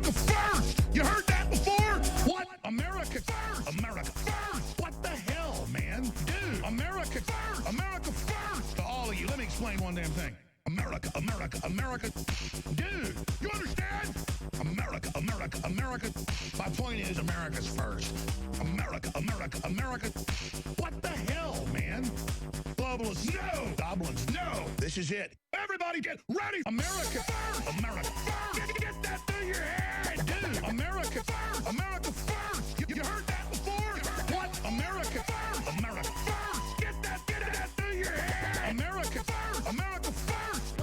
America first! You heard that before? What? America first! America first! What the hell, man? Dude, America first! America first! To all of you, let me explain one damn thing. America, America, America. Dude, you understand? America, America, America. My point is America's first. America, America, America. What the hell, man? Globalists, no! Goblins, no! This is it. Everybody get ready! America first! America first! Get that through your head! Dude, America first! America first! You heard that before? What? America first! America first! Get that through your head! America first! America first!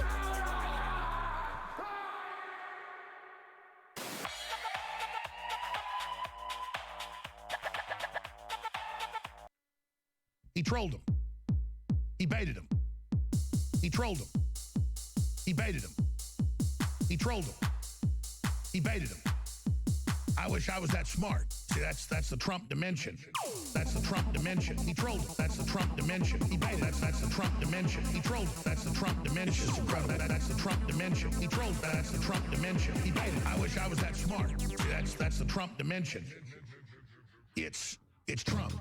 He trolled him. He baited him. He trolled him. He baited him. He trolled him. He baited him. I wish I was that smart. See, that's the Trump dimension. That's the Trump dimension. He trolled him. That's the Trump dimension. He baited him. That's the Trump dimension. He trolled him. That's the Trump dimension. That's the Trump dimension. He trolled him. That's the Trump dimension. He baited him. I wish I was that smart. See, that's the Trump dimension. It's Trump.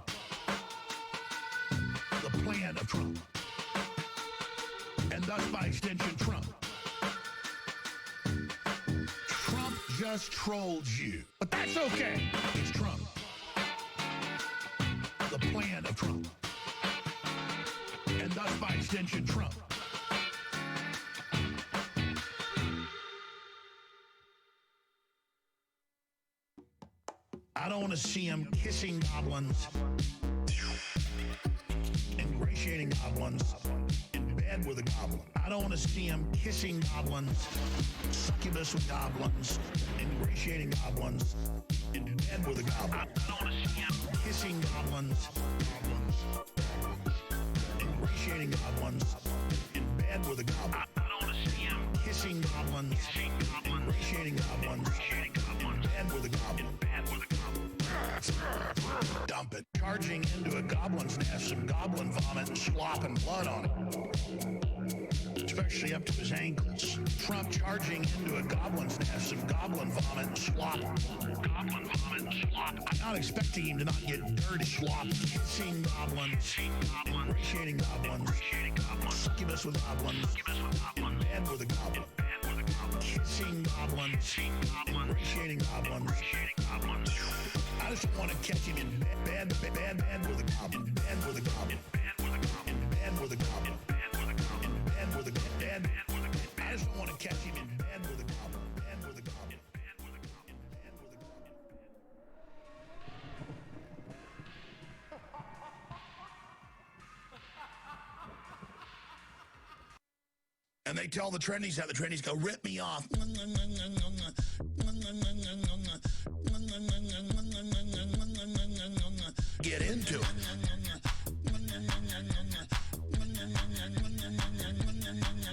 The plan of Trump. And thus, by extension, Trump. Trump just trolled you. But that's okay. It's Trump. The plan of Trump. And thus, by extension, Trump. I don't want to see him kissing goblins, ingratiating goblins, in bed with a goblin. I don't want to see him kissing goblins, succubus with goblins, ingratiating goblins, in bed with a goblin. I don't want to see him kissing goblins, ingratiating goblins, in bed with a goblin. I don't want to see him kissing goblins, ingratiating goblins, in bed with a goblin. Dump it. Charging into a goblin's nest, some goblin vomit and slop and blood on it. Especially up to his ankles. Trump charging into a goblin's nest, some goblin vomit and slop. Goblin vomit and slop. I'm not expecting him to not get dirty slop. Kissing goblins, ingratiating goblins, succubus with goblins, in bed with a goblin. Kissing goblins, ingratiating goblins. I just want to catch him in bed with a goblin, in bed with a goblin, in bed with a goblin, in bed with a goblin. I just want to catch him in bed with a goblin, bed with a goblin, in bed with a goblin. And they tell the trendies how the trendies go, rip me off. Get into it.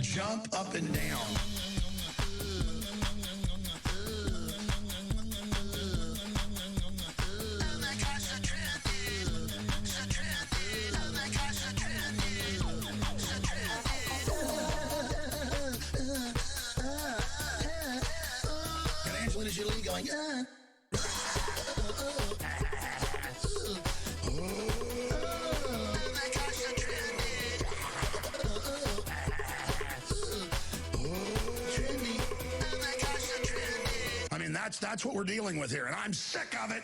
Jump up and down. And Angelina Jolie going, That's what we're dealing with here, and I'm sick of it.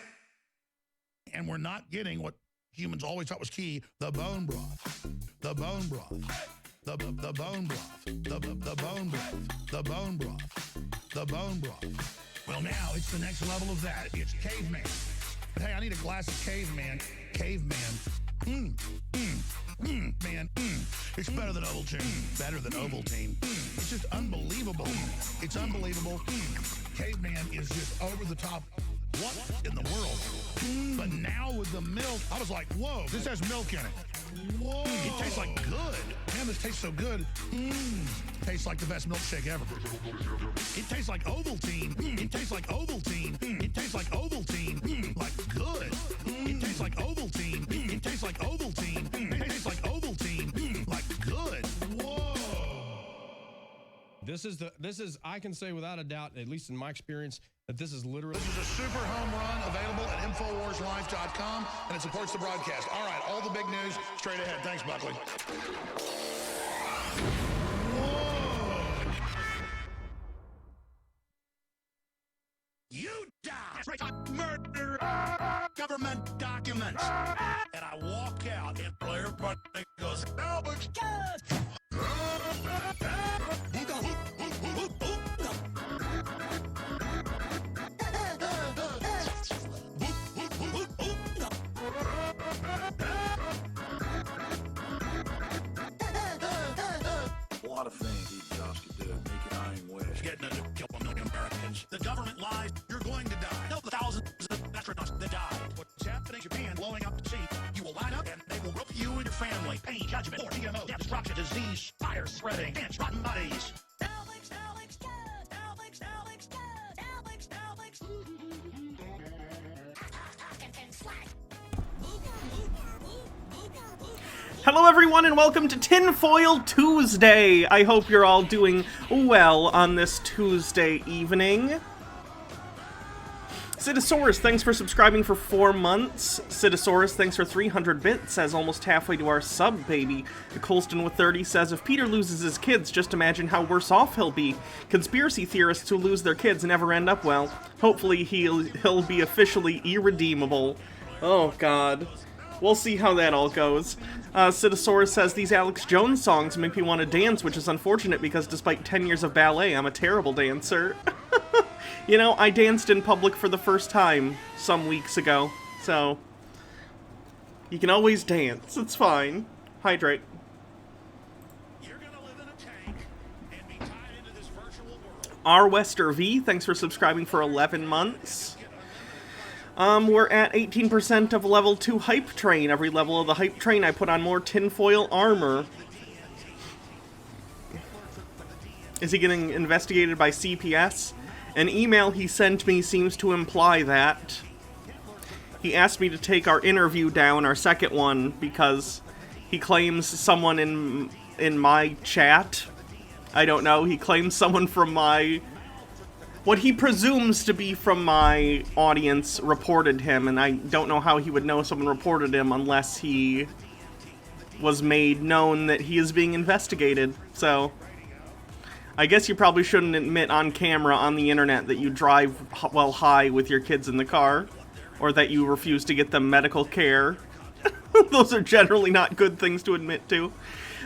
And we're not getting what humans always thought was key, the bone broth. The bone broth. The bone broth. The bone broth. The bone broth. The bone broth. Well, now it's the next level of that. It's caveman. Hey, I need a glass of caveman. Caveman. Man, it's better than Ovaltine. Better than Ovaltine. It's just unbelievable. It's unbelievable. Caveman is just over the top. What in the world? But now with the milk, I was like, whoa, this has milk in it. Whoa. It tastes like good. Man, this tastes so good. Tastes like the best milkshake ever. It tastes like Ovaltine. It tastes like Ovaltine. It tastes like Ovaltine. Like good. It tastes like Ovaltine. It tastes like Ovaltine. It tastes like Ovaltine. Like good. Whoa. This is, I can say without a doubt, at least in my experience, that this is literally... This is a super home run available at InfoWarsLife.com, and it supports the broadcast. All right, all the big news straight ahead. Thanks, Buckley. You die! Murder! Government documents! And I walk out, and everybody goes, Elvis! A lot of things these jobs could do, make an iron wish. Getting to kill 1 million Americans. The government lies. You're going to die. Know the thousands of astronauts that died. What's happening in Japan, blowing up the sea. You will line up and they will rope you and your family. Pain, judgment, war, GMO, death, destruction, disease, fire spreading, ants, rotten bodies. Alex, Alex, good. Alex, Alex, good. Alex, Alex. Hello everyone and welcome to Tinfoil Tuesday! I hope you're all doing well on this Tuesday evening. Citisaurus, thanks for subscribing for 4 months. Citisaurus, thanks for 300 bits, says almost halfway to our sub, baby. Colston with 30 says, if Peter loses his kids, just imagine how worse off he'll be. Conspiracy theorists who lose their kids never end up well. Hopefully he'll be officially irredeemable. Oh god. We'll see how that all goes. Citisaurus says, these Alex Jones songs make me want to dance, which is unfortunate because despite 10 years of ballet, I'm a terrible dancer. You know, I danced in public for the first time some weeks ago, so you can always dance. It's fine. Hydrate. You're gonna live in a tank and be tied into this virtual world. R. Wester V, thanks for subscribing for 11 months. We're at 18% of level 2 hype train. Every level of the hype train, I put on more tinfoil armor. Is he getting investigated by CPS? An email he sent me seems to imply that. He asked me to take our interview down, our second one, because he claims someone in my chat. I don't know, he claims someone from my... what he presumes to be from my audience reported him, and I don't know how he would know someone reported him unless he was made known that he is being investigated. So, I guess you probably shouldn't admit on camera on the internet that you drive while high with your kids in the car, or that you refuse to get them medical care. Those are generally not good things to admit to.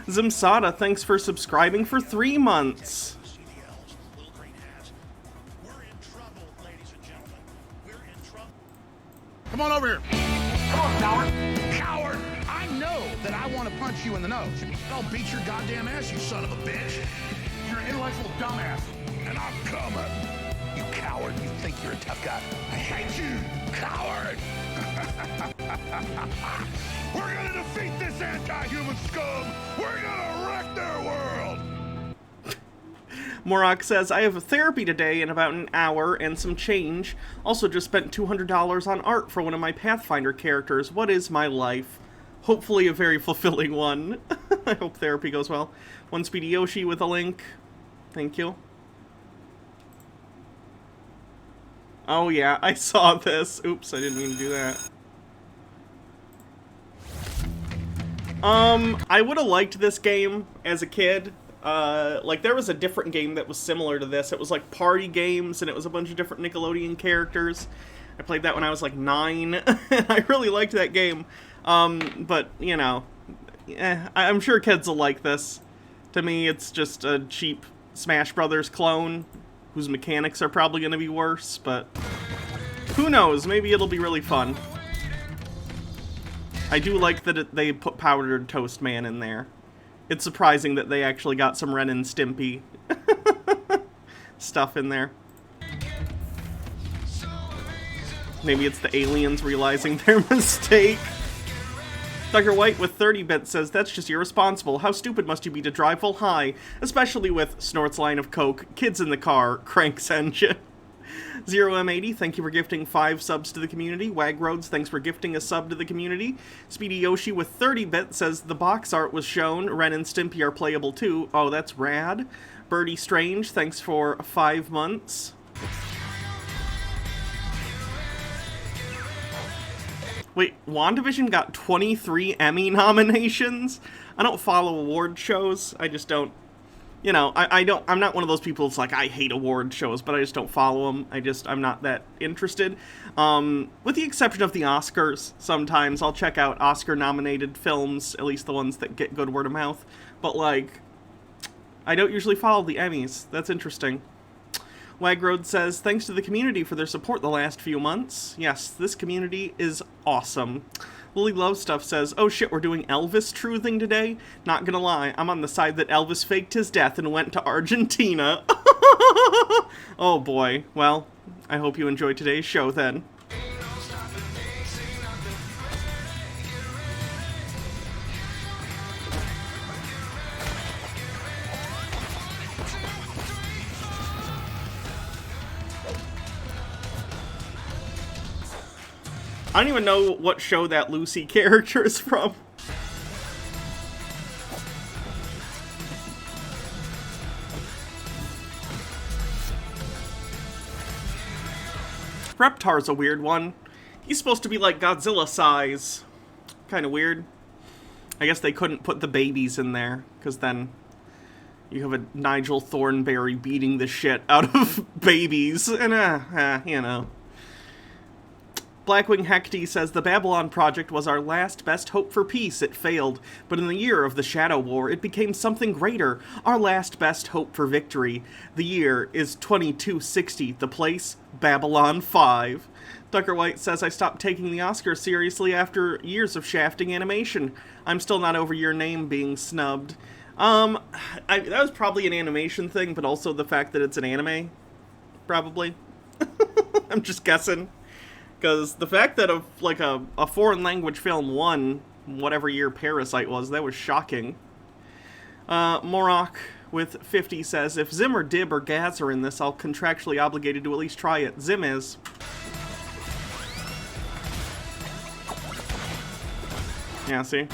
Zimsada, thanks for subscribing for 3 months. Come on over here. Come on, coward. Coward! I know that I want to punch you in the nose. I'll beat your goddamn ass, you son of a bitch. You're an intellectual dumbass. And I'm coming. You coward. You think you're a tough guy. I hate you, coward. We're gonna defeat this anti-human scum. We're gonna wreck their world. Morak says, I have a therapy today in about an hour and some change. Also just spent $200 on art for one of my Pathfinder characters. What is my life? Hopefully a very fulfilling one. I hope therapy goes well. One Speedy Yoshi with a link. Thank you. Oh yeah, I saw this. Oops, I didn't mean to do that. I would have liked this game as a kid. Like, there was a different game that was similar to this. It was like party games, and it was a bunch of different Nickelodeon characters. I played that when I was like 9, and I really liked that game. But, you know, I'm sure kids will like this. To me, it's just a cheap Smash Brothers clone, whose mechanics are probably going to be worse, but who knows, maybe it'll be really fun. I do like that they put Powdered Toast Man in there. It's surprising that they actually got some Ren and Stimpy stuff in there. Maybe it's the aliens realizing their mistake. Dr. White with 30 bits says, that's just irresponsible. How stupid must you be to drive full high? Especially with Snort's line of coke, kids in the car, cranks engine. 0M80, thank you for gifting 5 subs to the community. Wagroads, thanks for gifting a sub to the community. Speedy Yoshi with 30 bits says, the box art was shown. Ren and Stimpy are playable too. Oh, that's rad. Birdie Strange, thanks for 5 months. Wait, WandaVision got 23 Emmy nominations? I don't follow award shows. I just don't, you know, I'm not one of those people that's like, I hate award shows, but I just don't follow them. I'm not that interested. With the exception of the Oscars, sometimes I'll check out Oscar-nominated films, at least the ones that get good word of mouth. But, like, I don't usually follow the Emmys. That's interesting. Wagroad says, thanks to the community for their support the last few months. Yes, this community is awesome. Lily Love Stuff says, oh shit, we're doing Elvis truthing today? Not gonna lie, I'm on the side that Elvis faked his death and went to Argentina. Oh boy. Well, I hope you enjoyed today's show then. I don't even know what show that Lucy character is from. Reptar's a weird one. He's supposed to be like Godzilla size. Kind of weird. I guess they couldn't put the babies in there, because then you have a Nigel Thornberry beating the shit out of babies, and you know. Blackwing Hecty says, the Babylon Project was our last best hope for peace. It failed, but in the year of the Shadow War, it became something greater. Our last best hope for victory. The year is 2260. The place, Babylon 5. Tucker White says, I stopped taking the Oscars seriously after years of shafting animation. I'm still not over your name being snubbed. That was probably an animation thing, but also the fact that it's an anime. Probably. I'm just guessing. Because the fact that a foreign language film won whatever year Parasite was, that was shocking. Morok with 50 says, if Zim or Dib or Gaz are in this, I'll contractually obligated to at least try it. Zim is. Yeah, see?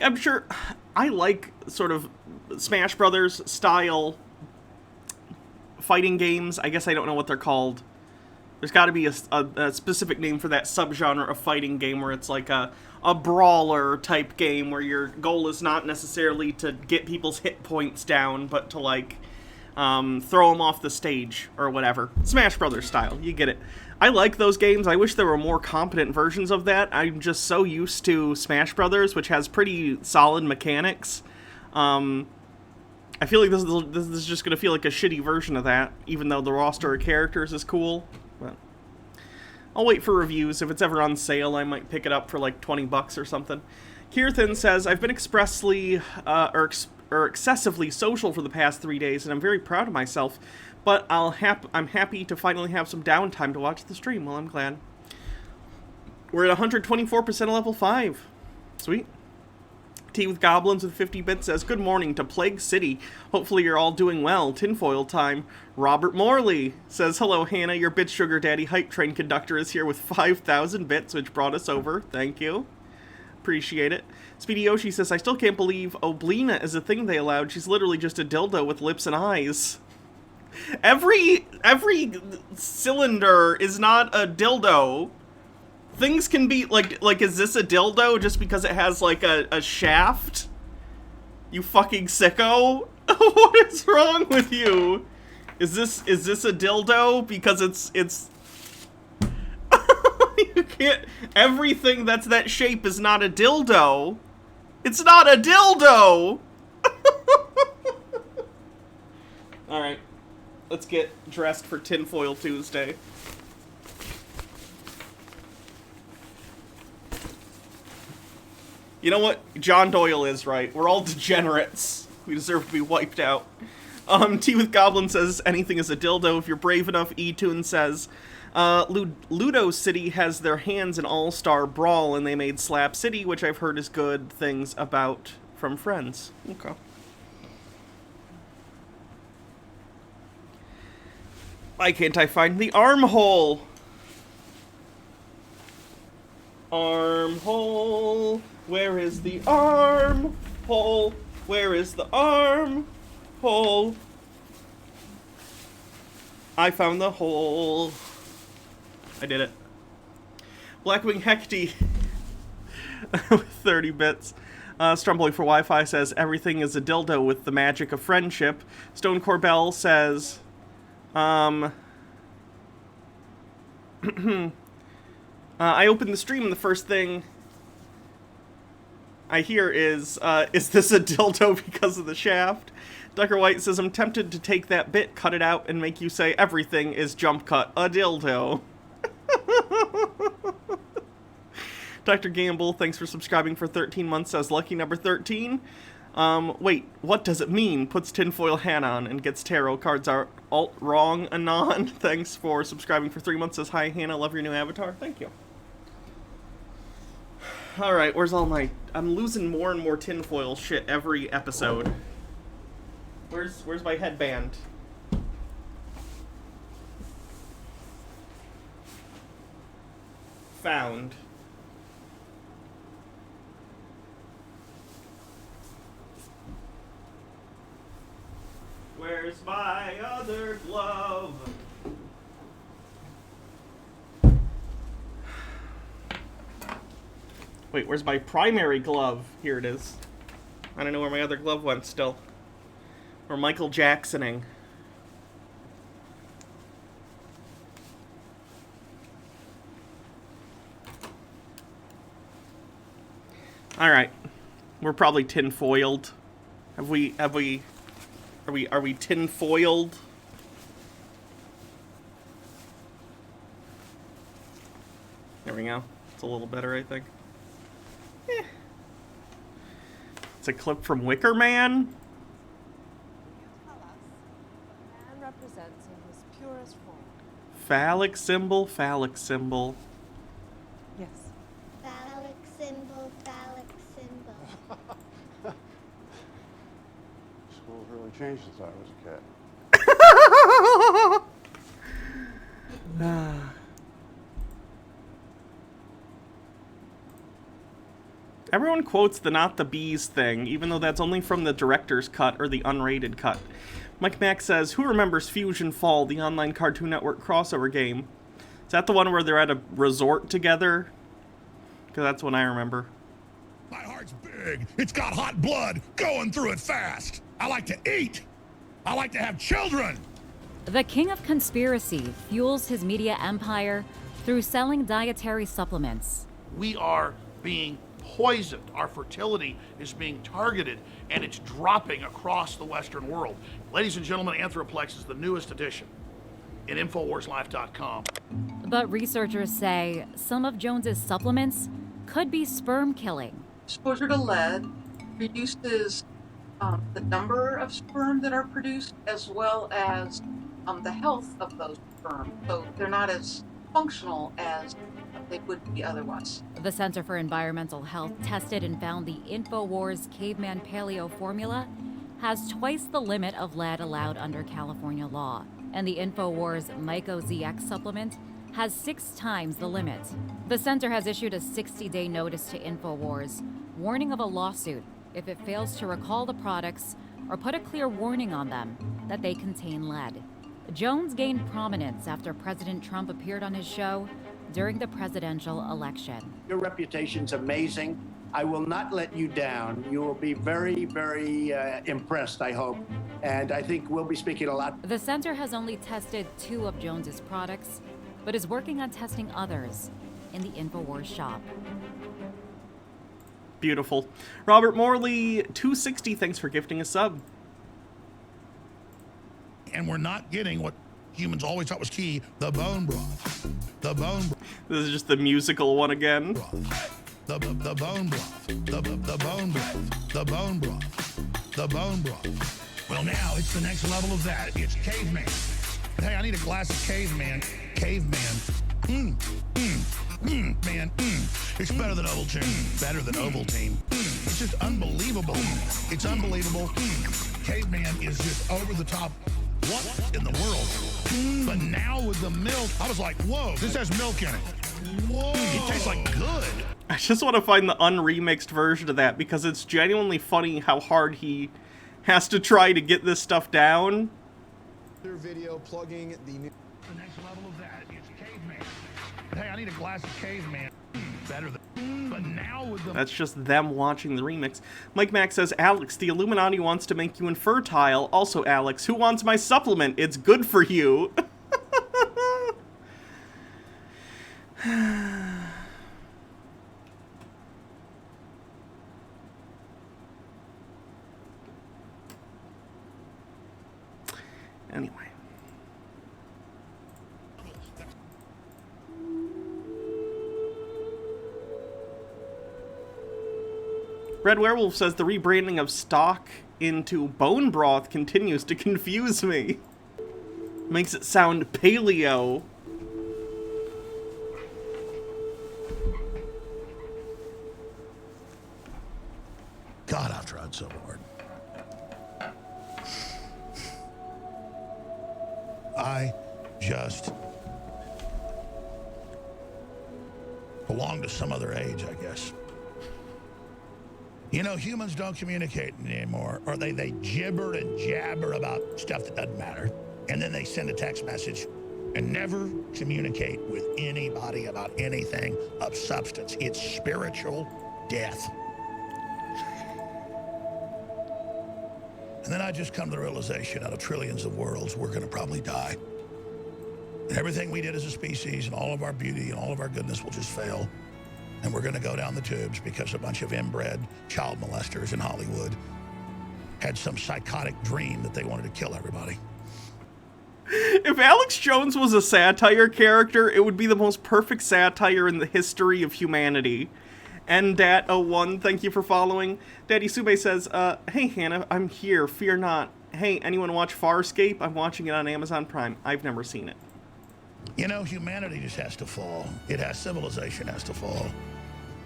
I'm sure I like sort of Smash Brothers style fighting games. I guess I don't know what they're called. There's got to be a specific name for that subgenre of fighting game where it's like a brawler type game where your goal is not necessarily to get people's hit points down, but to like throw them off the stage or whatever. Smash Brothers style, you get it. I like those games. I wish there were more competent versions of that. I'm just so used to Smash Brothers, which has pretty solid mechanics. I feel like this is just going to feel like a shitty version of that, even though the roster of characters is cool. But I'll wait for reviews. If it's ever on sale, I might pick it up for like $20 or something. Kirthan says, I've been expressly or excessively social for the past 3 days, and I'm very proud of myself. But I'm happy to finally have some downtime to watch the stream. Well, I'm glad. We're at 124% of level 5. Sweet. Tea with Goblins with 50 bits says, good morning to Plague City. Hopefully you're all doing well. Tinfoil time. Robert Morley says, hello Hannah, your Bit Sugar Daddy hype train conductor is here with 5,000 bits, which brought us over. Thank you. Appreciate it. Speedy Yoshi says, I still can't believe Oblina is a thing they allowed. She's literally just a dildo with lips and eyes. Every cylinder is not a dildo. Things can be like is this a dildo just because it has like a shaft? You fucking sicko. What is wrong with you? Is this a dildo because it's you can't, everything that's that shape is not a dildo. It's not a dildo. All right. Let's get dressed for Tinfoil Tuesday. You know what? John Doyle is right. We're all degenerates. We deserve to be wiped out. Tea with Goblin says, anything is a dildo if you're brave enough. E-Tune says, Ludo City has their hands in All-Star Brawl, and they made Slap City, which I've heard is good things about from friends. Okay. Why can't I find the armhole? Armhole. Where is the armhole? Where is the armhole? I found the hole. I did it. Blackwing Hecty with 30 bits. Strumboy for Wi-Fi says, everything is a dildo with the magic of friendship. Stone Corbell says, I opened the stream and the first thing I hear is this a dildo because of the shaft? Ducker White says, I'm tempted to take that bit, cut it out, and make you say everything is jump cut a dildo. Dr. Gamble, thanks for subscribing for 13 months, says lucky number 13. Wait, what does it mean? Puts tinfoil hat on and gets tarot cards are alt wrong anon. Thanks for subscribing for 3 months, says hi Hannah, love your new avatar. Thank you. Alright, where's all my... I'm losing more and more tinfoil shit every episode. Where's my headband? Found. Where's my other glove? Wait, where's my primary glove? Here it is. I don't know where my other glove went still. Or Michael Jacksoning. Alright. We're probably tinfoiled. Are we tinfoiled? There we go. It's a little better, I think. It's a clip from Wicker Man. Tell us what man represents in his purest form. Phallic symbol, phallic symbol. Yes. Phallic symbol, phallic symbol. School's really changed since I was a kid. Everyone quotes the not the bees thing, even though that's only from the director's cut or the unrated cut. Mike Mack says, who remembers Fusion Fall, the online Cartoon Network crossover game? Is that the one where they're at a resort together? Because that's what I remember. My heart's big. It's got hot blood going through it fast. I like to eat. I like to have children. The king of conspiracy fuels his media empire through selling dietary supplements. We are being poisoned. Our fertility is being targeted, and it's dropping across the Western world. Ladies and gentlemen, Anthroplex is the newest edition in InfoWarsLife.com. But researchers say some of Jones's supplements could be sperm killing. Exposure to lead reduces the number of sperm that are produced, as well as the health of those sperm. So they're not as functional as they would be otherwise. The Center for Environmental Health tested and found the Infowars Caveman Paleo formula has twice the limit of lead allowed under California law. And the Infowars Myco ZX supplement has 6 times the limit. The center has issued a 60-day notice to Infowars, warning of a lawsuit if it fails to recall the products or put a clear warning on them that they contain lead. Jones gained prominence after President Trump appeared on his show during the presidential election. Your reputation's amazing. I will not let you down. You will be very, very impressed, I hope. And I think we'll be speaking a lot. The center has only tested 2 of Jones's products, but is working on testing others in the Infowars shop. Beautiful. Robert Morley, 260, thanks for gifting a sub. And we're not getting what humans always thought was key, the bone broth. The bone broth. This is just the musical one again. The bone broth. The bone broth. The bone broth. The bone broth. Well, now it's the next level of that. It's caveman. Hey, I need a glass of caveman. Caveman. Man, it's better than Ovaltine. Better than Ovaltine. It's just unbelievable. It's unbelievable. Caveman is just over the top. What in the world? But now with the milk, I was like, whoa, this has milk in it. Whoa. It tastes like good. I just want to find the unremixed version of that because it's genuinely funny how hard he has to try to get this stuff down. Video plugging the new. The next level of that, it's caveman. Hey, I need a glass of caveman. Better than. But now with the. That's just them watching the remix. Mike Mack says, Alex, the Illuminati wants to make you infertile. Also, Alex, who wants my supplement? It's good for you. Anyway. Red Werewolf says the rebranding of stock into bone broth continues to confuse me. Makes it sound paleo. God, I've tried so hard. I just belong to some other age, I guess. You know, humans don't communicate anymore, or they gibber and jabber about stuff that doesn't matter, and then they send a text message and never communicate with anybody about anything of substance. It's spiritual death. And then I just come to the realization, out of trillions of worlds, we're going to probably die. And everything we did as a species and all of our beauty and all of our goodness will just fail. And we're going to go down the tubes because a bunch of inbred child molesters in Hollywood had some psychotic dream that they wanted to kill everybody. If Alex Jones was a satire character, it would be the most perfect satire in the history of humanity. And Dat01, thank you for following. Daddy Sube says, hey Hannah, I'm here, fear not. Hey, anyone watch Farscape? I'm watching it on Amazon Prime. I've never seen it. You know, humanity just has to fall. Civilization has to fall.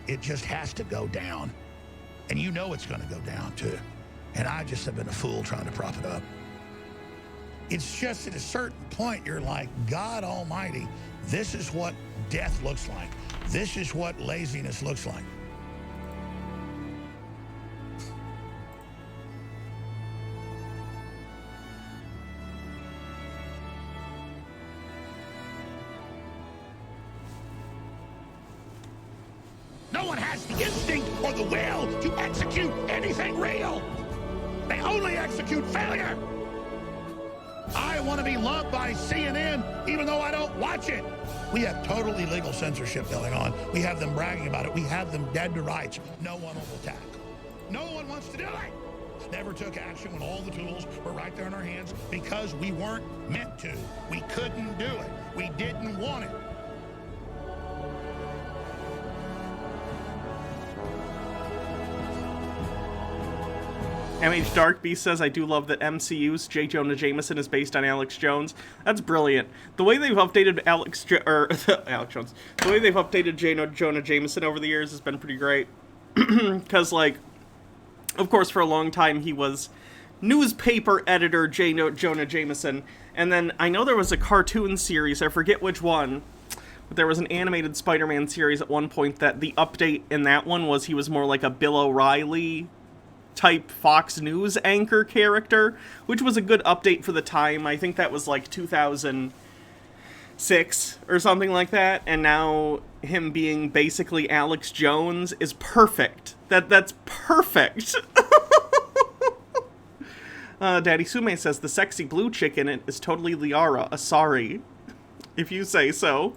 It just has to go down. And you know it's going to go down, too. And I just have been a fool trying to prop it up. It's just at a certain point, you're like, God Almighty, this is what death looks like. This is what laziness looks like. No one has the instinct or the will to execute anything real. They only execute failure. I want to be loved by CNN, even though I don't watch it. We have total illegal censorship going on. We have them bragging about it. We have them dead to rights. No one will attack. No one wants to do it. Never took action when all the tools were right there in our hands because we weren't meant to. We couldn't do it. We didn't want it. MH Darkbeast says, I do love that MCU's J. Jonah Jameson is based on Alex Jones. That's brilliant. The way they've updated Alex Jones, the way they've updated Jonah Jameson over the years has been pretty great. Because, like, of course, for a long time he was newspaper editor Jonah Jameson. And then I know there was a cartoon series, I forget which one, but there was an animated Spider-Man series at one point that the update in that one was he was more like a Bill O'Reilly type Fox News anchor character, which was a good update for the time. I think that was like 2006 or something like that, and now him being basically Alex Jones is perfect. That's perfect. Daddy Sume says the sexy blue chick in it is totally Liara. Sorry, if you say so.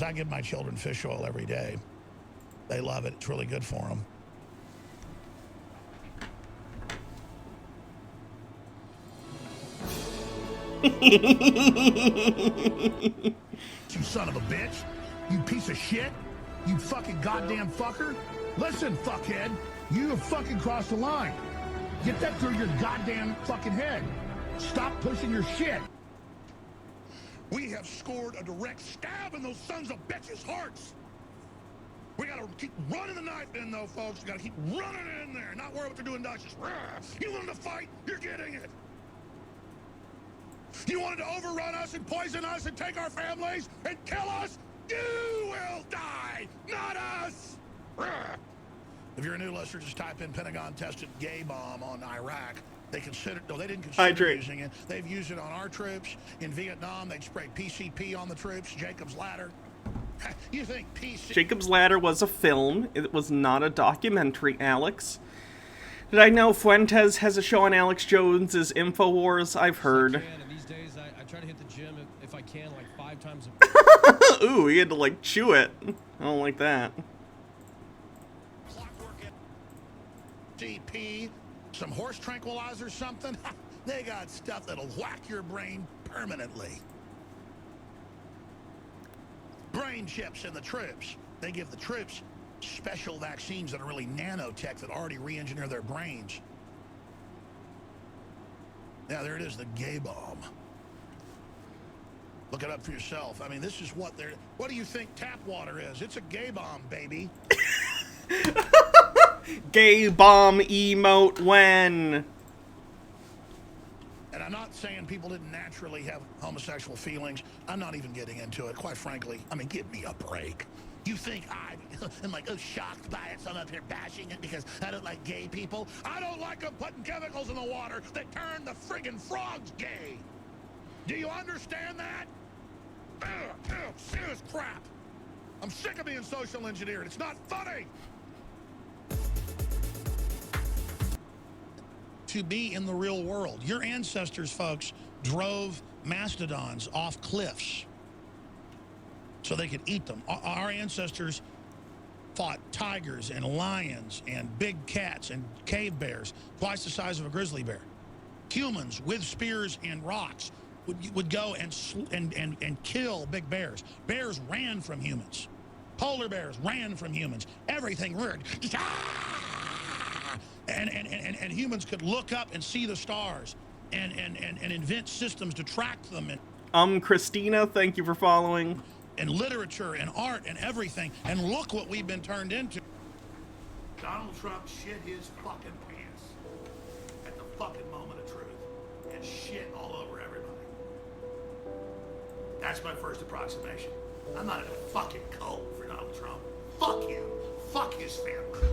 I give my children fish oil every day. They love it. It's really good for them. You son of a bitch. You piece of shit. You fucking goddamn fucker. Listen, fuckhead, you have fucking crossed the line. Get that through your goddamn fucking head. Stop pushing your shit. We have scored a direct stab in those sons of bitches' hearts. We gotta keep running the knife in, though, folks. We gotta keep running it in there, not worry what they're doing Dutchess. You want them to fight? You're getting it. You wanted to overrun us and poison us and take our families and kill us? You will die, not us. If you're a new listener, just type in Pentagon tested gay bomb on Iraq. They considered, no, they didn't consider using it. They've used it on our troops. In Vietnam, they'd sprayed PCP on the troops, Jacob's Ladder. You think Jacob's Ladder was a film. It was not a documentary, Alex. Did I know Fuentes has a show on Alex Jones's Infowars? I've heard. These days, I try to hit the gym if I can, like 5 times a Ooh, he had to, like, chew it. I don't like that. CP, some horse tranquilizer, something. They got stuff that'll whack your brain permanently. Brain chips in the troops. They give the troops special vaccines that are really nanotech that already re-engineer their brains. Yeah, there it is, the gay bomb. Look it up for yourself. I mean, this is what they're... What do you think tap water is? It's a gay bomb, baby. Gay bomb emote when... And I'm not saying people didn't naturally have homosexual feelings. I'm not even getting into it, quite frankly. I mean, give me a break. You think I am like, oh, shocked by it, so I'm up here bashing it because I don't like gay people? I don't like them putting chemicals in the water that turn the friggin' frogs gay. Do you understand that? Serious crap. I'm sick of being social engineered. It's not funny. To be in the real world. Your ancestors, folks, drove mastodons off cliffs so they could eat them. Our ancestors fought tigers and lions and big cats and cave bears, twice the size of a grizzly bear. Humans with spears and rocks would go and kill big bears. Bears ran from humans. Polar bears ran from humans. Everything roared. And humans could look up and see the stars and invent systems to track them. And Christina, thank you for following. And literature and art and everything. And look what we've been turned into. Donald Trump shit his fucking pants at the fucking moment of truth and shit all over everybody. That's my first approximation. I'm not in a fucking cult for Donald Trump. Fuck him. Fuck his family.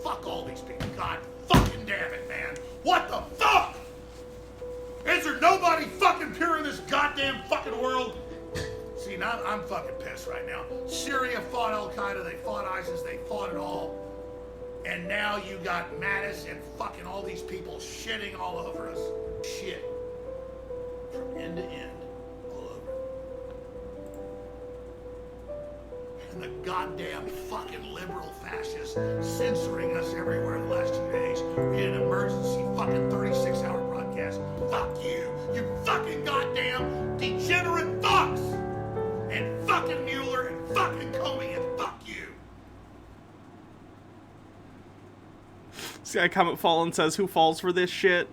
Fuck all these people. God fucking damn it, man. What the fuck? Is there nobody fucking pure in this goddamn fucking world? See, now I'm fucking pissed right now. Syria fought Al-Qaeda, they fought ISIS, they fought it all. And now you got Mattis and fucking all these people shitting all over us. Shit. From end to end. All over. And the goddamn fucking liberal fascists censoring us everywhere the last 2 days. We had an emergency fucking 36-hour broadcast. Fuck you. You fucking goddamn degenerate fucks. And fucking Mueller and fucking Comey and fuck you. See, I comment Fallen says, who falls for this shit?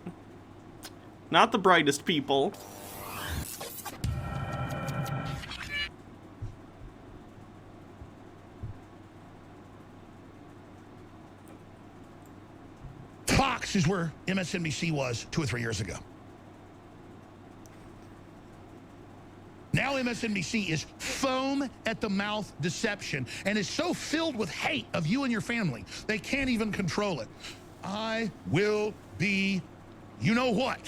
Not the brightest people. Fox is where MSNBC was 2 or 3 years ago. Now MSNBC is foam at the mouth deception and is so filled with hate of you and your family, they can't even control it. I will be, you know what?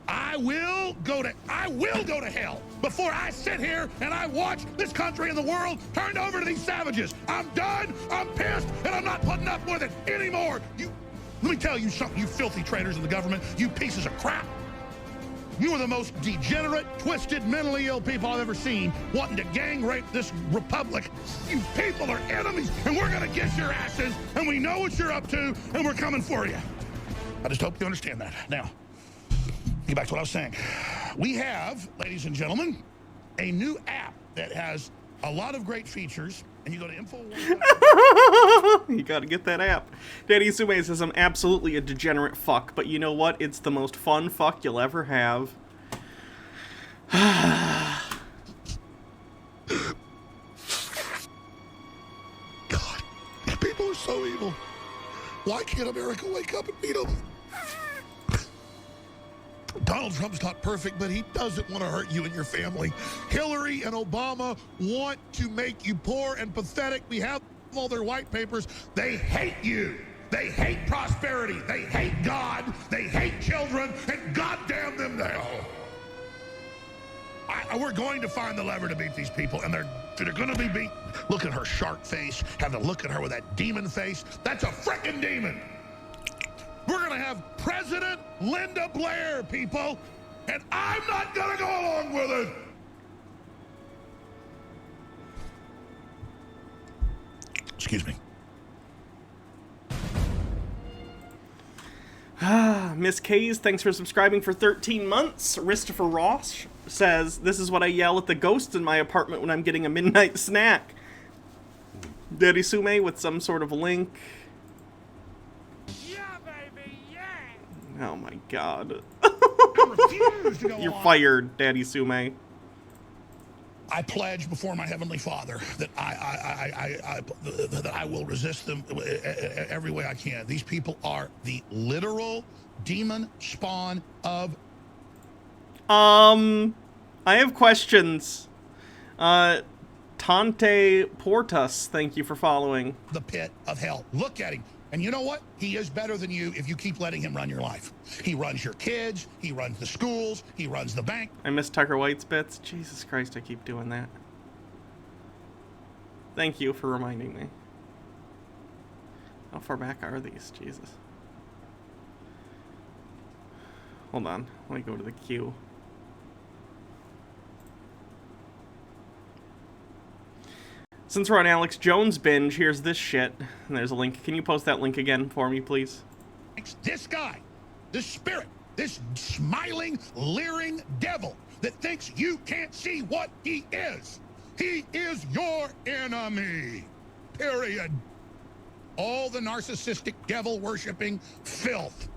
I will go to hell before I sit here and I watch this country and the world turned over to these savages. I'm done, I'm pissed, and I'm not putting up with it anymore. Let me tell you something, you filthy traitors in the government, you pieces of crap. You are the most degenerate, twisted, mentally ill people I've ever seen, wanting to gang rape this republic. You people are enemies, and we're gonna get your asses, and we know what you're up to, and we're coming for you. I just hope you understand that. Now, get back to what I was saying. We have, ladies and gentlemen, a new app that has a lot of great features And you go to Infowars. You gotta get that app. Daddy Sume says, I'm absolutely a degenerate fuck, but you know what? It's the most fun fuck you'll ever have. God, these people are so evil. Why can't America wake up and beat them? Donald Trump's not perfect, but he doesn't want to hurt you and your family. Hillary and Obama want to make you poor and pathetic. We have all their white papers. They hate you. They hate prosperity. They hate God. They hate children. And goddamn them to hell. We're going to find the lever to beat these people, and they're going to be beat. Look at her shark face. Have to look at her with that demon face. That's a frickin' demon. We're going to have President Linda Blair, people, and I'm not going to go along with it. Excuse me. Miss Kays, thanks for subscribing for 13 months. Christopher Ross says, this is what I yell at the ghosts in my apartment when I'm getting a midnight snack. Daddy Sume with some sort of link. Oh my god. You're fired, Daddy Sume. I pledge before my Heavenly Father that I will resist them every way I can. These people are the literal demon spawn of... I have questions. Tante Portas, thank you for following. The pit of hell. Look at him. And you know what? He is better than you if you keep letting him run your life. He runs your kids. He runs the schools. He runs the bank. I miss Tucker White's bits. Jesus Christ, I keep doing that. Thank you for reminding me. How far back are these? Jesus. Hold on. Let me go to the queue. Since we're on Alex Jones binge, here's this shit. And there's a link. Can you post that link again for me, please? This guy, this spirit, this smiling, leering devil that thinks you can't see what he is. He is your enemy. Period. All the narcissistic, devil-worshipping filth.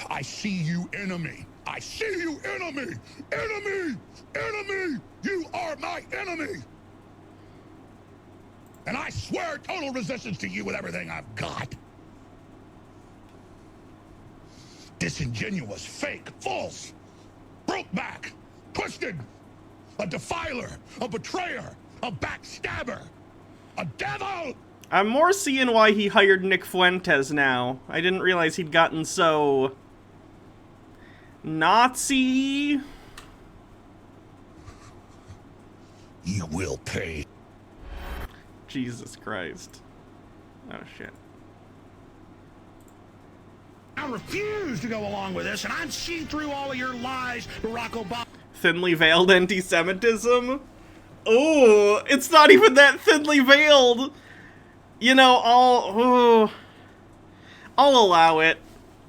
I see you, enemy. I see you, enemy. Enemy. Enemy. You are my enemy. And I swear total resistance to you with everything I've got. Disingenuous, fake, false, broke back, twisted, a defiler, a betrayer, a backstabber, a devil! I'm more seeing why he hired Nick Fuentes now. I didn't realize he'd gotten so... Nazi? You will pay. Jesus Christ. Oh, shit. I refuse to go along with this, and I'd see through all of your lies, Barack Obama. Thinly veiled anti-Semitism? Oh, it's not even that thinly veiled. You know, I'll allow it.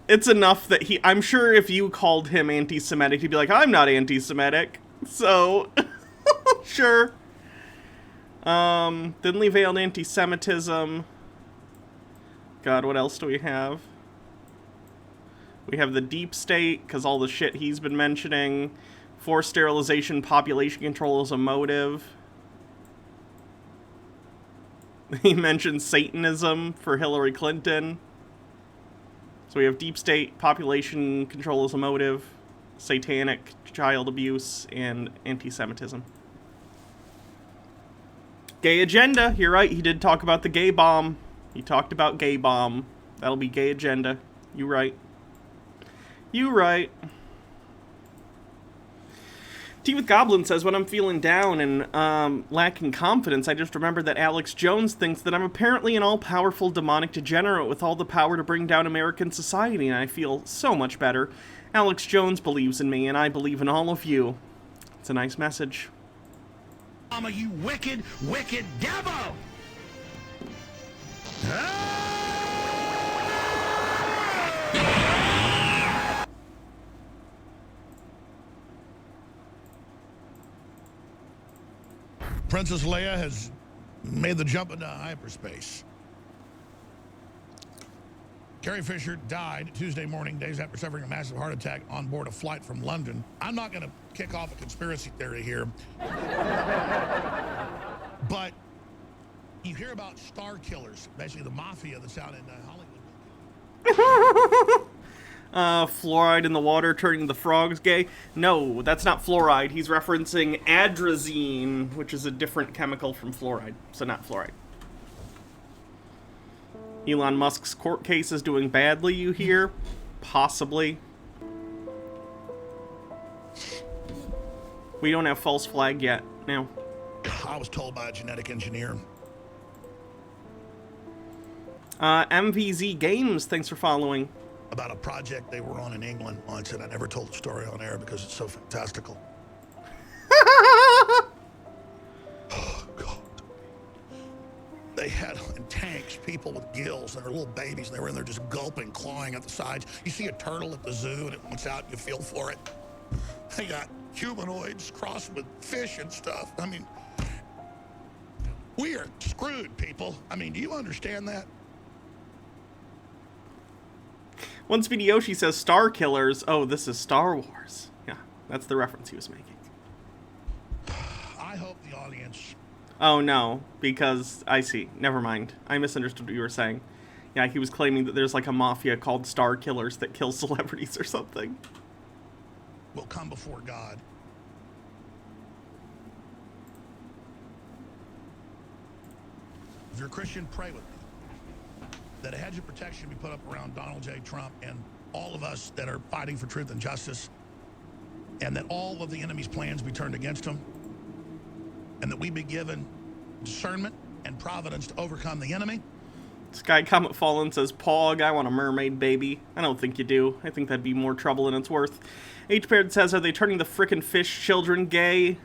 It's enough that I'm sure if you called him anti-Semitic, he'd be like, I'm not anti-Semitic. So, sure. Thinly veiled anti-Semitism. God, what else do we have? We have the deep state, because all the shit he's been mentioning. Forced sterilization, population control as a motive. He mentioned Satanism for Hillary Clinton. So we have deep state, population control as a motive, satanic, child abuse, and anti-Semitism. Gay agenda. You're right, he did talk about the gay bomb. He talked about gay bomb. That'll be gay agenda. You right. You right. Tea with Goblin says, when I'm feeling down and lacking confidence, I just remember that Alex Jones thinks that I'm apparently an all-powerful demonic degenerate with all the power to bring down American society, and I feel so much better. Alex Jones believes in me, and I believe in all of you. It's a nice message. Obama, you wicked, wicked devil! Princess Leia has made the jump into hyperspace. Carrie Fisher died Tuesday morning, days after suffering a massive heart attack on board a flight from London. I'm not going to kick off a conspiracy theory here. But you hear about star killers, basically the mafia that's out in Hollywood. Fluoride in the water turning the frogs gay? No, that's not fluoride. He's referencing atrazine, which is a different chemical from fluoride, so not fluoride. Elon Musk's court case is doing badly, you hear? Possibly. We don't have false flag yet. No. I was told by a genetic engineer. MVZ Games, thanks for following. About a project they were on in England once, and I never told the story on air because it's so fantastical. Oh, God. They had in tanks people with gills and their little babies, and they were in there just gulping, clawing at the sides. You see a turtle at the zoo, and it wants out, and you feel for it. They got humanoids crossed with fish and stuff. I mean, we are screwed, people. I mean, do you understand that? Once Yoshi says Star Killers, oh, this is Star Wars. Yeah, that's the reference he was making. I hope the audience... Oh, no, because I see. Never mind. I misunderstood what you were saying. Yeah, he was claiming that there's like a mafia called Star Killers that kills celebrities or something. will come before God. If you're a Christian, pray with me that a hedge of protection be put up around Donald J. Trump and all of us that are fighting for truth and justice, and that all of the enemy's plans be turned against him, and that we be given discernment and providence to overcome the enemy. Sky Comet Fallen says, Pog, I want a mermaid baby. I don't think you do. I think that'd be more trouble than it's worth. H-Paired says, are they turning the frickin' fish children gay?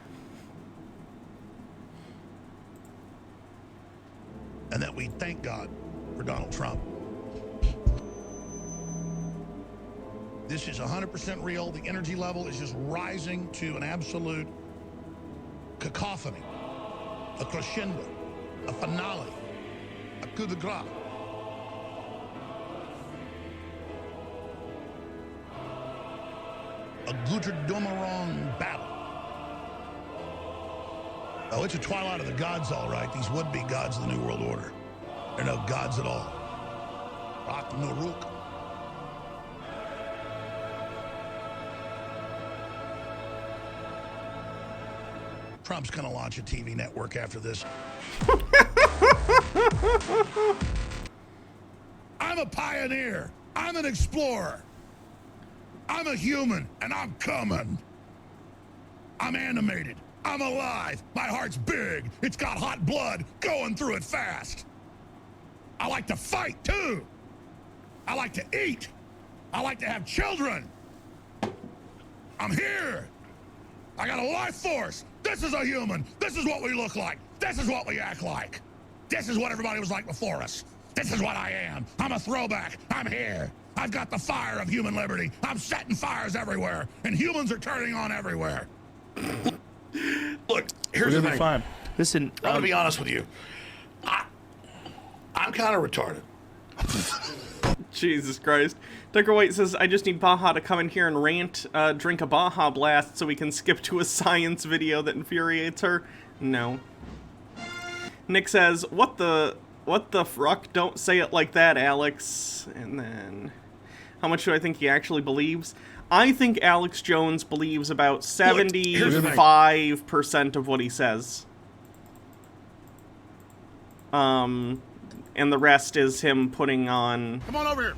And that we thank God for Donald Trump. This is 100% real. The energy level is just rising to an absolute cacophony, a crescendo, a finale, a coup de grace. A Guterdomeron battle. Oh, it's a twilight of the gods, all right. These would-be gods of the New World Order. They're no gods at all. Rock no rook. Trump's gonna launch a TV network after this. I'm a pioneer. I'm an explorer. I'm a human, and I'm coming. I'm animated. I'm alive. My heart's big. It's got hot blood going through it fast. I like to fight, too. I like to eat. I like to have children. I'm here. I got a life force. This is a human. This is what we look like. This is what we act like. This is what everybody was like before us. This is what I am. I'm a throwback. I'm here. I've got the fire of human liberty. I'm setting fires everywhere, and humans are turning on everywhere. Look, here's the thing. Fine. Listen, I'm gonna be honest with you. I'm kind of retarded. Jesus Christ. Tucker White says, I just need Baja to come in here and rant, drink a Baja Blast so we can skip to a science video that infuriates her. No. Nick says, what the fruck? Don't say it like that, Alex. And then, how much do I think he actually believes? I think Alex Jones believes about 75% of what he says. And the rest is him putting on... Come on over here.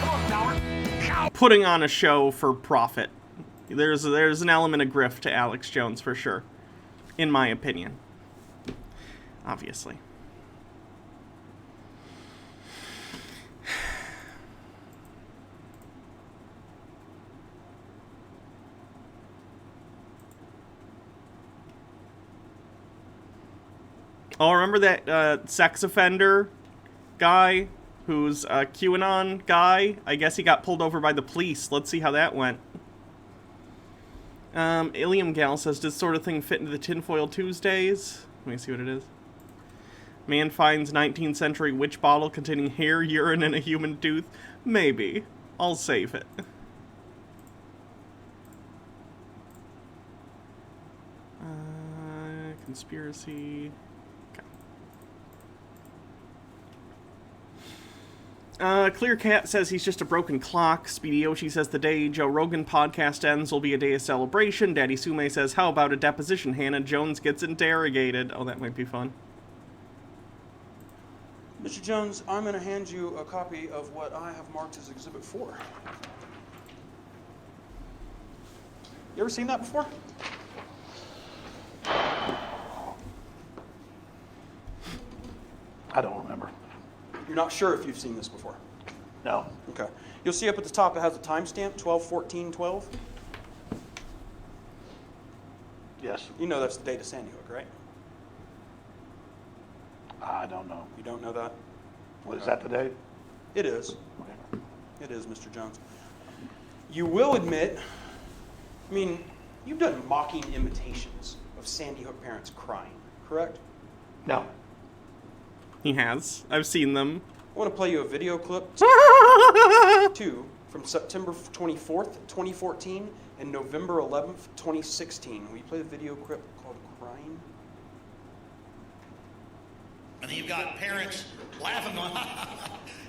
Come on, coward. Putting on a show for profit. There's an element of grift to Alex Jones for sure. In my opinion. Obviously. Oh, remember that sex offender guy who's a QAnon guy? I guess he got pulled over by the police. Let's see how that went. Ilium Gal says, does sort of thing fit into the Tinfoil Tuesdays? Let me see what it is. Man finds 19th century witch bottle containing hair, urine, and a human tooth. Maybe. I'll save it. Conspiracy. Okay. Clear Cat says he's just a broken clock. Speedy Yoshi says the day Joe Rogan podcast ends will be a day of celebration. Daddy Sume says, how about a deposition? Hannah Jones gets interrogated. Oh, that might be fun. Mr. Jones, I'm going to hand you a copy of what I have marked as Exhibit 4. You ever seen that before? I don't remember. You're not sure if you've seen this before? No. Okay. You'll see up at the top it has a timestamp, 12/14/12. Yes. You know that's the date of Sandy Hook, right? I don't know. You don't know that? What, is that the date? It is. It is, Mr. Jones. You will admit, I mean, you've done mocking imitations of Sandy Hook parents crying, correct? No. He has. I've seen them. I want to play you a video clip, 2, from September 24th, 2014, and November 11th, 2016. Will you play the video clip called Crying? And then you've got parents laughing, going, and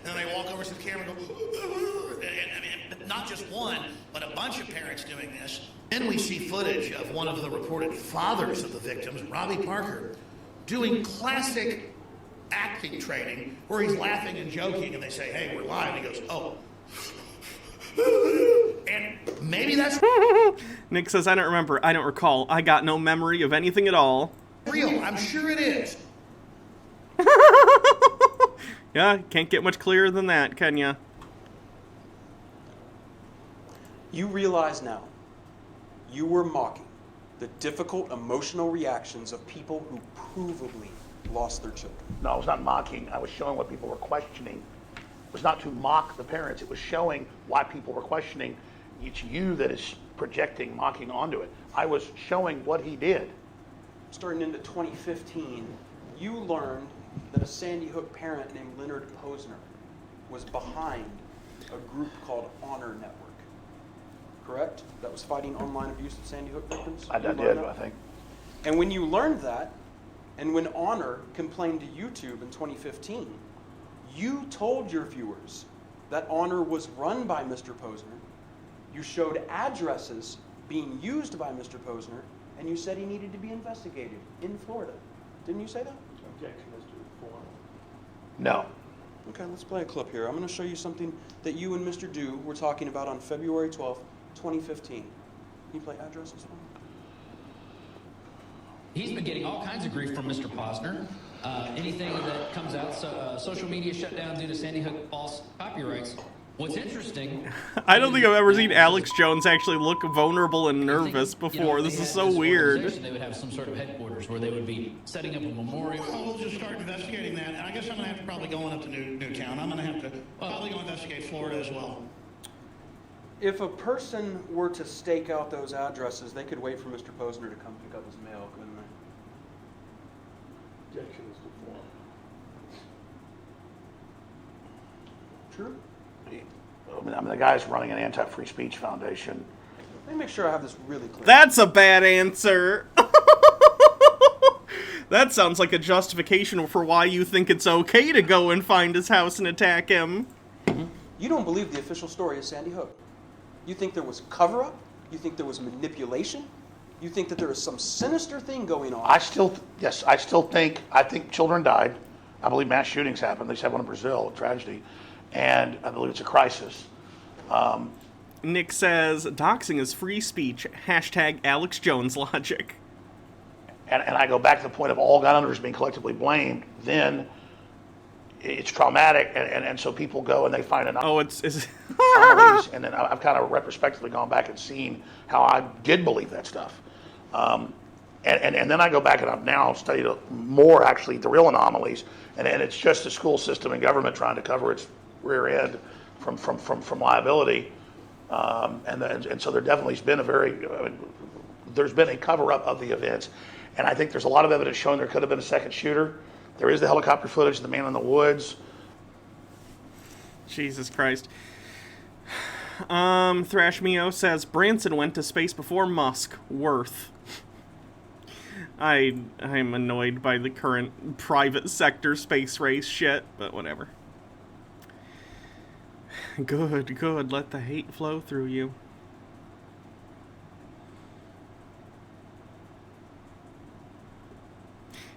then they walk over to the camera and go, I mean, not just one, but a bunch of parents doing this. Then we see footage of one of the reported fathers of the victims, Robbie Parker, doing classic acting training where he's laughing and joking, and they say, hey, we're live. And he goes, oh. And maybe that's Nick says, I don't remember. I don't recall. I got no memory of anything at all. real. I'm sure it is. Yeah, can't get much clearer than that, can ya? You realize now, you were mocking the difficult emotional reactions of people who provably lost their children. No, I was not mocking. I was showing what people were questioning. It was not to mock the parents. It was showing why people were questioning. It's you that is projecting mocking onto it. I was showing what he did. Starting into 2015, you learned that a Sandy Hook parent named Leonard Posner was behind a group called Honor Network. Correct? That was fighting online abuse of Sandy Hook victims? I did, I think. And when you learned that, and when Honor complained to YouTube in 2015, you told your viewers that Honor was run by Mr. Posner. You showed addresses being used by Mr. Posner, and you said he needed to be investigated in Florida. Didn't you say that? Objection is to the form. No. Okay, let's play a clip here. I'm going to show you something that you and Mr. Dew were talking about on February 12th, 2015. Can you play addresses for me? He's been getting all kinds of grief from Mr. Posner. Anything that comes out, social media shut down due to Sandy Hook false copyrights. What's interesting... I don't think I've ever seen Alex Jones actually look vulnerable and nervous before. This is so weird. They would have some sort of headquarters where they would be setting up a memorial. Well, we'll just start investigating that. And I guess I'm going to have to probably go up to Newtown. I'm going to have to probably go investigate Florida as well. If a person were to stake out those addresses, they could wait for Mr. Posner to come pick up his mail, couldn't they? Objection is to form. True? I mean, the guy's running an anti-free speech foundation. Let me make sure I have this really clear. That's a bad answer. That sounds like a justification for why you think it's okay to go and find his house and attack him. You don't believe the official story of Sandy Hook. You think there was cover-up? You think there was manipulation? You think that there is some sinister thing going on? I think children died. I believe mass shootings happened. They had one in Brazil, a tragedy. And I believe it's a crisis. Nick says, doxing is free speech. Hashtag Alex Jones logic. And I go back to the point of all gun owners being collectively blamed. Then it's traumatic, and so people go and they find anomalies. And then I've kind of retrospectively gone back and seen how I did believe that stuff. And then I go back and I've now studied more, actually, the real anomalies. And it's just the school system and government trying to cover its rear end from liability. And so there definitely has been there's been a cover-up of the events. And I think there's a lot of evidence showing there could have been a second shooter. There is the helicopter footage of the man in the woods. Jesus Christ. Thrash Mio says Branson went to space before Musk. Worth. I'm annoyed by the current private sector space race shit, but whatever. Good. Let the hate flow through you.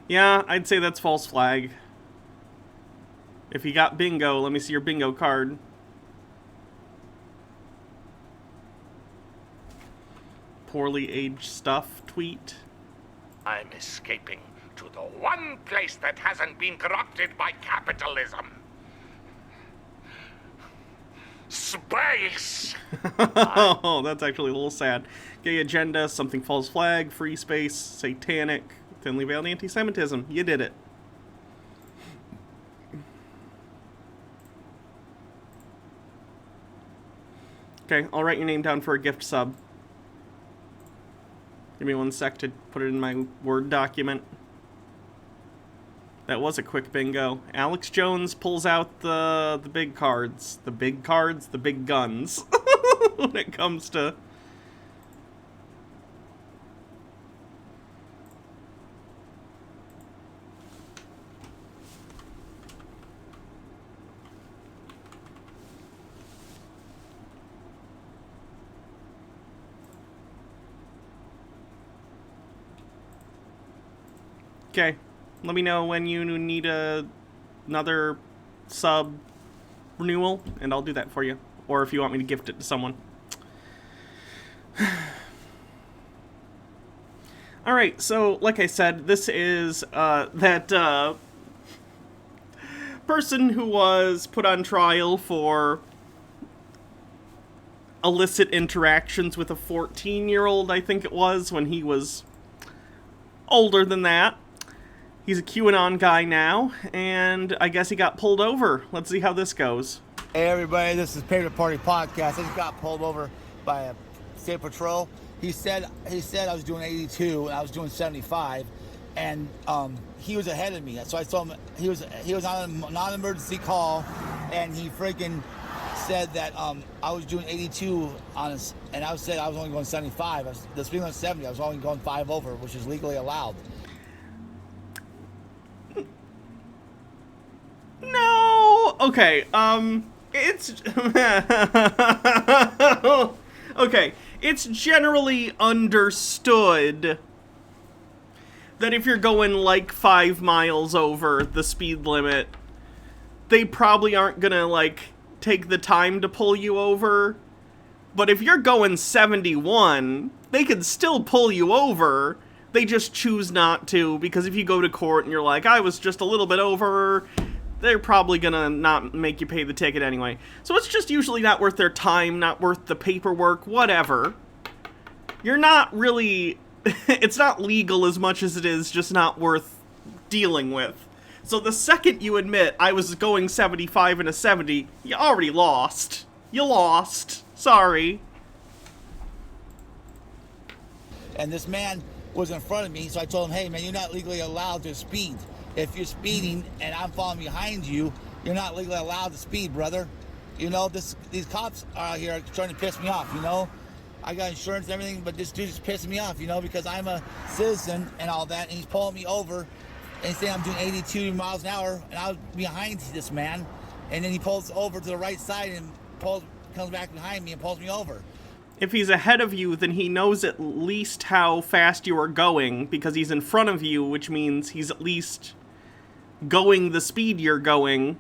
Yeah, I'd say that's false flag. If you got bingo, let me see your bingo card. Poorly aged stuff tweet. I'm escaping to the one place that hasn't been corrupted by capitalism. Space! Oh, that's actually a little sad. Gay agenda, something false flag, free space, satanic, thinly veiled anti-Semitism. You did it. Okay, I'll write your name down for a gift sub. Give me 1 sec to put it in my Word document. That was a quick bingo. Alex Jones pulls out the big cards. The big cards, the big guns. When it comes to... Okay, let me know when you need another sub renewal, and I'll do that for you. Or if you want me to gift it to someone. Alright, so, like I said, this is that person who was put on trial for illicit interactions with a 14-year-old, I think it was, when he was older than that. He's a QAnon guy now, and I guess he got pulled over. Let's see how this goes. Hey everybody, this is Paper Party Podcast. I just got pulled over by a state patrol. He said I was doing 82 and I was doing 75, and he was ahead of me. So I told him he was on a non-emergency call, and he freaking said that I was doing 82 on us, and I said I was only going 75. The speed limit 70. I was only going 5 over, which is legally allowed. No! Okay, it's... Okay, it's generally understood that if you're going like 5 miles over the speed limit, they probably aren't gonna, like, take the time to pull you over. But if you're going 71, they could still pull you over. They just choose not to, because if you go to court and you're like, I was just a little bit over, they're probably gonna not make you pay the ticket anyway. So it's just usually not worth their time, not worth the paperwork, whatever. You're not really... It's not legal as much as it is just not worth dealing with. So the second you admit, I was going 75 and a 70, you already lost. You lost. Sorry. And this man was in front of me, so I told him, hey man, you're not legally allowed to speed. If you're speeding and I'm following behind you, you're not legally allowed to speed, brother. You know, these cops are here trying to piss me off, you know? I got insurance and everything, but this dude is pissing me off, you know, because I'm a citizen and all that, and he's pulling me over and saying I'm doing 82 miles an hour, and I was behind this man, and then he pulls over to the right side and comes back behind me and pulls me over. If he's ahead of you, then he knows at least how fast you are going, because he's in front of you, which means he's at least going the speed you're going.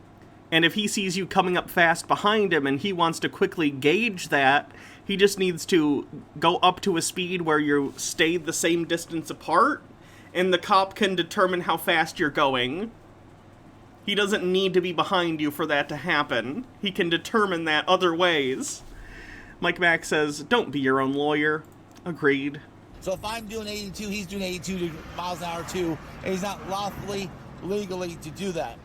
And if he sees you coming up fast behind him and he wants to quickly gauge that, he just needs to go up to a speed where you stay the same distance apart, and the cop can determine how fast you're going. He doesn't need to be behind you for that to happen. He can determine that other ways. Mike Mack says, don't be your own lawyer. Agreed. So if I'm doing 82, he's doing 82 miles an hour too, and he's not lawfully, legally to do that.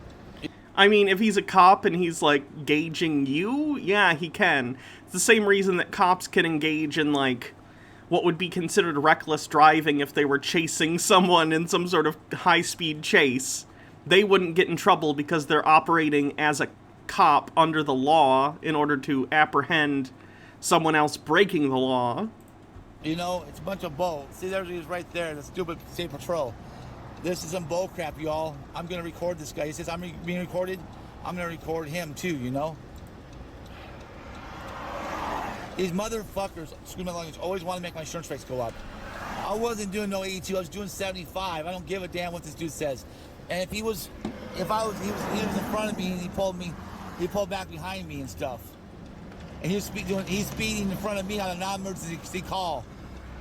I mean, if he's a cop and he's, like, gauging you, yeah, he can. It's the same reason that cops can engage in, like, what would be considered reckless driving if they were chasing someone in some sort of high-speed chase. They wouldn't get in trouble because they're operating as a cop under the law in order to apprehend someone else breaking the law. You know, it's a bunch of bull. See, there's he's right there, the stupid state patrol. This is some bull crap, y'all. I'm going to record this guy. He says I'm being recorded. I'm going to record him, too, you know? These motherfuckers, screaming along, always want to make my insurance rates go up. I wasn't doing no 82. I was doing 75. I don't give a damn what this dude says. And he was in front of me and he pulled back behind me and stuff. And he's speeding in front of me on a non-emergency call.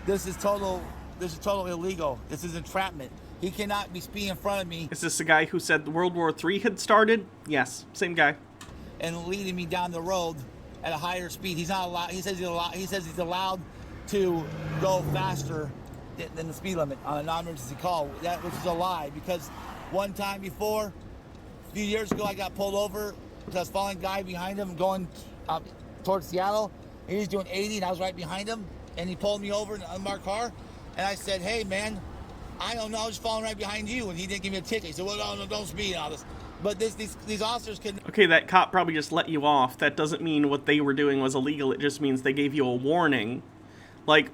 This is total illegal. This is entrapment. He cannot be speeding in front of me. Is this the guy who said World War III had started? Yes, same guy. And leading me down the road at a higher speed. He's not allowed. He says he's allowed to go faster than the speed limit on a non-emergency call. Which is a lie, because one time before, a few years ago, I got pulled over because I was following a guy behind him going towards Seattle. He was doing 80 and I was right behind him, and he pulled me over in an unmarked car, and I said, "Hey man, I don't know, I was following right behind you," and he didn't give me a ticket. He said, "Well, no, don't speed and all this." But these officers can... Okay, that cop probably just let you off. That doesn't mean what they were doing was illegal. It just means they gave you a warning. Like,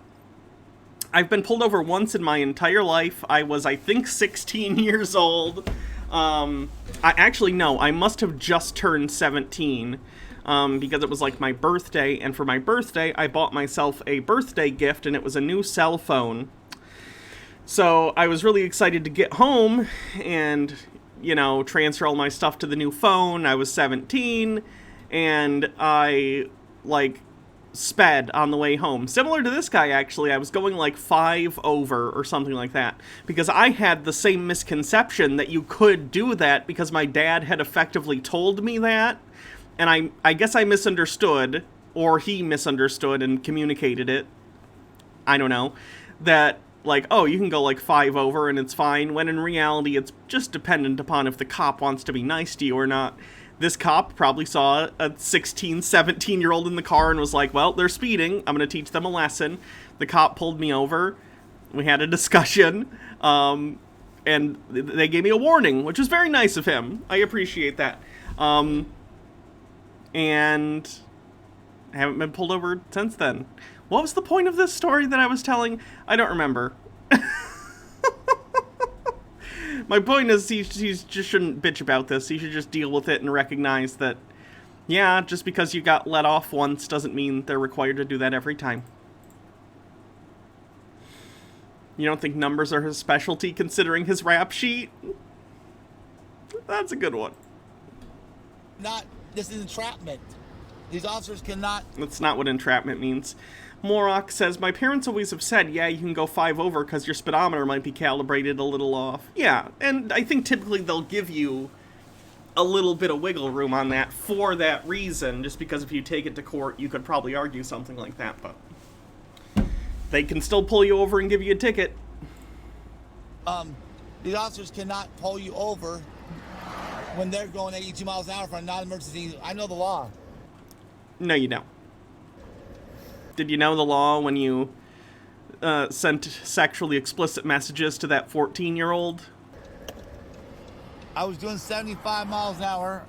I've been pulled over once in my entire life. I was, I think, 16 years old. I must have just turned 17. Because it was like my birthday, and for my birthday, I bought myself a birthday gift, and it was a new cell phone. So I was really excited to get home and, you know, transfer all my stuff to the new phone. I was 17, and I, like, sped on the way home. Similar to this guy, actually. I was going, like, 5 over or something like that, because I had the same misconception that you could do that because my dad had effectively told me that, and I guess I misunderstood, or he misunderstood and communicated it. I don't know. That, like, oh, you can go like 5 over and it's fine, when in reality it's just dependent upon if the cop wants to be nice to you or not. This cop probably saw a 16, 17-year-old in the car and was like, well, they're speeding, I'm going to teach them a lesson. The cop pulled me over, we had a discussion, and they gave me a warning, which was very nice of him. I appreciate that. And I haven't been pulled over since then. What was the point of this story that I was telling? I don't remember. My point is he just shouldn't bitch about this. He should just deal with it and recognize that, yeah, just because you got let off once doesn't mean they're required to do that every time. You don't think numbers are his specialty considering his rap sheet? That's a good one. This is entrapment. These officers cannot... That's not what entrapment means. Morok says, my parents always have said, yeah, you can go 5 over because your speedometer might be calibrated a little off. Yeah, and I think typically they'll give you a little bit of wiggle room on that for that reason, just because if you take it to court, you could probably argue something like that, but they can still pull you over and give you a ticket. These officers cannot pull you over when they're going 82 miles an hour for a non-emergency. I know the law. No, you don't. Did you know the law when you sent sexually explicit messages to that 14-year-old? I was doing 75 miles an hour.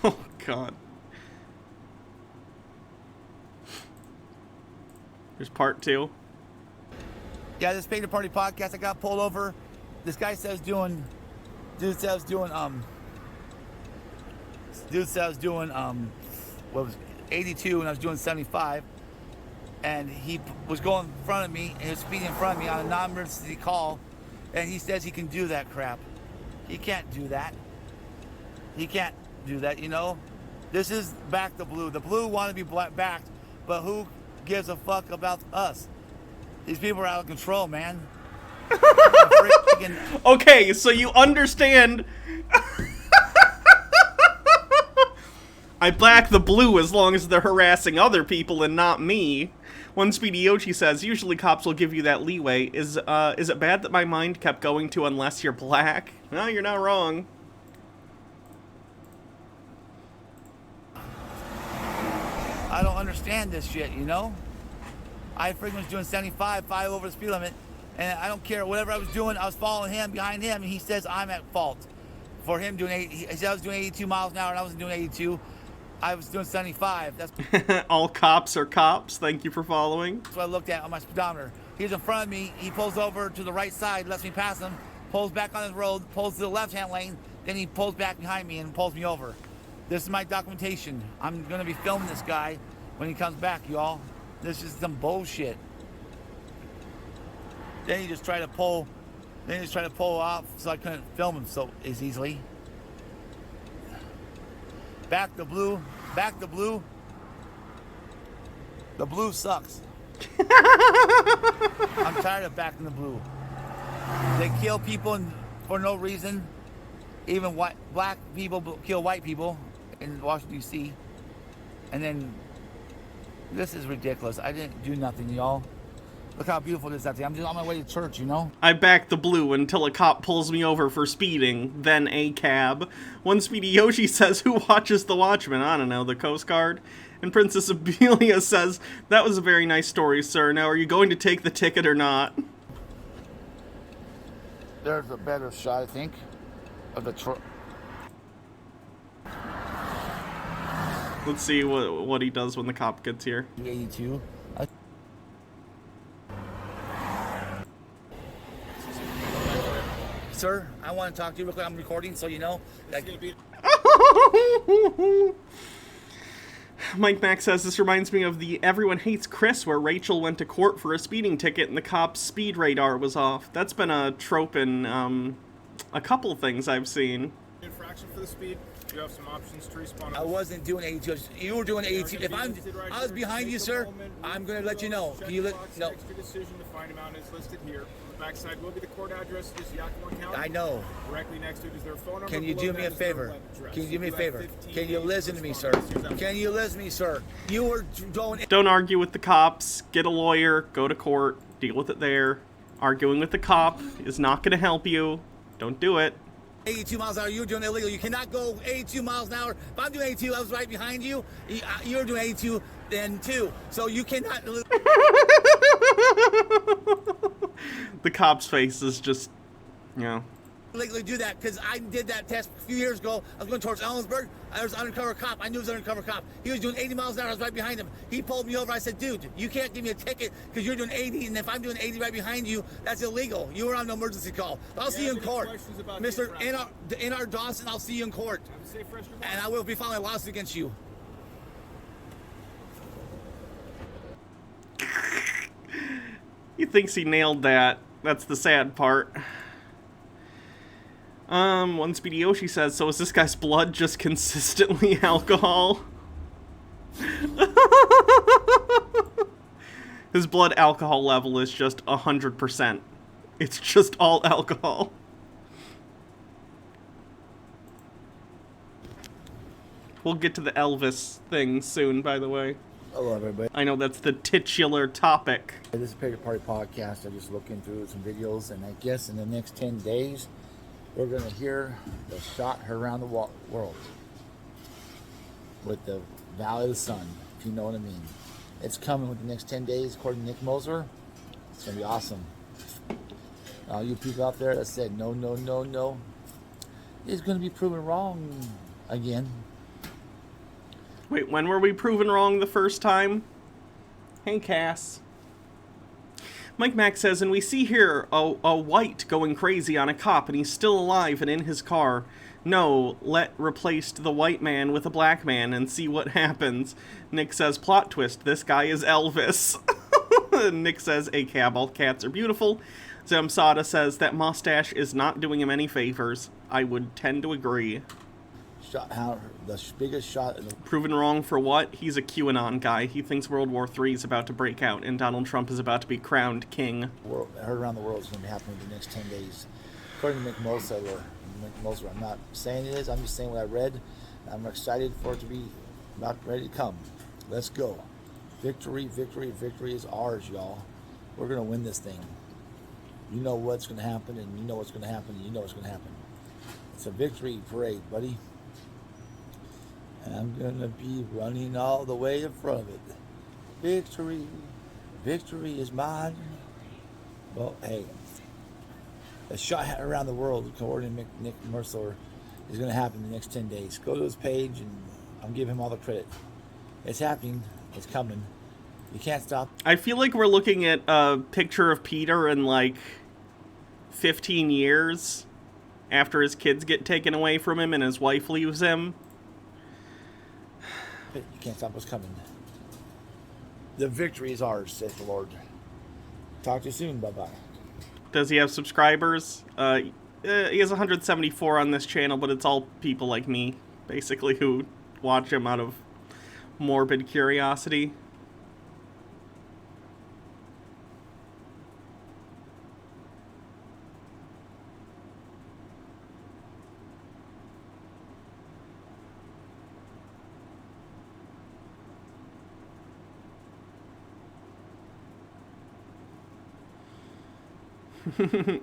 Oh, God. There's part 2. Yeah, this Paid to Party podcast, I got pulled over. This guy says doing 82 and I was doing 75. And he was going in front of me, and he was speeding in front of me on a non-emergency call. And he says he can do that crap. He can't do that. He can't do that, you know? This is back the blue. The blue want to be backed, but who gives a fuck about us? These people are out of control, man. Okay, so you understand. I back the blue as long as they're harassing other people and not me. One Speedy Yoshi says, usually cops will give you that leeway. Is it bad that my mind kept going to unless you're black? No, you're not wrong. I don't understand this shit, you know? I freaking was doing 75, 5 over the speed limit, and I don't care. Whatever I was doing, I was following him, behind him, and he says I'm at fault for him doing 80. He said I was doing 82 miles an hour, and I wasn't doing 82. I was doing 75. That's All cops are cops. Thank you for following. what I looked at on my speedometer. He was in front of me. He pulls over to the right side, lets me pass him, pulls back on his road, pulls to the left-hand lane, then he pulls back behind me and pulls me over. This is my documentation. I'm going to be filming this guy when he comes back, y'all. This is some bullshit. Then he just tried to pull off so I couldn't film him so as easily. Back the blue. The blue sucks. I'm tired of backing the blue. They kill people for no reason. Even black people kill white people in Washington, D.C. And then, this is ridiculous. I didn't do nothing, y'all. Look how beautiful it is out there. I'm just on my way to church, you know? I back the blue until a cop pulls me over for speeding, then a cab. One Speedy Yoshi says, who watches The Watchmen? I don't know, the Coast Guard. And Princess Amelia says, that was a very nice story, sir. Now, are you going to take the ticket or not? There's a better shot, I think, of the truck. Let's see what he does when the cop gets here. 82. Sir, I want to talk to you real quick. I'm recording, so you know. Mike Mack says, this reminds me of the Everyone Hates Chris, where Rachel went to court for a speeding ticket and the cop's speed radar was off. That's been a trope in a couple things I've seen. Infraction for the speed. You have some options to respawn. I wasn't doing 82. You were doing 82. If I was behind you, sir, I'm going to let you know. Can you no. Extra decision to find amount is listed here. On the backside will be the court address. It is Yakima County. I know. Directly next to it is their phone number. Can you do me a favor? Can you do me a favor? Can you listen to me, sir? Can you listen to me, sir? You were going. Don't argue with the cops. Get a lawyer. Go to court. Deal with it there. Arguing with the cop is not going to help you. Don't do it. 82 miles an hour, you're doing illegal. You cannot go 82 miles an hour. If I'm doing 82, I was right behind you. You're doing 82 then too. So you cannot. The cop's face is just, you know. Legally do that because I did that test a few years ago. I was going towards Ellensburg. I was an undercover cop. I knew he was an undercover cop. He was doing 80 miles an hour. I was right behind him. He pulled me over. I said, dude, you can't give me a ticket because you're doing 80, and if I'm doing 80 right behind you, that's illegal. You were on an emergency call. I'll see you in court. Mr. N.R. Dawson, I'll see you in court. And I will be filing a lawsuit against you. He thinks he nailed that. That's the sad part. One Speedy Yoshi says, so is this guy's blood just consistently alcohol? His blood alcohol level is just 100%. It's just all alcohol. We'll get to the Elvis thing soon, by the way. Hello, everybody. I know that's the titular topic. This is a Picture Party podcast. I'm just looking through some videos, and I guess in the next 10 days, we're going to hear the shot heard around the world with the Valley of the Sun, if you know what I mean. It's coming within the next 10 days, according to Nick Moser. It's going to be awesome. All you people out there that said no, no, no, no, is going to be proven wrong again. Wait, when were we proven wrong the first time? Hey, Cass. Mike Mack says, and we see here a white going crazy on a cop, and he's still alive and in his car. No, replaced the white man with a black man and see what happens. Nick says, plot twist, this guy is Elvis. Nick says, a cab, all cats are beautiful. Zamsada says, that mustache is not doing him any favors. I would tend to agree. The biggest shot in the... Proven wrong for what? He's a QAnon guy. He thinks World War III is about to break out and Donald Trump is about to be crowned king. I heard around the world is going to be happening in the next 10 days. According to Nick Moser, I'm not saying it is, I'm just saying what I read. I'm excited for it to be about ready to come. Let's go. Victory, victory, victory is ours, y'all. We're going to win this thing. You know what's going to happen, and you know what's going to happen, and you know what's going to happen. It's a victory parade, buddy. And I'm gonna be running all the way in front of it. Victory, victory is mine. Well, hey, a shot around the world, according to Nick Mercer, is gonna happen in the next 10 days. Go to his page and I'll give him all the credit. It's happening. It's coming. You can't stop. I feel like we're looking at a picture of Peter in like 15 years after his kids get taken away from him and his wife leaves him. You can't stop what's coming. The victory is ours, says the Lord. Talk to you soon. Bye-bye. Does he have subscribers? He has 174 on this channel, but it's all people like me, basically, who watch him out of morbid curiosity.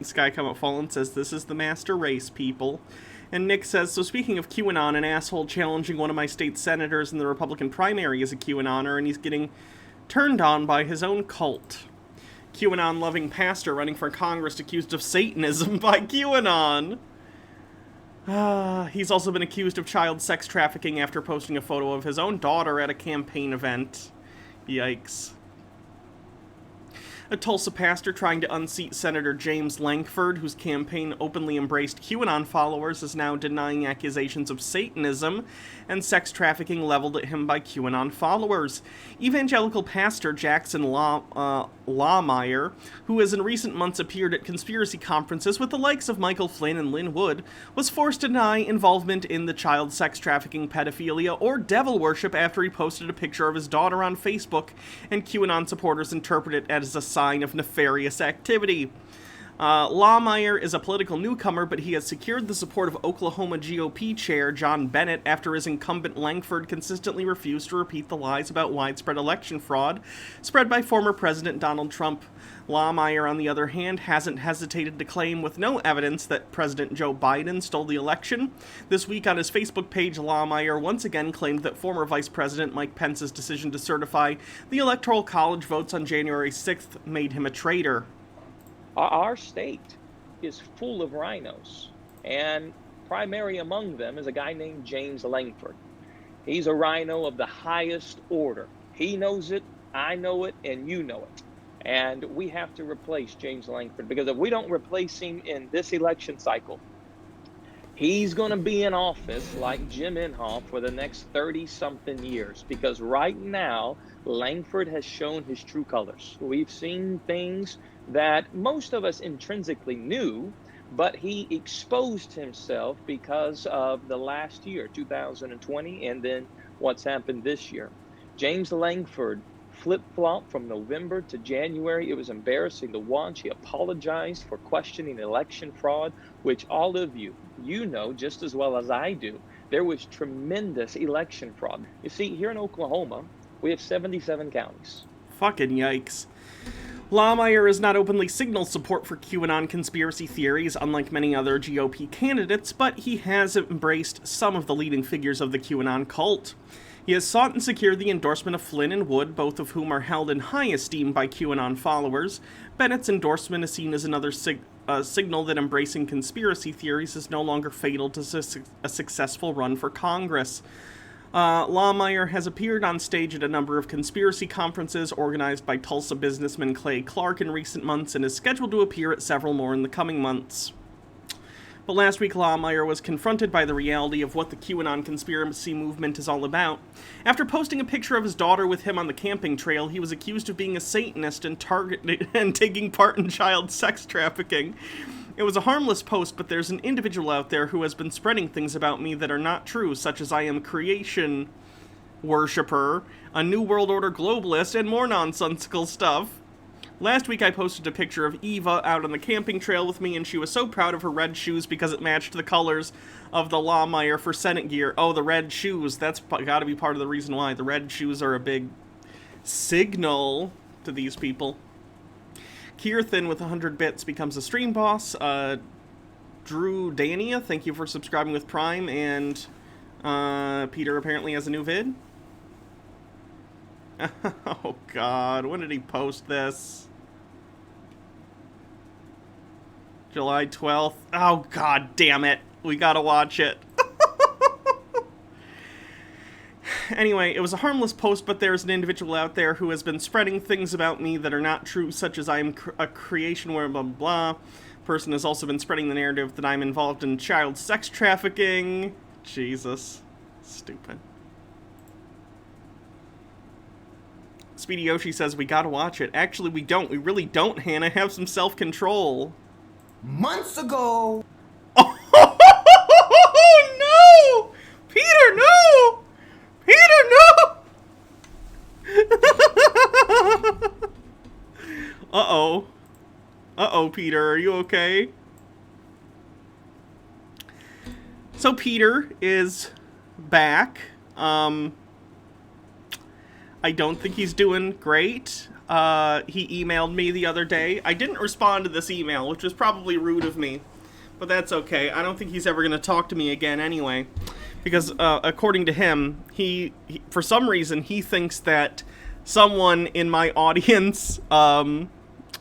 Sky Come Up Fallen says, this is the master race, people. And Nick says, so speaking of QAnon, an asshole challenging one of my state senators in the Republican primary is a QAnoner, and he's getting turned on by his own cult. QAnon-loving pastor running for Congress accused of Satanism by QAnon. He's also been accused of child sex trafficking after posting a photo of his own daughter at a campaign event. Yikes. A Tulsa pastor trying to unseat Senator James Lankford, whose campaign openly embraced QAnon followers, is now denying accusations of Satanism and sex trafficking leveled at him by QAnon followers. Evangelical pastor Jackson Lawmeyer, who has in recent months appeared at conspiracy conferences with the likes of Michael Flynn and Lynn Wood, was forced to deny involvement in the child sex trafficking, pedophilia, or devil worship after he posted a picture of his daughter on Facebook, and QAnon supporters interpret it as a sign of nefarious activity. Lawmeyer is a political newcomer, but he has secured the support of Oklahoma GOP chair John Bennett after his incumbent Lankford consistently refused to repeat the lies about widespread election fraud spread by former President Donald Trump. Lawmeyer, on the other hand, hasn't hesitated to claim with no evidence that President Joe Biden stole the election. This week on his Facebook page, Lawmeyer once again claimed that former Vice President Mike Pence's decision to certify the Electoral College votes on January 6th made him a traitor. Our state is full of rhinos, and primary among them is a guy named James Lankford. He's a rhino of the highest order. He knows it, I know it, and you know it. And we have to replace James Lankford, because if we don't replace him in this election cycle, he's going to be in office like Jim Inhofe for the next 30-something years, because right now, Lankford has shown his true colors. We've seen things that most of us intrinsically knew, but he exposed himself because of the last year, 2020, and then what's happened this year. James Lankford flip-flopped from November to January. It was embarrassing to watch. He apologized for questioning election fraud, which all of you know just as well as I do. There was tremendous election fraud. You see, here in Oklahoma, we have 77 counties. Fucking yikes. Lawmeyer has not openly signaled support for QAnon conspiracy theories, unlike many other GOP candidates, but he has embraced some of the leading figures of the QAnon cult. He has sought and secured the endorsement of Flynn and Wood, both of whom are held in high esteem by QAnon followers. Bennett's endorsement is seen as another signal that embracing conspiracy theories is no longer fatal to a successful run for Congress. Lawmeyer has appeared on stage at a number of conspiracy conferences organized by Tulsa businessman Clay Clark in recent months and is scheduled to appear at several more in the coming months. But last week, Lawmeyer was confronted by the reality of what the QAnon conspiracy movement is all about. After posting a picture of his daughter with him on the camping trail, he was accused of being a Satanist and taking part in child sex trafficking. It was a harmless post, but there's an individual out there who has been spreading things about me that are not true, such as I am a creation worshipper, a New World Order globalist, and more nonsensical stuff. Last week I posted a picture of Eva out on the camping trail with me, and she was so proud of her red shoes because it matched the colors of the Lawmeyer for Senate gear. Oh, the red shoes. That's got to be part of the reason why. The red shoes are a big signal to these people. Kirthan with 100 bits becomes a stream boss. Drew Dania, thank you for subscribing with Prime. And Peter apparently has a new vid. Oh god, when did he post this? July 12th. Oh god damn it. We gotta watch it. Anyway, it was a harmless post, but there's an individual out there who has been spreading things about me that are not true, such as I am a creation where blah blah blah. Person has also been spreading the narrative that I'm involved in child sex trafficking. Jesus. Stupid. Speedy Yoshi says we gotta watch it. Actually, we don't. We really don't, Hannah. Have some self-control. Months ago! Oh, no! Peter, no! Peter, no! Uh-oh. Uh-oh, Peter. Are you okay? So Peter is back. I don't think he's doing great. He emailed me the other day. I didn't respond to this email, which was probably rude of me. But that's okay. I don't think he's ever going to talk to me again anyway. Because, according to him, he for some reason, he thinks that someone in my audience,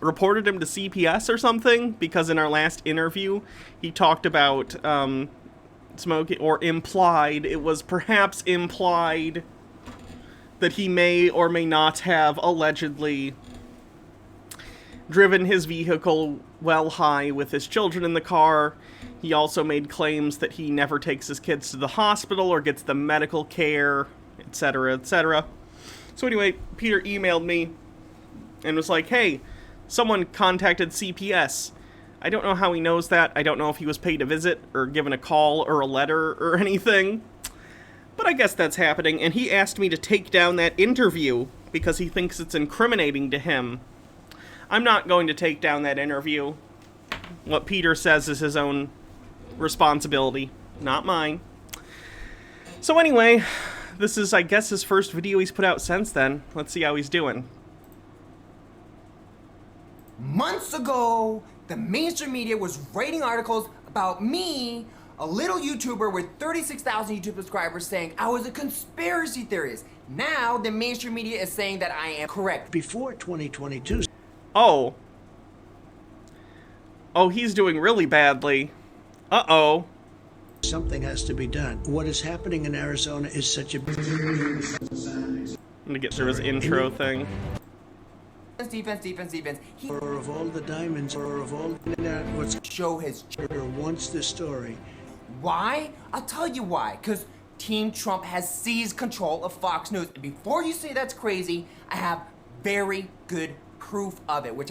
reported him to CPS or something. Because in our last interview, he talked about, smoking, or implied, it was perhaps implied that he may or may not have allegedly driven his vehicle well high with his children in the car. He also made claims that he never takes his kids to the hospital or gets them medical care, etc., etc. So anyway, Peter emailed me and was like, hey, someone contacted CPS. I don't know how he knows that. I don't know if he was paid a visit or given a call or a letter or anything. But I guess that's happening, and he asked me to take down that interview because he thinks it's incriminating to him. I'm not going to take down that interview. What Peter says is his own responsibility, not mine. So anyway, this is, I guess, his first video he's put out since then. Let's see how he's doing. Months ago, the mainstream media was writing articles about me, a little YouTuber with 36,000 YouTube subscribers, saying I was a conspiracy theorist. Now, the mainstream media is saying that I am correct. Before 2022. Oh. Oh, he's doing really badly. Uh-oh. Something has to be done. What is happening in Arizona is such a... I'm gonna get through his intro thing. Defense. He of all the diamonds, or of all what's show his wants the story. Why? I'll tell you why. Because Team Trump has seized control of Fox News. And before you say that's crazy, I have very good proof of it, which...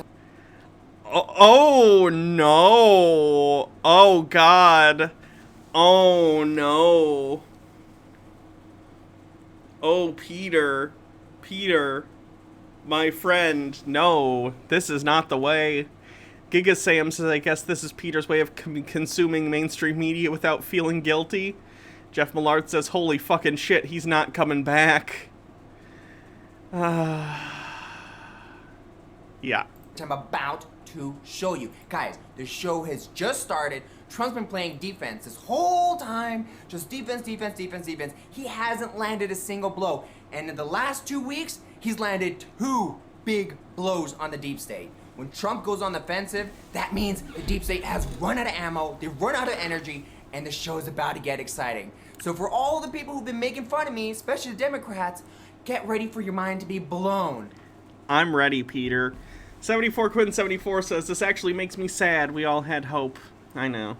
Oh, no. Oh, God. Oh, no. Oh, Peter. Peter. My friend. No. This is not the way. Giga Sam says, I guess this is Peter's way of consuming mainstream media without feeling guilty. Jeff Millard says, holy fucking shit, he's not coming back. Yeah. I'm about to show you. Guys, the show has just started. Trump's been playing defense this whole time. Just defense. He hasn't landed a single blow. And in the last 2 weeks, he's landed 2 big blows on the deep state. When Trump goes on the offensive, that means the deep state has run out of ammo, they've run out of energy, and the show is about to get exciting. So for all the people who've been making fun of me, especially the Democrats, get ready for your mind to be blown. I'm ready, Peter. 74Quinn74 says, this actually makes me sad. We all had hope. I know.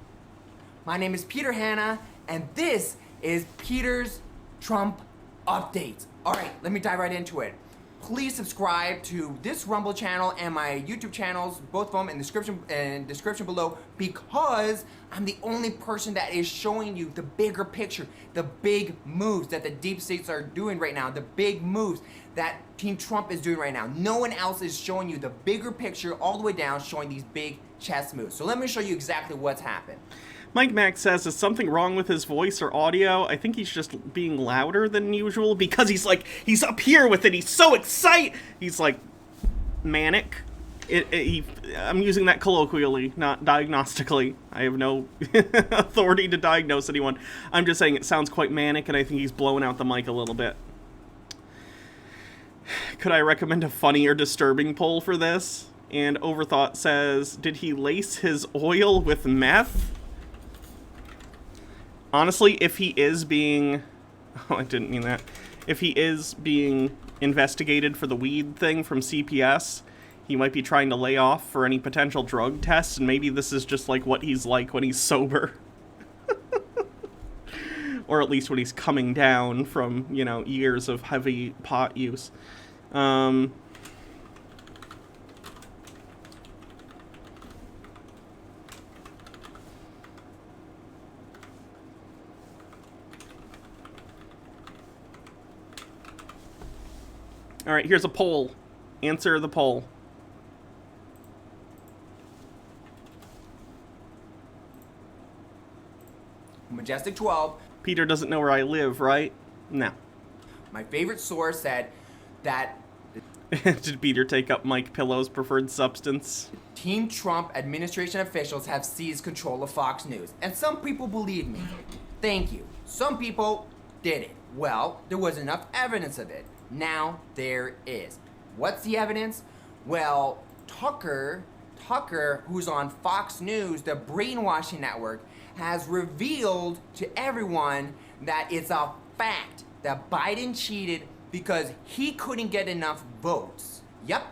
My name is Peter Hanna, and this is Peter's Trump Updates. All right, let me dive right into it. Please subscribe to this Rumble channel and my YouTube channels, both of them in the description below, because I'm the only person that is showing you the bigger picture, the big moves that the deep states are doing right now, the big moves that Team Trump is doing right now. No one else is showing you the bigger picture all the way down, showing these big chess moves. So let me show you exactly what's happened. Mike Mack says, is something wrong with his voice or audio? I think he's just being louder than usual because he's up here with it. He's so excited. He's like manic. I'm using that colloquially, not diagnostically. I have no authority to diagnose anyone. I'm just saying it sounds quite manic, and I think he's blowing out the mic a little bit. Could I recommend a funny or disturbing poll for this? And Overthought says, did he lace his oil with meth? Honestly, if he is being... Oh, I didn't mean that. If he is being investigated for the weed thing from CPS, he might be trying to lay off for any potential drug tests, and maybe this is just like what he's like when he's sober. Or at least when he's coming down from, you know, years of heavy pot use. Alright, here's a poll. Answer the poll. Majestic 12. Peter doesn't know where I live, right? No. My favorite source said that... Did Peter take up Mike Pillow's preferred substance? Team Trump administration officials have seized control of Fox News. And some people believe me. Thank you. Some people did it. Well, there was enough evidence of it. Now there is. What's the evidence? Well, Tucker, who's on Fox News, the brainwashing network, has revealed to everyone that it's a fact that Biden cheated because he couldn't get enough votes. Yep.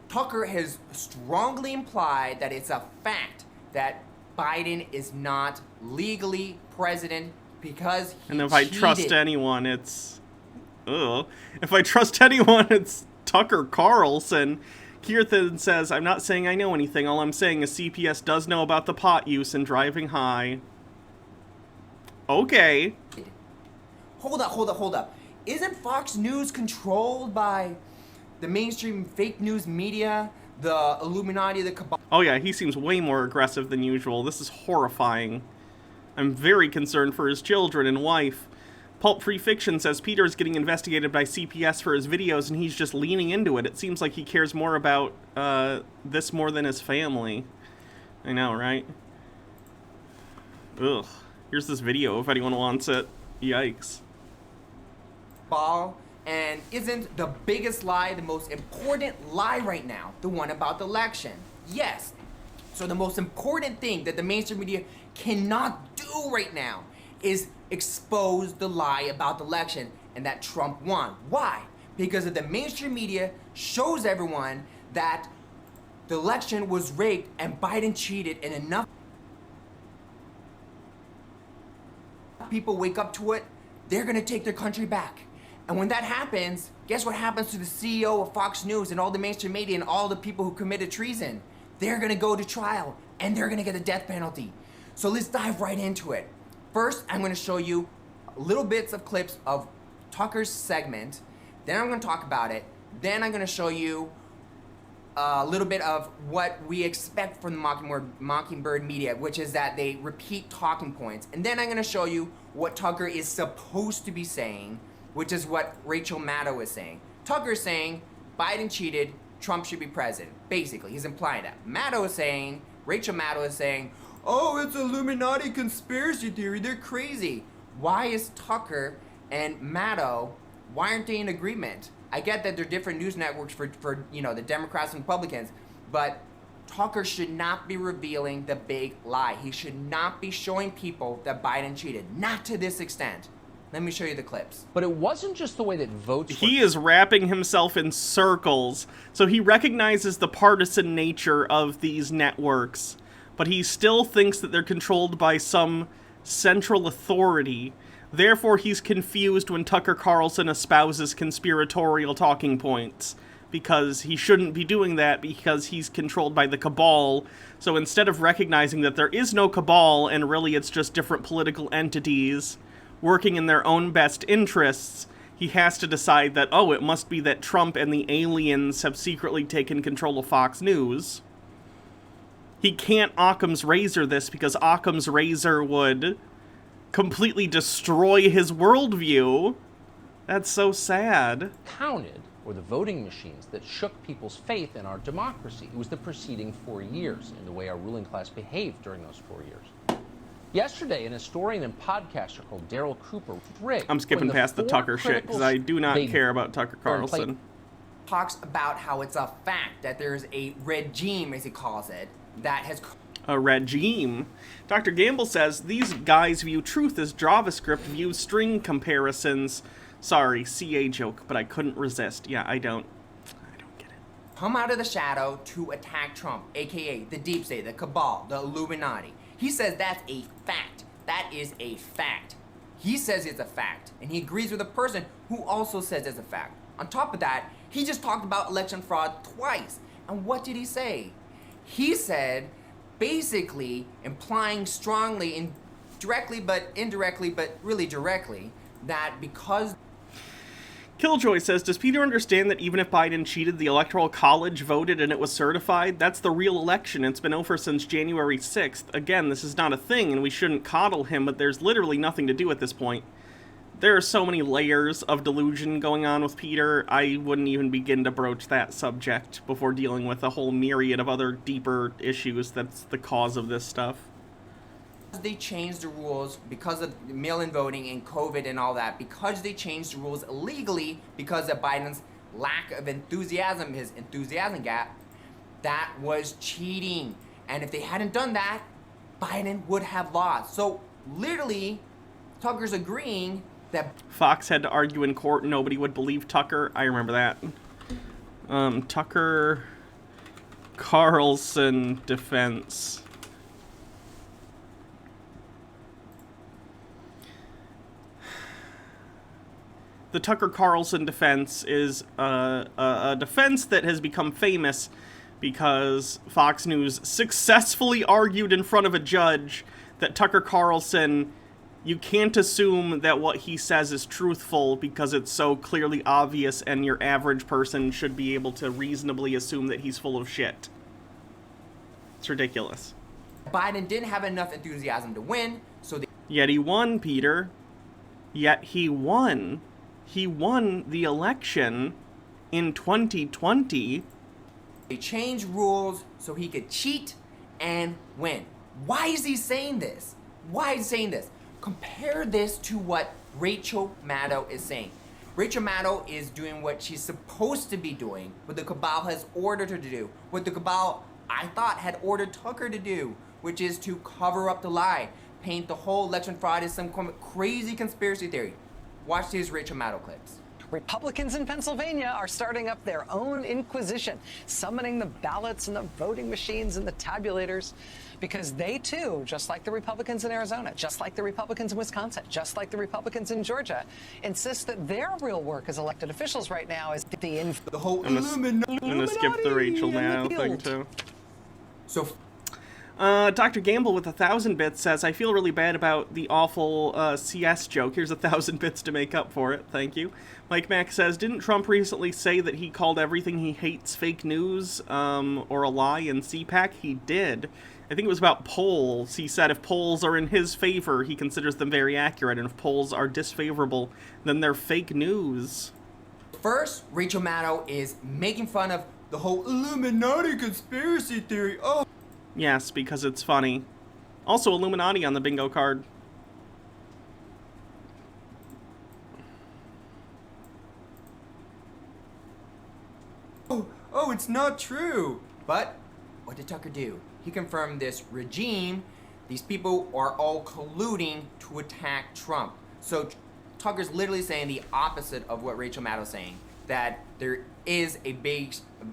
Tucker has strongly implied that it's a fact that Biden is not legally president because he And if I cheated. trust anyone, it's... Ugh. If I trust anyone, it's Tucker Carlson. Kirthan says, I'm not saying I know anything. All I'm saying is CPS does know about the pot use and driving high. Okay. Hold up. Isn't Fox News controlled by the mainstream fake news media, the Illuminati, the cabal? Oh yeah, he seems way more aggressive than usual. This is horrifying. I'm very concerned for his children and wife. Pulp Free Fiction says Peter is getting investigated by CPS for his videos and he's just leaning into it. It seems like he cares more about this more than his family. I know, right? Ugh. Here's this video if anyone wants it. Yikes. Ball, and isn't the biggest lie the most important lie right now? The one about the election. Yes. So the most important thing that the mainstream media cannot do right now is expose the lie about the election and that Trump won. Why? Because if the mainstream media shows everyone that the election was rigged and Biden cheated and enough people wake up to it, they're gonna take their country back. And when that happens, guess what happens to the CEO of Fox News and all the mainstream media and all the people who committed treason? They're gonna go to trial and they're gonna get a death penalty. So let's dive right into it. First, I'm gonna show you little bits of clips of Tucker's segment. Then I'm gonna talk about it. Then I'm gonna show you a little bit of what we expect from the Mockingbird media, which is that they repeat talking points. And then I'm gonna show you what Tucker is supposed to be saying, which is what Rachel Maddow is saying. Tucker is saying Biden cheated, Trump should be president. Basically, he's implying that. Rachel Maddow is saying, oh, it's Illuminati conspiracy theory, they're crazy. Why is Tucker and Maddow, why aren't they in agreement? I get that they're different news networks for the Democrats and Republicans, but Tucker should not be revealing the big lie. He should not be showing people that Biden cheated. Not to this extent. Let me show you the clips. But it wasn't just the way that votes He is wrapping himself in circles. So he recognizes the partisan nature of these networks, but he still thinks that they're controlled by some central authority. Therefore, he's confused when Tucker Carlson espouses conspiratorial talking points, because he shouldn't be doing that because he's controlled by the cabal. So instead of recognizing that there is no cabal and really it's just different political entities working in their own best interests, he has to decide that, oh, it must be that Trump and the aliens have secretly taken control of Fox News. He can't Occam's razor this because Occam's razor would completely destroy his worldview. That's so sad. counted or the voting machines that shook people's faith in our democracy. It was the preceding 4 years and the way our ruling class behaved during those 4 years. Yesterday, an historian and podcaster called Daryl Cooper rigged. I'm skipping past the Tucker shit because I do not care about Tucker Carlson. Talks about how it's a fact that there's a regime, as he calls it, that has... A regime. Dr. Gamble says, these guys view truth as JavaScript views string comparisons. Sorry, CA joke, but I couldn't resist. Yeah, I don't get it. Come out of the shadow to attack Trump, aka the deep state, the cabal, the Illuminati. He says that's a fact. That is a fact. He says it's a fact, and he agrees with a person who also says it's a fact. On top of that, he just talked about election fraud twice. And what did he say? He said, basically implying strongly, directly but indirectly, but really directly, that because... Killjoy says, does Peter understand that even if Biden cheated, the Electoral College voted and it was certified? That's the real election. It's been over since January 6th. Again, this is not a thing, and we shouldn't coddle him, but there's literally nothing to do at this point. There are so many layers of delusion going on with Peter, I wouldn't even begin to broach that subject before dealing with a whole myriad of other deeper issues that's the cause of this stuff. They changed the rules because of mail-in voting and COVID and all that, because they changed the rules illegally because of Biden's lack of enthusiasm, his enthusiasm gap, that was cheating. And if they hadn't done that, Biden would have lost. So literally, Tucker's agreeing that... Fox had to argue in court, nobody would believe Tucker. I remember that. Tucker Carlson defense. The Tucker Carlson defense is a defense that has become famous because Fox News successfully argued in front of a judge that Tucker Carlson, you can't assume that what he says is truthful because it's so clearly obvious, and your average person should be able to reasonably assume that he's full of shit. It's ridiculous. Biden didn't have enough enthusiasm to win, so they... Yet he won, Peter. Yet he won. He won the election in 2020. They changed rules so he could cheat and win. Why is he saying this? Why is he saying this? Compare this to what Rachel Maddow is saying. Rachel Maddow is doing what she's supposed to be doing, what the cabal has ordered her to do, what the cabal, I thought, had ordered Tucker to do, which is to cover up the lie, paint the whole election fraud as some crazy conspiracy theory. Watch these Rachel Maddow clips. Republicans in Pennsylvania are starting up their own inquisition, summoning the ballots and the voting machines and the tabulators, because they too, just like the Republicans in Arizona, just like the Republicans in Wisconsin, just like the Republicans in Georgia, insist that their real work as elected officials right now is the whole Illuminati. I'm gonna skip the Rachel Maddow thing too. So. Dr. Gamble with 1,000 bits says, I feel really bad about the awful CS joke. Here's 1,000 bits to make up for it. Thank you. Mike Mack says, didn't Trump recently say that he called everything he hates fake news or a lie in CPAC? He did. I think it was about polls. He said if polls are in his favor, he considers them very accurate, and if polls are disfavorable, then they're fake news. First, Rachel Maddow is making fun of the whole Illuminati conspiracy theory. Oh. Yes, because it's funny. Also, Illuminati on the bingo card. Oh, it's not true. But what did Tucker do? He confirmed this regime, these people are all colluding to attack Trump. So Tucker's literally saying the opposite of what Rachel Maddow's saying, that there is a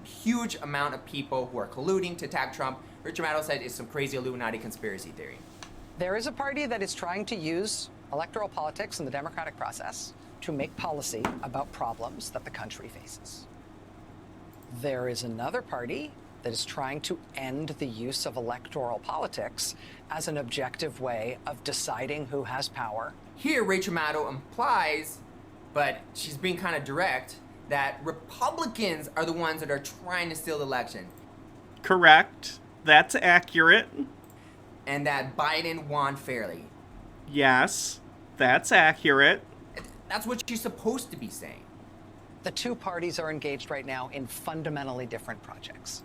huge amount of people who are colluding to attack Trump. Rachel Maddow said it's some crazy Illuminati conspiracy theory. There is a party that is trying to use electoral politics and the democratic process to make policy about problems that the country faces. There is another party that is trying to end the use of electoral politics as an objective way of deciding who has power. Here, Rachel Maddow implies, but she's being kind of direct, that Republicans are the ones that are trying to steal the election. Correct. That's accurate. And that Biden won fairly. Yes, that's accurate. That's what she's supposed to be saying. The two parties are engaged right now in fundamentally different projects.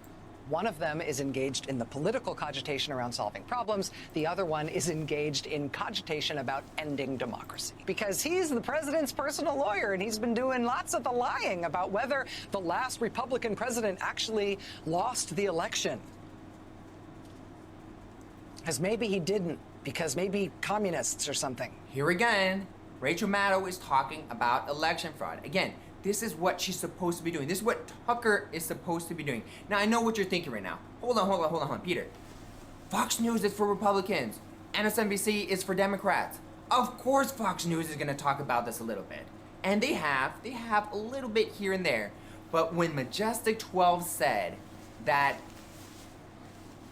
One of them is engaged in the political cogitation around solving problems. The other one is engaged in cogitation about ending democracy. Because he's the president's personal lawyer, and he's been doing lots of the lying about whether the last Republican president actually lost the election. Because maybe he didn't, because maybe communists or something. Here again, Rachel Maddow is talking about election fraud. Again, this is what she's supposed to be doing. This is what Tucker is supposed to be doing. Now, I know what you're thinking right now. Hold on, Peter. Fox News is for Republicans. MSNBC is for Democrats. Of course Fox News is going to talk about this a little bit. And they have a little bit here and there. But when Majestic 12 said that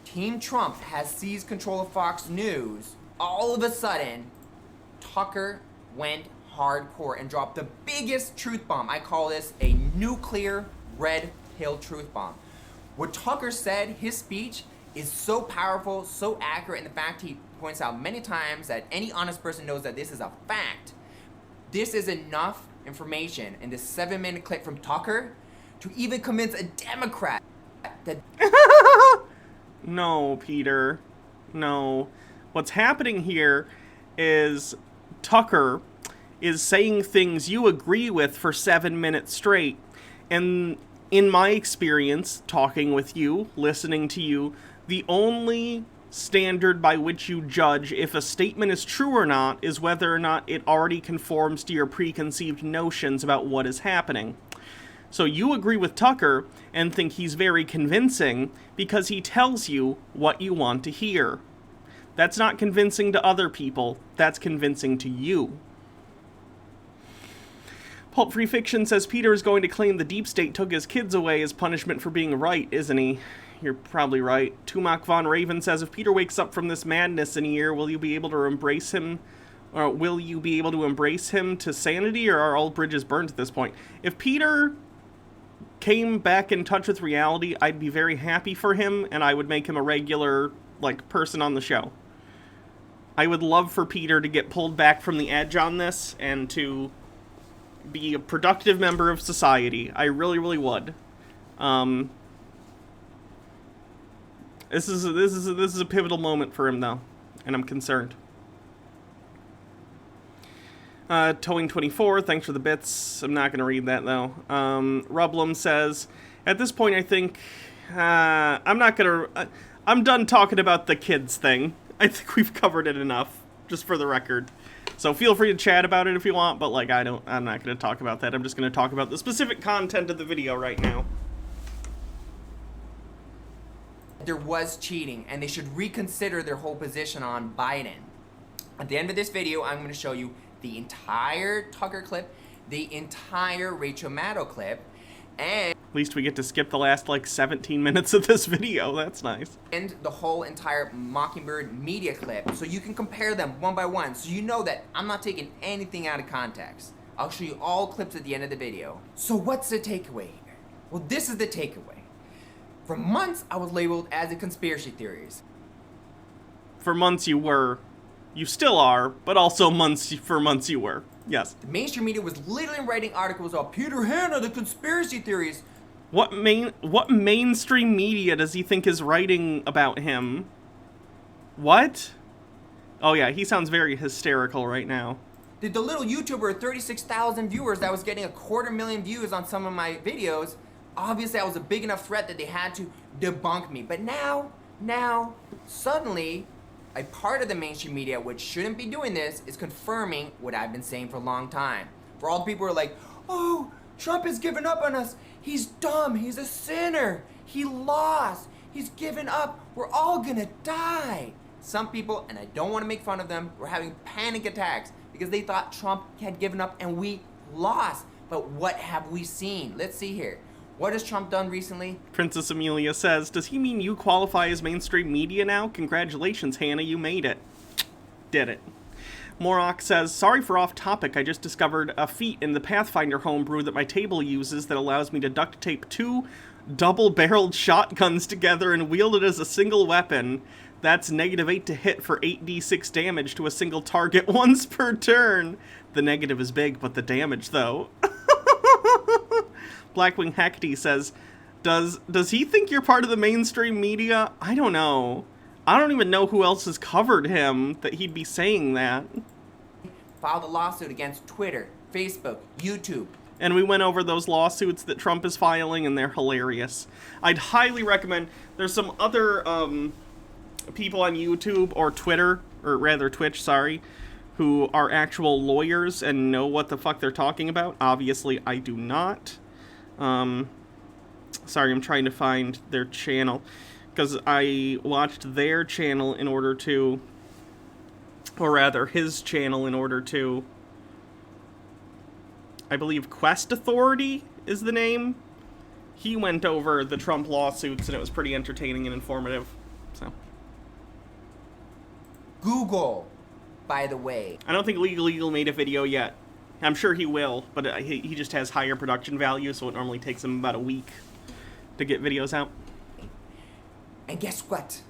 Team Trump has seized control of Fox News, all of a sudden, Tucker went hardcore and dropped the biggest truth bomb. I call this a nuclear red pill truth bomb. What Tucker said, his speech, is so powerful, so accurate, and the fact he points out many times that any honest person knows that this is a fact. This is enough information in this 7-minute clip from Tucker to even convince a Democrat that... No, Peter. No. What's happening here is Tucker is saying things you agree with for 7 minutes straight. And in my experience, talking with you, listening to you, the only standard by which you judge if a statement is true or not is whether or not it already conforms to your preconceived notions about what is happening. So you agree with Tucker and think he's very convincing because he tells you what you want to hear. That's not convincing to other people, that's convincing to you. Pulp Free Fiction says Peter is going to claim the deep state took his kids away as punishment for being right, isn't he? You're probably right. Tumak Von Raven says, if Peter wakes up from this madness in a year, will you be able to embrace him? Or will you be able to embrace him to sanity, or are all bridges burned at this point? If Peter came back in touch with reality, I'd be very happy for him, and I would make him a regular, person on the show. I would love for Peter to get pulled back from the edge on this and to be a productive member of society. I really, really would. This is a pivotal moment for him, though, and I'm concerned. Towing 24, thanks for the bits. I'm not going to read that, though. Rublum says, at this point, I think I'm done talking about the kids thing. I think we've covered it enough, just for the record. So feel free to chat about it if you want, but I'm not going to talk about that. I'm just going to talk about the specific content of the video right now. There was cheating, and they should reconsider their whole position on Biden. At the end of this video, I'm going to show you the entire Tucker clip, the entire Rachel Maddow clip, and... At least we get to skip the last, 17 minutes of this video. That's nice. And the whole entire Mockingbird media clip, so you can compare them one by one, so you know that I'm not taking anything out of context. I'll show you all clips at the end of the video. So what's the takeaway here? Well, this is the takeaway. For months, I was labeled as a conspiracy theorist. For months you were. You still are, but also for months you were. Yes. The mainstream media was literally writing articles about Peter Hanna, the conspiracy theorist. What mainstream media does he think is writing about him? What? Oh yeah, he sounds very hysterical right now. The little YouTuber, 36,000 viewers, that was getting 250,000 views on some of my videos, obviously I was a big enough threat that they had to debunk me. But now, suddenly, a part of the mainstream media, which shouldn't be doing this, is confirming what I've been saying for a long time. For all the people who are like, oh, Trump has given up on us. He's dumb. He's a sinner. He lost. He's given up. We're all gonna die. Some people, and I don't want to make fun of them, were having panic attacks because they thought Trump had given up and we lost. But what have we seen? Let's see here. What has Trump done recently? Princess Amelia says, does he mean you qualify as mainstream media now? Congratulations, Hannah, you made it. Did it. Morok says, sorry for off topic, I just discovered a feat in the Pathfinder homebrew that my table uses that allows me to duct tape 2 double-barreled shotguns together and wield it as a single weapon. That's -8 to hit for 8d6 damage to a single target once per turn. The negative is big, but the damage, though. Blackwing Hecate says, does he think you're part of the mainstream media? I don't know. I don't even know who else has covered him that he'd be saying that. Filed a lawsuit against Twitter, Facebook, YouTube. And we went over those lawsuits that Trump is filing, and they're hilarious. I'd highly recommend... There's some other people on YouTube or Twitter, or rather Twitch, sorry, who are actual lawyers and know what the fuck they're talking about. Obviously, I do not. Sorry, I'm trying to find their channel. Because I watched their channel in order to... Or rather, his channel in order to... I believe Quest Authority is the name. He went over the Trump lawsuits, and it was pretty entertaining and informative. So, Google, by the way. I don't think Legal made a video yet. I'm sure he will, but he just has higher production value, so it normally takes him about a week to get videos out. And guess what?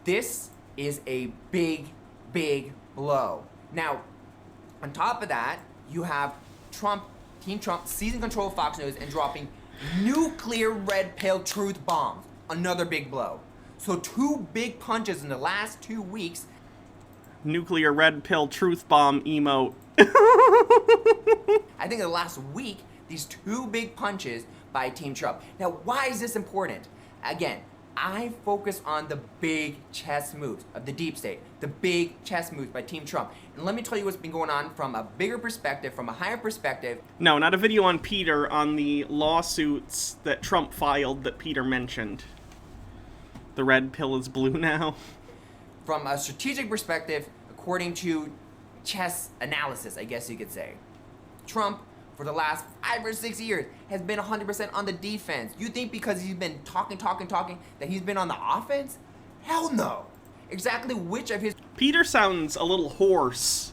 This is a big, big blow. Now, on top of that, you have Team Trump seizing control of Fox News and dropping nuclear red pill truth bombs. Another big blow. So 2 big punches in the last 2 weeks. Nuclear red pill truth bomb emote. I think in the last week, these 2 big punches by Team Trump. Now, why is this important? Again, I focus on the big chess moves of the deep state, the big chess moves by Team Trump. And let me tell you what's been going on from a bigger perspective, from a higher perspective. No, not a video on Peter, on the lawsuits that Trump filed that Peter mentioned. The red pill is blue now. From a strategic perspective, according to chess analysis, I guess you could say, Trump, for the last 5 or 6 years, has been 100% on the defense. You think because he's been talking, that he's been on the offense? Hell no. Exactly which of his... Peter sounds a little hoarse.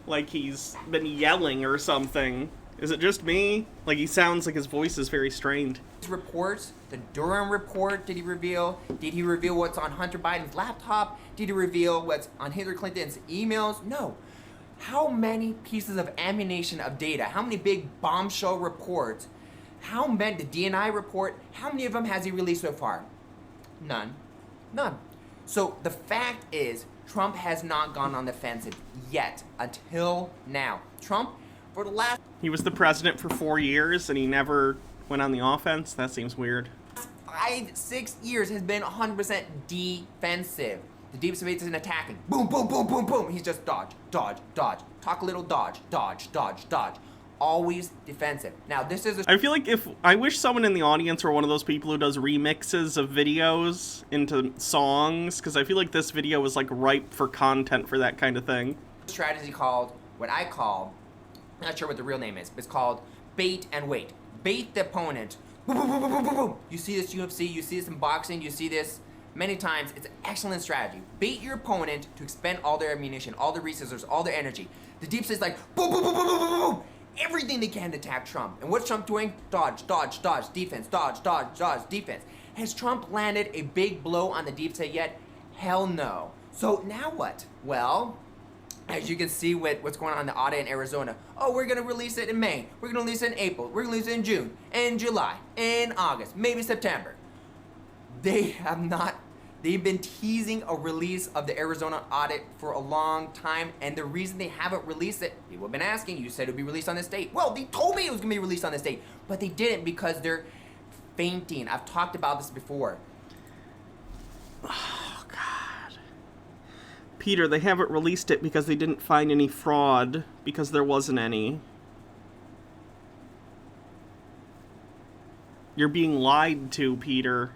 Like he's been yelling or something. Is it just me? Like he sounds like his voice is very strained. Reports, the Durham report, did he reveal? Did he reveal what's on Hunter Biden's laptop? Did he reveal what's on Hillary Clinton's emails? No. How many pieces of ammunition of data, how many big bombshell reports, how many, the DNI report, how many of them has he released so far? None. None. So the fact is, Trump has not gone on the offensive yet, until now. Trump, for the last... He was the president for 4 years and he never went on the offense? That seems weird. 5-6 years has been 100% defensive. The deep state isn't attacking. Boom, boom, boom, boom, boom. He's just dodge, dodge, dodge. Talk a little dodge, dodge, dodge, dodge. Always defensive. Now, this is I feel like I wish someone in the audience were one of those people who does remixes of videos into songs, because I feel like this video was like ripe for content for that kind of thing. Strategy called, what I call, I'm not sure what the real name is, but it's called bait and wait. Bait the opponent. Boom, boom, boom, boom, boom, boom, boom. You see this UFC, you see this in boxing, you see this many times. It's an excellent strategy. Bait your opponent to expend all their ammunition, all their resources, all their energy. The deep state's like, boom, boom, boom, boom, boom, boom, boom. Everything they can to attack Trump. And what's Trump doing? Dodge, dodge, dodge, defense, dodge, dodge, dodge, defense. Has Trump landed a big blow on the deep state yet? Hell no. So now what? Well, as you can see with what's going on in the audit in Arizona. Oh, we're going to release it in May. We're going to release it in April. We're going to release it in June, in July, in August, maybe September. They've been teasing a release of the Arizona audit for a long time, and the reason they haven't released it, people have been asking, you said it would be released on this date. Well, they told me it was going to be released on this date, but they didn't because they're fainting. I've talked about this before. Oh, God. Peter, they haven't released it because they didn't find any fraud, because there wasn't any. You're being lied to, Peter.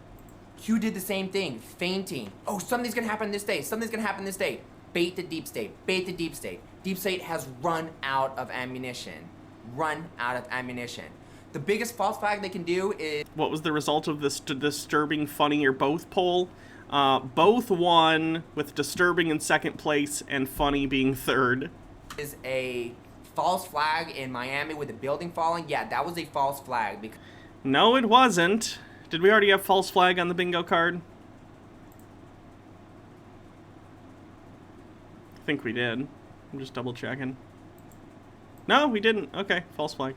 Q did the same thing, fainting. Oh, something's gonna happen this day. Something's gonna happen this day. Bait the deep state. Bait the deep state. Deep state has run out of ammunition. Run out of ammunition. The biggest false flag they can do is... What was the result of this disturbing, funny, or both poll? Both won, with disturbing in second place and funny being third. Is a false flag in Miami with the building falling? Yeah, that was a false flag. Because no, it wasn't. Did we already have false flag on the bingo card? I think we did. I'm just double checking. No, we didn't. Okay, false flag.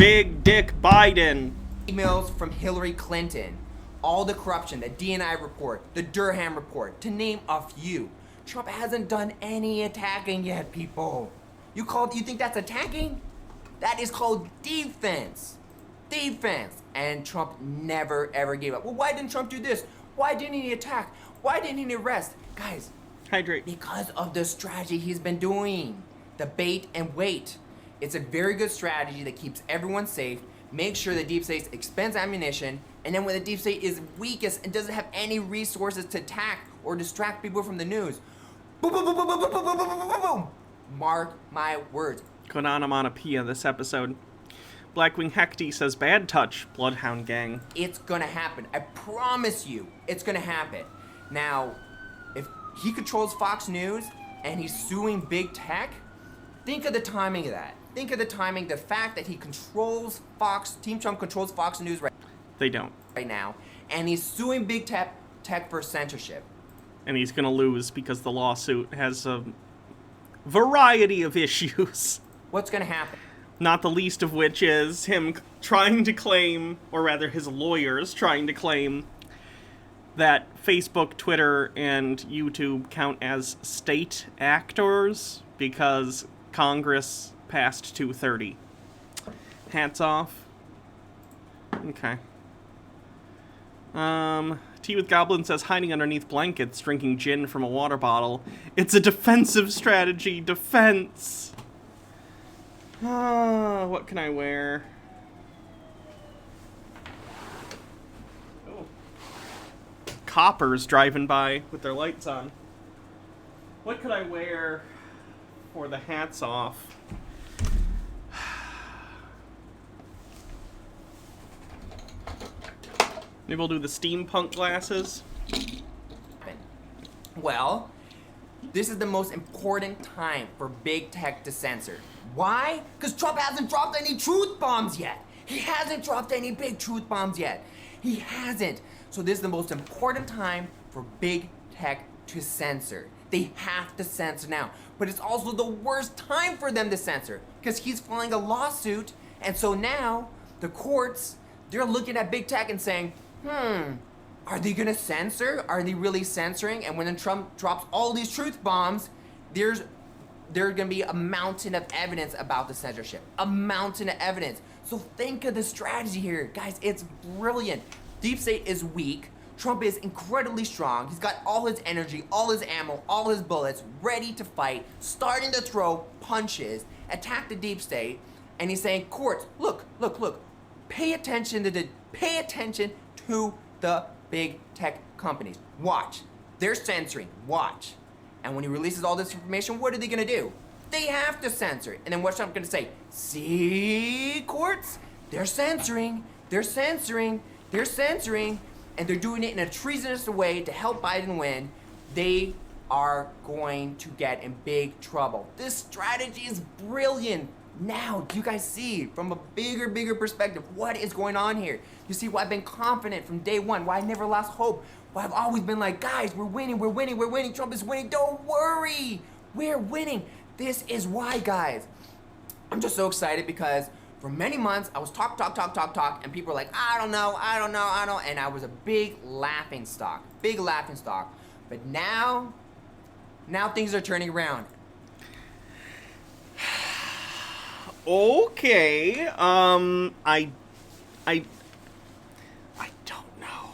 Big Dick Biden. Emails from Hillary Clinton. All the corruption, the DNI report, the Durham report, to name a few. Trump hasn't done any attacking yet, people. You think that's attacking? That is called defense. Defense. And Trump never ever gave up. Well, why didn't Trump do this? Why didn't he attack? Why didn't he arrest? Guys, hydrate. Because of the strategy he's been doing. The bait and wait. It's a very good strategy that keeps everyone safe. Make sure the deep state expends ammunition, and then when the deep state is weakest and doesn't have any resources to attack or distract people from the news, boom, boom, boom, boom, boom, boom, boom, boom, boom, boom, boom, boom. Mark my words. Good onomatopoeia this episode. Blackwing Hecty says, bad touch, Bloodhound Gang. It's gonna happen. I promise you, it's gonna happen. Now, if he controls Fox News and he's suing big tech, think of the timing of that. Think of the timing, the fact that he controls Fox, Team Trump controls Fox News right now, and he's suing big tech for censorship. And he's gonna lose because the lawsuit has a variety of issues. What's gonna happen? Not the least of which is him trying to claim, or rather his lawyers trying to claim, that Facebook, Twitter, and YouTube count as state actors because Congress passed 230. Hats off. Okay. Tea with Goblin says, hiding underneath blankets, drinking gin from a water bottle. It's a defensive strategy. Defense. What can I wear? Oh. Coppers driving by with their lights on. What could I wear for the hats off? Maybe we'll do the steampunk glasses. Well, this is the most important time for big tech to censor. Why? Because Trump hasn't dropped any truth bombs yet. He hasn't dropped any big truth bombs yet. He hasn't. So this is the most important time for big tech to censor. They have to censor now. But it's also the worst time for them to censor because he's filing a lawsuit. And so now the courts, they're looking at big tech and saying, are they gonna censor? Are they really censoring? And when Trump drops all these truth bombs, there's gonna be a mountain of evidence about the censorship. A mountain of evidence. So think of the strategy here. Guys, it's brilliant. Deep state is weak. Trump is incredibly strong. He's got all his energy, all his ammo, all his bullets, ready to fight, starting to throw punches, attack the deep state, and he's saying, courts, look, pay attention to the big tech companies. Watch. They're censoring. Watch. And when he releases all this information, what are they gonna do? They have to censor it. And then what's Trump gonna say? See, courts? They're censoring. They're censoring. They're censoring. And they're doing it in a treasonous way to help Biden win. They are going to get in big trouble. This strategy is brilliant. Now, do you guys see from a bigger perspective what is going on here? You see why I've been confident from day one, why I never lost hope, why I've always been like, guys, we're winning, Trump is winning, don't worry, we're winning. This is why, guys. I'm just so excited because for many months, I was talk, and people were like, I don't know, and I was a big laughing stock. But now things are turning around. Okay, I don't know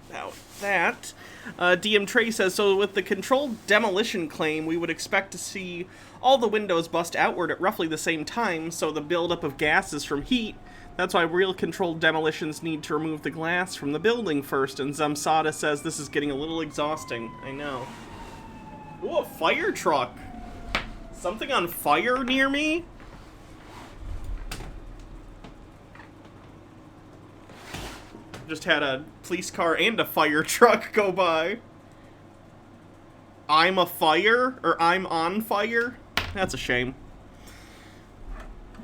about that. DM Trey says, so with the controlled demolition claim, we would expect to see all the windows bust outward at roughly the same time, so the buildup of gases from heat. That's why real controlled demolitions need to remove the glass from the building first, and Zamsada says this is getting a little exhausting. I know. Ooh, a fire truck. Something on fire near me? Just had a police car and a fire truck go by. I'm a fire? Or I'm on fire? That's a shame.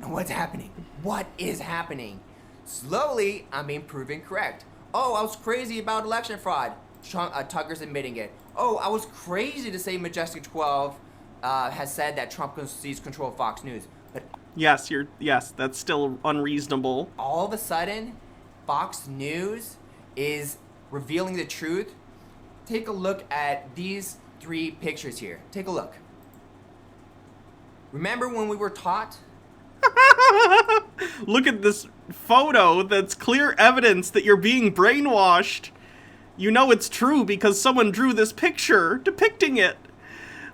What's happening? What is happening? Slowly, I'm being proven correct. Oh, I was crazy about election fraud. Tucker's admitting it. Oh, I was crazy to say Majestic 12 has said that Trump sees control of Fox News. But Yes, that's still unreasonable. All of a sudden, Fox News is revealing the truth. Take a look at these 3 pictures here. Take a look. Remember when we were taught? Look at this photo that's clear evidence that you're being brainwashed. You know it's true because someone drew this picture depicting it.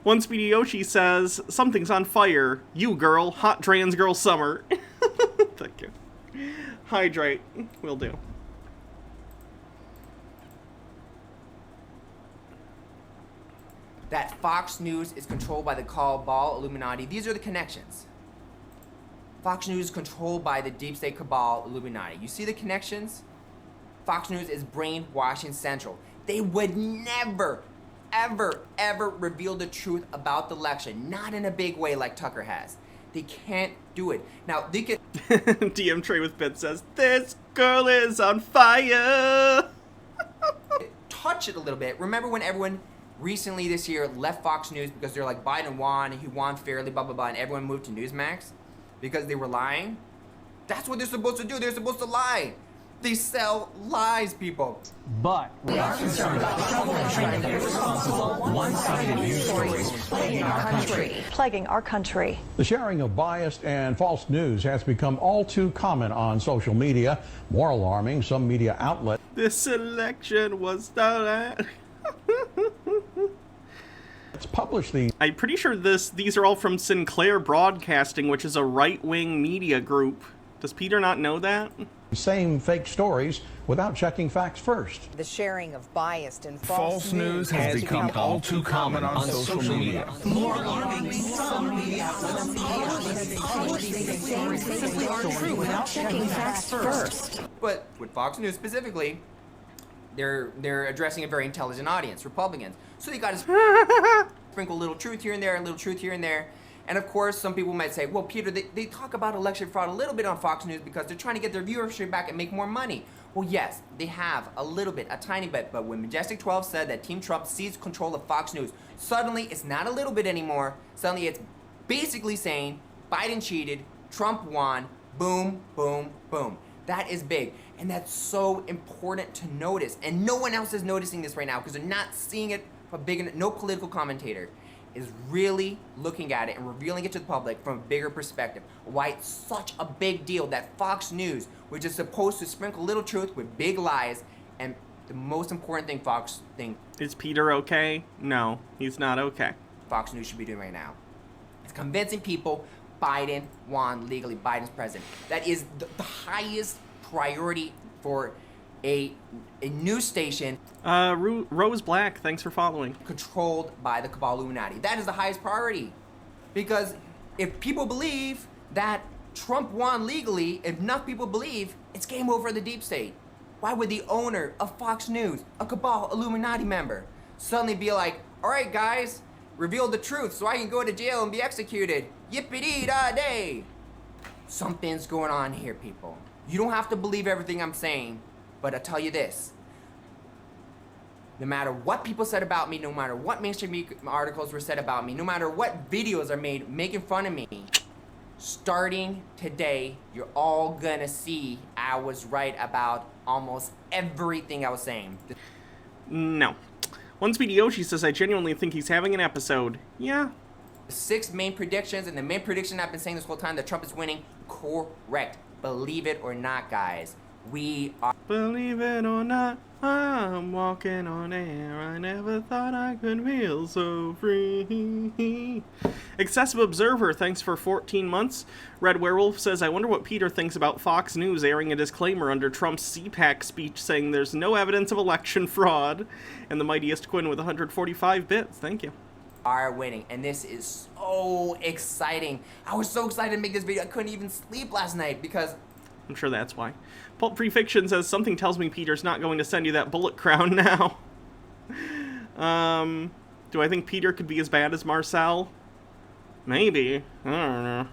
One Speedy Yoshi says, something's on fire. You, girl. Hot trans girl summer. Thank you. Hydrate. Will do. That Fox News is controlled by the Cabal Illuminati. These are the connections. Fox News is controlled by the Deep State Cabal Illuminati. You see the connections? Fox News is brainwashing central. They would never, ever reveal the truth about the election. Not in a big way like Tucker has. They can't do it. Now, they can... DM Trey with Bit says, this girl is on fire! Touch it a little bit. Remember when everyone recently this year left Fox News because they're like, Biden won, he won fairly, blah, blah, blah, and everyone moved to Newsmax because they were lying? That's what they're supposed to do. They're supposed to lie. They sell lies, people. But we are concerned about the troubling trend of irresponsible, one-sided news stories plaguing our country. Plaguing our country. The sharing of biased and false news has become all too common on social media. More alarming, some media outlets. This election was done. Let's publish these. I'm pretty sure these are all from Sinclair Broadcasting, which is a right-wing media group. Does Peter not know that? Same fake stories without checking facts first. The sharing of biased and false news has become all too common on social media. More alarming, some media outlets publish the same fake stories without checking facts first. But with Fox News specifically, they're addressing a very intelligent audience, Republicans. So they got to sprinkle a little truth here and there, a little truth here and there. And of course, some people might say, well, Peter, they talk about election fraud a little bit on Fox News because they're trying to get their viewership back and make more money. Well, yes, they have a little bit, a tiny bit. But when Majestic 12 said that Team Trump seized control of Fox News, suddenly it's not a little bit anymore. Suddenly it's basically saying Biden cheated, Trump won, boom, boom, boom. That is big. And that's so important to notice. And no one else is noticing this right now because they're not seeing it from no political commentator is really looking at it and revealing it to the public from a bigger perspective. Why it's such a big deal that Fox News, which is supposed to sprinkle little truth with big lies, and the most important thing Fox thinks... Is Peter okay? No, he's not okay. Fox News should be doing right now. It's convincing people Biden won legally, Biden's president. That is the highest priority for a news station. Rose Black, thanks for following. Controlled by the Cabal Illuminati. That is the highest priority. Because if people believe that Trump won legally, if enough people believe, it's game over in the deep state. Why would the owner of Fox News, a Cabal Illuminati member, suddenly be like, all right, guys, reveal the truth so I can go to jail and be executed. Yippee-dee-da-day. Something's going on here, people. You don't have to believe everything I'm saying, but I'll tell you this. No matter what people said about me, no matter what mainstream articles were said about me, no matter what videos are made making fun of me, starting today, you're all gonna see I was right about almost everything I was saying. No. One Speedy Yoshi says, I genuinely think he's having an episode. Yeah. 6 main predictions, and the main prediction I've been saying this whole time that Trump is winning, correct. Believe it or not, guys. We are... Believe it or not, I'm walking on air. I never thought I could feel so free. Excessive Observer, thanks for 14 months. Red Werewolf says, I wonder what Peter thinks about Fox News airing a disclaimer under Trump's CPAC speech saying there's no evidence of election fraud. And the Mightiest Quinn with 145 bits. Thank you. Are winning, and this is so exciting. I was so excited to make this video. I couldn't even sleep last night because... I'm sure that's why. Pulp Prefiction says, something tells me Peter's not going to send you that bullet crown now. Do I think Peter could be as bad as Marcel? Maybe. I don't know.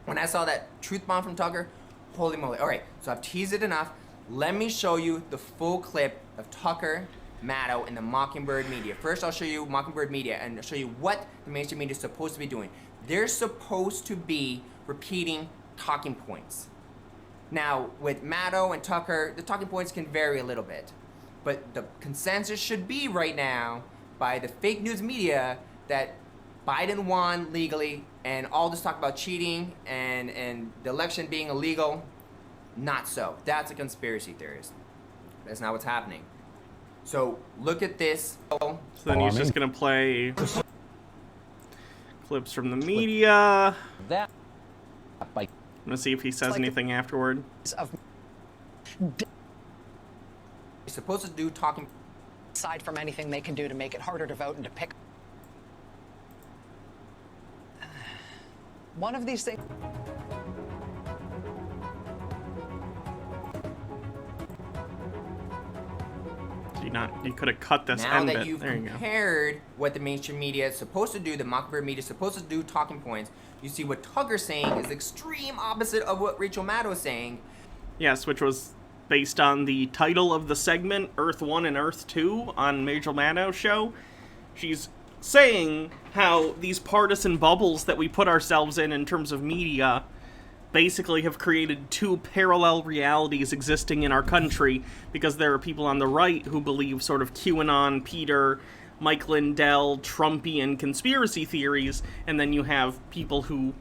When I saw that truth bomb from Tucker, holy moly. All right, so I've teased it enough. Let me show you the full clip of Tucker, Maddow, and the Mockingbird media. First, I'll show you Mockingbird media and I'll show you what the mainstream media is supposed to be doing. They're supposed to be repeating talking points. Now, with Maddow and Tucker, the talking points can vary a little bit. But the consensus should be right now by the fake news media that Biden won legally, and all this talk about cheating and the election being illegal, not so. That's a conspiracy theorist. That's not what's happening. So look at this. So then he's just gonna play clips from the media. That. I'm gonna see if he says anything afterward. You're supposed to do talking. Aside from anything they can do to make it harder to vote and to pick. One of these things. You could have cut this now end that bit. you've There you go. compared what the mainstream media is supposed to do, the Mockingbird media is supposed to do talking points, you see what Tucker's saying is the extreme opposite of what Rachel Maddow is saying. Yes, which was based on the title of the segment, Earth 1 and Earth 2, on Rachel Maddow's show. She's saying how these partisan bubbles that we put ourselves in terms of media basically have created two parallel realities existing in our country, because there are people on the right who believe sort of QAnon, Peter, Mike Lindell, Trumpian conspiracy theories, and then you have people who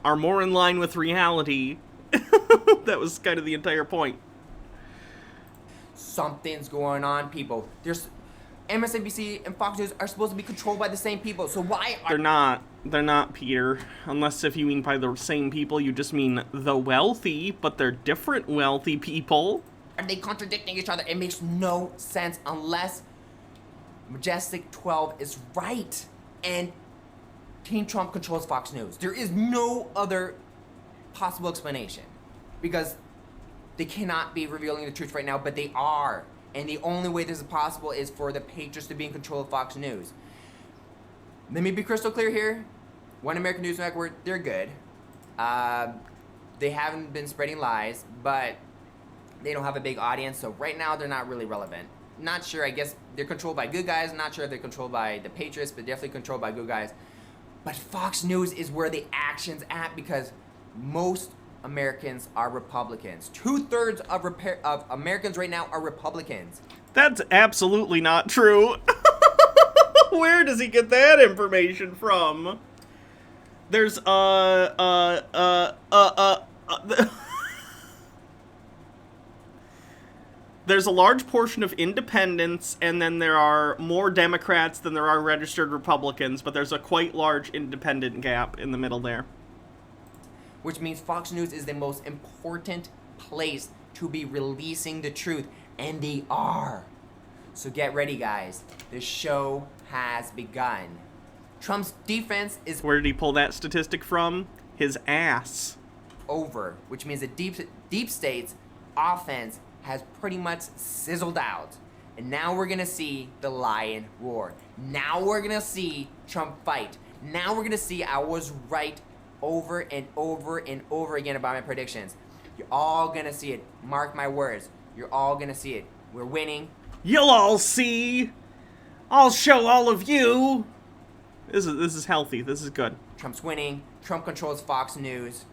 are more in line with reality. That was kind of the entire point. Something's going on, people. There's MSNBC and Fox News are supposed to be controlled by the same people, so why are... They're not, Peter. Unless if you mean by the same people, you just mean the wealthy, but they're different wealthy people. Are they contradicting each other? It makes no sense unless Majestic 12 is right and Team Trump controls Fox News. There is no other possible explanation, because they cannot be revealing the truth right now, but they are. And the only way this is possible is for the patriots to be in control of Fox News. Let me be crystal clear here. One American News Network, they're good. They haven't been spreading lies, but they don't have a big audience, so right now they're not really relevant. Not sure, I guess they're controlled by good guys. Not sure if they're controlled by the patriots, but definitely controlled by good guys. But Fox News is where the action's at, because most Americans are Republicans. 2/3 of Americans right now are Republicans. That's absolutely not true. Where does he get that information from? There's there's a large portion of independents, and then there are more Democrats than there are registered Republicans, but there's a quite large independent gap in the middle there. Which means Fox News is the most important place to be releasing the truth, and they are. So get ready, guys. The show has begun. Trump's defense is... Where did he pull that statistic from? His ass. Over, which means the deep state's offense has pretty much sizzled out. And now we're gonna see the lion roar. Now we're gonna see Trump fight. Now we're gonna see I was right over and over and over again about my predictions. You're all gonna see it. Mark my words. You're all gonna see it. We're winning. You'll all see. I'll show all of you. This is healthy. This is good. Trump's winning. Trump controls Fox News.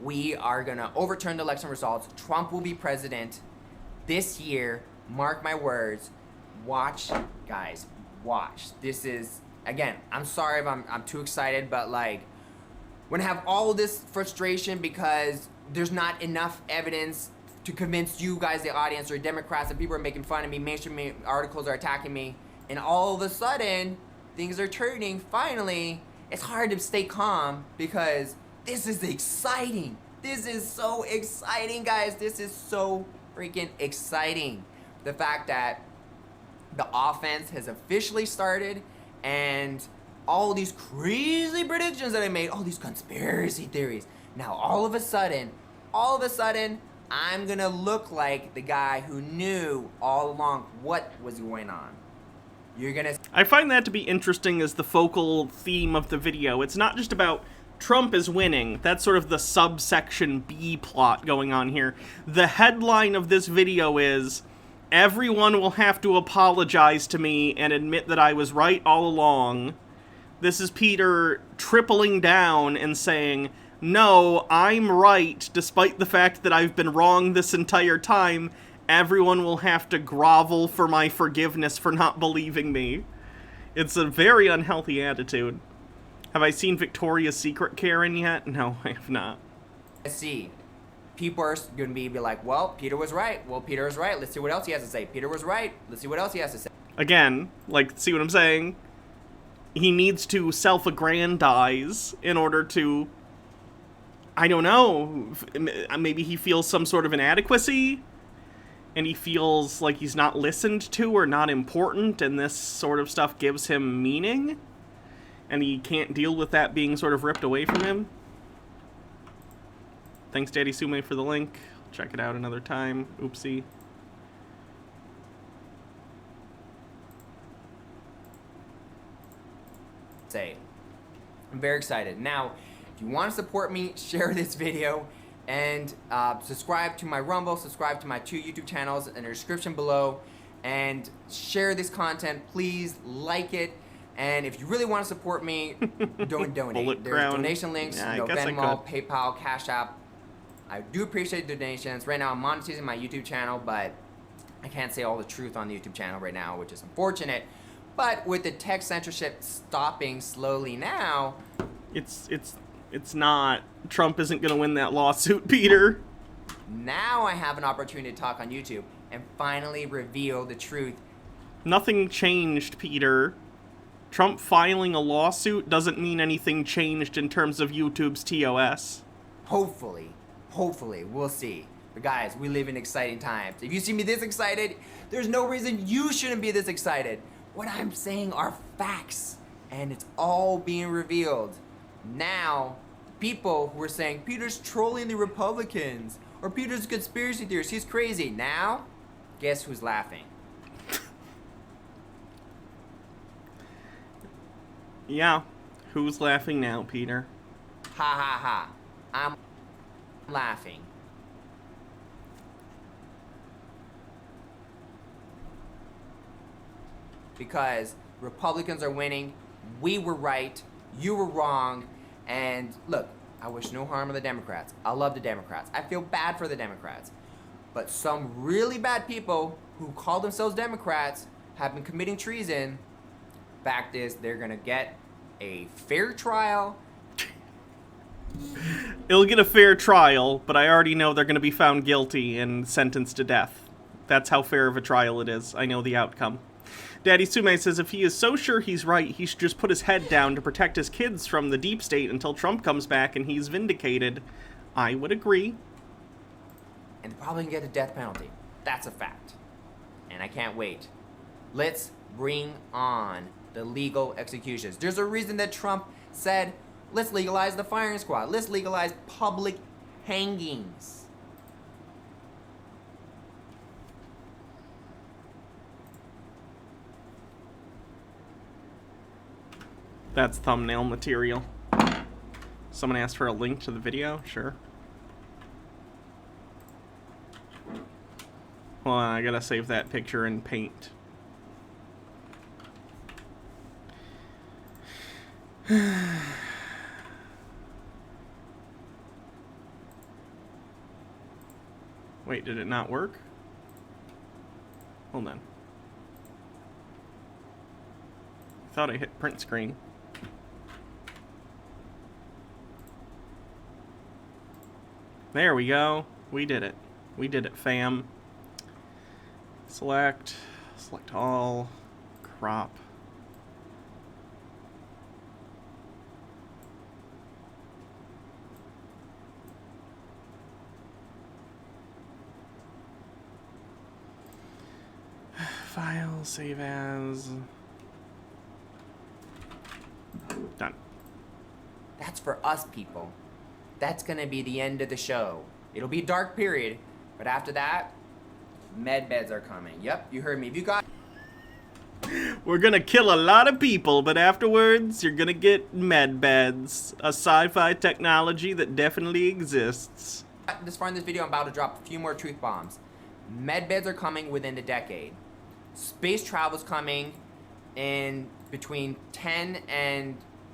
We are gonna overturn the election results. Trump will be president this year. Mark my words. Watch, guys. Watch. This is, again, I'm sorry if I'm too excited, but like, when I have all this frustration because there's not enough evidence to convince you guys, the audience, or Democrats, and people are making fun of me, mainstream articles are attacking me, and all of a sudden, things are turning, finally, it's hard to stay calm because this is exciting. This is so exciting, guys. This is so freaking exciting. The fact that the offense has officially started, and all these crazy predictions that I made, all these conspiracy theories. Now, all of a sudden, I'm gonna look like the guy who knew all along what was going on. You're gonna... I find that to be interesting as the focal theme of the video. It's not just about Trump is winning. That's sort of the subsection B plot going on here. The headline of this video is, everyone will have to apologize to me and admit that I was right all along. This is Peter tripling down and saying, no, I'm right, despite the fact that I've been wrong this entire time. Everyone will have to grovel for my forgiveness for not believing me. It's a very unhealthy attitude. Have I seen Victoria's Secret, Karen, yet? No, I have not. Let's see. People are going to be like, well, Peter was right. Well, Peter was right. Let's see what else he has to say. Peter was right. Let's see what else he has to say. Again, like, see what I'm saying? He needs to self-aggrandize in order to, I don't know, maybe he feels some sort of inadequacy, and he feels like he's not listened to or not important, and this sort of stuff gives him meaning, and he can't deal with that being sort of ripped away from him. Thanks, Daddy Sume, for the link. Check it out another time. Oopsie. I'm very excited. Now, if you want to support me, share this video and subscribe to my Rumble, subscribe to my 2 YouTube channels in the description below, and share this content. Please like it, and if you really want to support me, donate. There's donation links, Venmo, PayPal, Cash App. I do appreciate donations. Right now I'm monetizing my YouTube channel, but I can't say all the truth on the YouTube channel right now, which is unfortunate. But with the tech censorship stopping slowly now, it's not. Trump isn't going to win that lawsuit, Peter. Now I have an opportunity to talk on YouTube and finally reveal the truth. Nothing changed, Peter. Trump filing a lawsuit doesn't mean anything changed in terms of YouTube's TOS. Hopefully, we'll see. But guys, we live in exciting times. If you see me this excited, there's no reason you shouldn't be this excited. What I'm saying are facts, and it's all being revealed. Now, people who are saying, Peter's trolling the Republicans, or Peter's a conspiracy theorist, he's crazy. Now, guess who's laughing? Yeah, who's laughing now, Peter? Ha ha ha. I'm laughing. Because Republicans are winning, we were right, you were wrong, and look, I wish no harm on the Democrats. I love the Democrats. I feel bad for the Democrats. But some really bad people who call themselves Democrats have been committing treason. Fact is, they're gonna get a fair trial. It'll get a fair trial, but I already know they're gonna be found guilty and sentenced to death. That's how fair of a trial it is. I know the outcome. Daddy Sume says if he is so sure he's right, he should just put his head down to protect his kids from the deep state until Trump comes back and he's vindicated. I would agree. And they're probably gonna get a death penalty. That's a fact. And I can't wait. Let's bring on the legal executions. There's a reason that Trump said, let's legalize the firing squad. Let's legalize public hangings. That's thumbnail material. Someone asked for a link to the video? Sure. Hold on, I gotta save that picture in Paint. Wait, did it not work? Hold on. I thought I hit print screen. There we go. We did it. We did it, fam. Select all, crop. File, save as. Done. That's for us, people. That's gonna be the end of the show. It'll be a dark period, but after that, med beds are coming. Yep, you heard me. If you got... We're gonna kill a lot of people, but afterwards, you're gonna get med beds. A sci-fi technology that definitely exists. This far in this video, I'm about to drop a few more truth bombs. Med beds are coming within the decade. Space travel's coming in between 10 and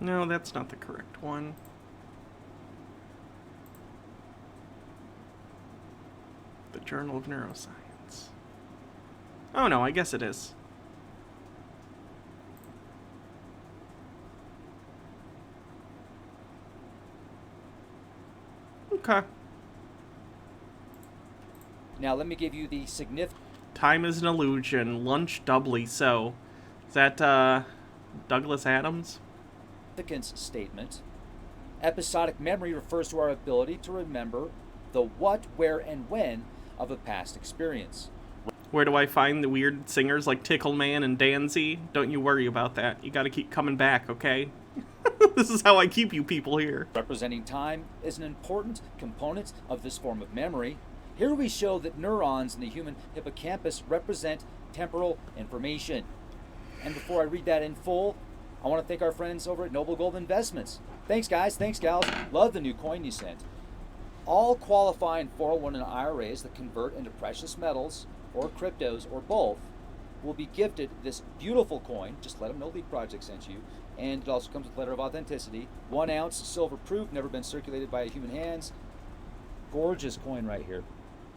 No, that's not the correct one. The Journal of Neuroscience. Oh no, I guess it is. Okay. Now let me give you the significant... Time is an illusion, lunch doubly so. Is that, Douglas Adams? Significance statement. Episodic memory refers to our ability to remember the what, where, and when of a past experience. Where do I find the weird singers like Tickleman and Danzy? Don't you worry about that. You gotta keep coming back, okay? This is how I keep you people here. Representing time is an important component of this form of memory. Here we show that neurons in the human hippocampus represent temporal information. And before I read that in full, I want to thank our friends over at Noble Gold Investments. Thanks, guys. Thanks, gals. Love the new coin you sent. All qualifying 401 and IRAs that convert into precious metals or cryptos or both will be gifted this beautiful coin. Just let them know Leak Project sent you. And it also comes with a letter of authenticity. 1 ounce, silver proof, never been circulated by human hands. Gorgeous coin right here.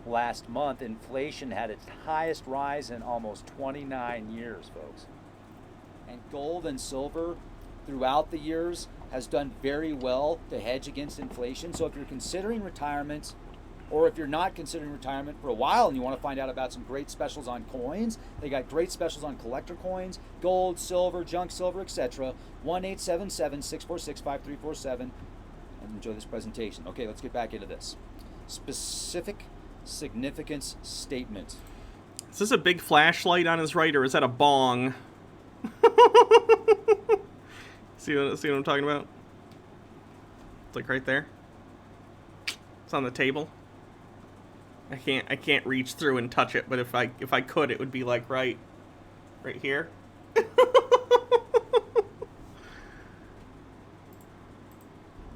Last month, inflation had its highest rise in almost 29 years, folks. And gold and silver throughout the years has done very well to hedge against inflation. So if you're considering retirement, or if you're not considering retirement for a while and you want to find out about some great specials on coins, they got great specials on collector coins, gold, silver, junk silver, etc. 1-877-646-5347. And enjoy this presentation. Okay, let's get back into this. Specific significance statement. Is this a big flashlight on his right, or is that a bong? See what I'm talking about? It's like right there. It's on the table. I can't reach through and touch it, but if I could, it would be like right here.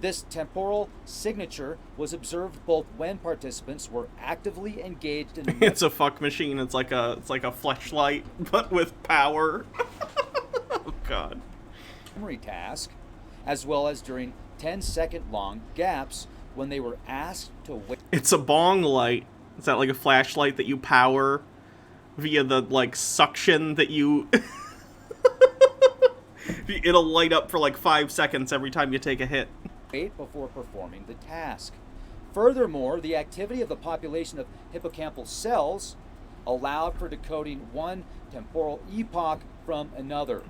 This temporal signature was observed both when participants were actively engaged in It's a fuck machine. It's like a fleshlight, but with power. Oh god. Memory task, as well as during 10-second long gaps when they were asked to wait. It's a bong light. Is that like a flashlight that you power via the like suction that you it'll light up for like 5 seconds every time you take a hit. Wait before performing the task. Furthermore, the activity of the population of hippocampal cells allowed for decoding one temporal epoch from another.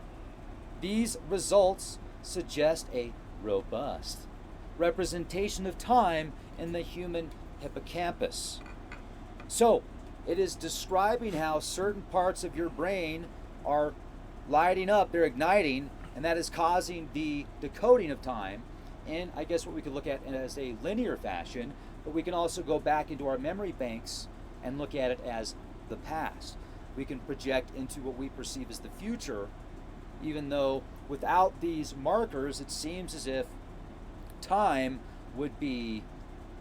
These results suggest a robust representation of time in the human hippocampus. So, it is describing how certain parts of your brain are lighting up, they're igniting, and that is causing the decoding of time. And I guess what we could look at as a linear fashion, but we can also go back into our memory banks and look at it as the past. We can project into what we perceive as the future, even though without these markers, it seems as if time would be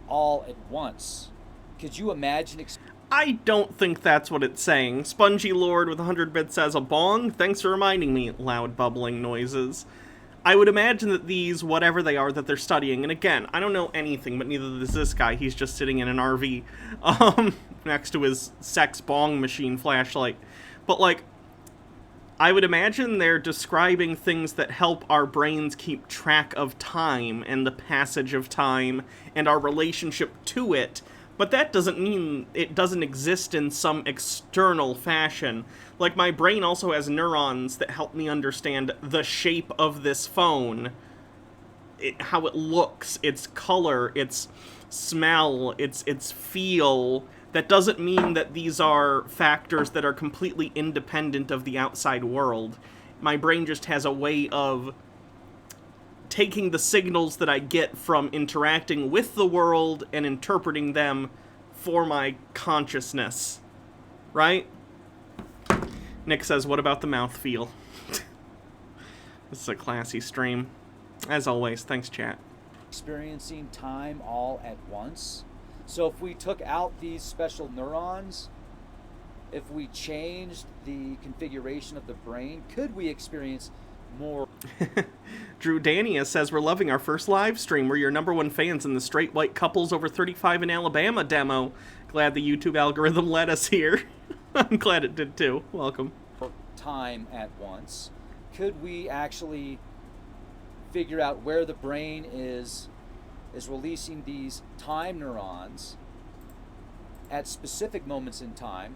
all at once. Could you imagine? I don't think that's what it's saying. Spongy Lord with 100 bits says, a bong? Thanks for reminding me. Loud bubbling noises. I would imagine that these, whatever they are that they're studying, and again, I don't know anything, but neither does this guy. He's just sitting in an RV next to his sex bong machine flashlight. But, like, I would imagine they're describing things that help our brains keep track of time and the passage of time and our relationship to it. But that doesn't mean it doesn't exist in some external fashion. Like, my brain also has neurons that help me understand the shape of this phone. How it looks, its color, its smell, its feel. That doesn't mean that these are factors that are completely independent of the outside world. My brain just has a way of taking the signals that I get from interacting with the world and interpreting them for my consciousness. Right? Nick says, what about the mouthfeel? This is a classy stream. As always, thanks, chat. Experiencing time all at once. So if we took out these special neurons, if we changed the configuration of the brain, could we experience more? Drew Dania says, we're loving our first live stream. We're your #1 fans in the straight white couples over 35 in Alabama demo. Glad the YouTube algorithm let us here. I'm glad it did too. Welcome. Time at once. Could we actually figure out where the brain is releasing these time neurons at specific moments in time?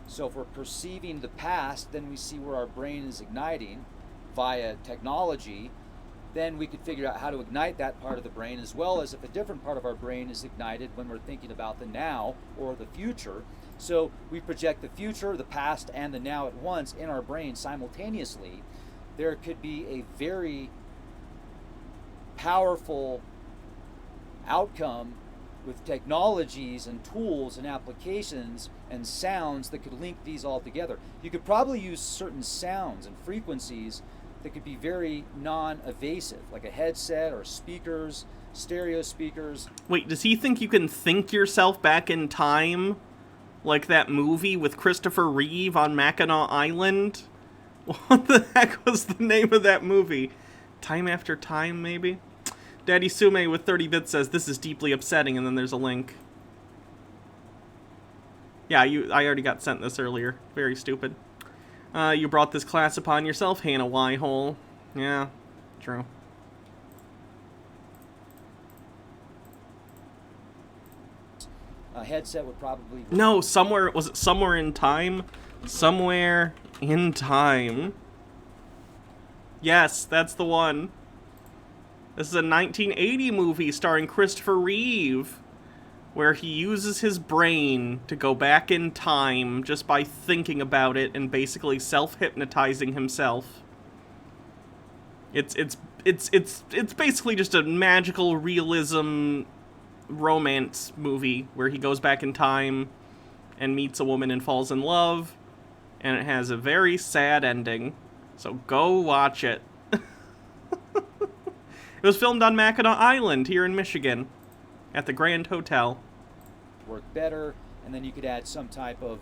So if we're perceiving the past, then we see where our brain is igniting via technology. Then we could figure out how to ignite that part of the brain, as well as if a different part of our brain is ignited when we're thinking about the now or the future. So we project the future, the past, and the now at once in our brain simultaneously. There could be a very powerful outcome with technologies and tools and applications and sounds that could link these all together. You could probably use certain sounds and frequencies that could be very non-evasive, like a headset or speakers, stereo speakers. Wait, does he think you can think yourself back in time? Like that movie with Christopher Reeve on Mackinac Island? What the heck was the name of that movie? Time After Time, maybe? Daddy Sume with 30 bits says, this is deeply upsetting, and then there's a link. Yeah, I already got sent this earlier. Very stupid. You brought this class upon yourself, Hannah Wyhole. Yeah, true. A headset would probably... No, somewhere... Was it Somewhere in Time? Somewhere in Time. Yes, that's the one. This is a 1980 movie starring Christopher Reeve, where he uses his brain to go back in time just by thinking about it and basically self-hypnotizing himself. It's basically just a magical realism romance movie where he goes back in time and meets a woman and falls in love, and it has a very sad ending. So go watch it. It was filmed on Mackinac Island here in Michigan at the Grand Hotel. Work better, and then you could add some type of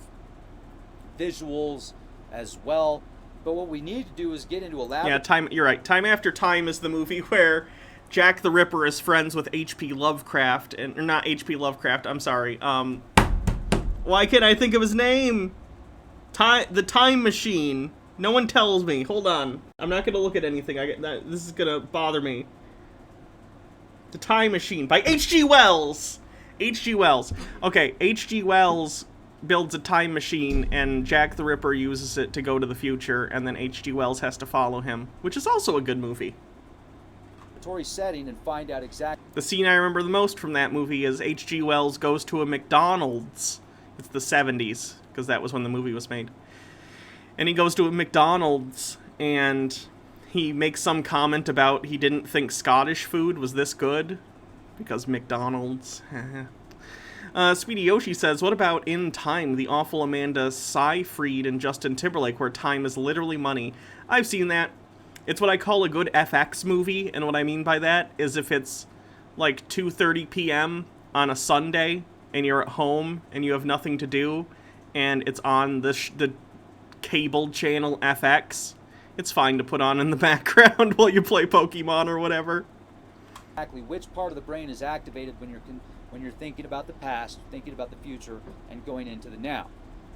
visuals as well. But what we need to do is get into a lab. Yeah, you're right. Time After Time is the movie where Jack the Ripper is friends with H.P. Lovecraft, or not H.P. Lovecraft, I'm sorry. Why can't I think of his name? The Time Machine. No one tells me. Hold on. I'm not gonna look at anything. This is gonna bother me. The Time Machine by H.G. Wells. H.G. Wells. Okay, H.G. Wells builds a time machine, and Jack the Ripper uses it to go to the future, and then H.G. Wells has to follow him, which is also a good movie. Setting and find out exactly. The scene I remember the most from that movie is H.G. Wells goes to a McDonald's. It's the 70s, because that was when the movie was made. And he goes to a McDonald's, and he makes some comment about he didn't think Scottish food was this good, because McDonald's. Speedy Yoshi says, what about In Time, the awful Amanda Seyfried and Justin Timberlake, where time is literally money? I've seen that. It's what I call a good FX movie, and what I mean by that is if it's like 2:30 p.m. on a Sunday, and you're at home, and you have nothing to do, and it's on the cable channel FX, it's fine to put on in the background while you play Pokemon or whatever. Exactly which part of the brain is activated when you're thinking about the past, thinking about the future, and going into the now.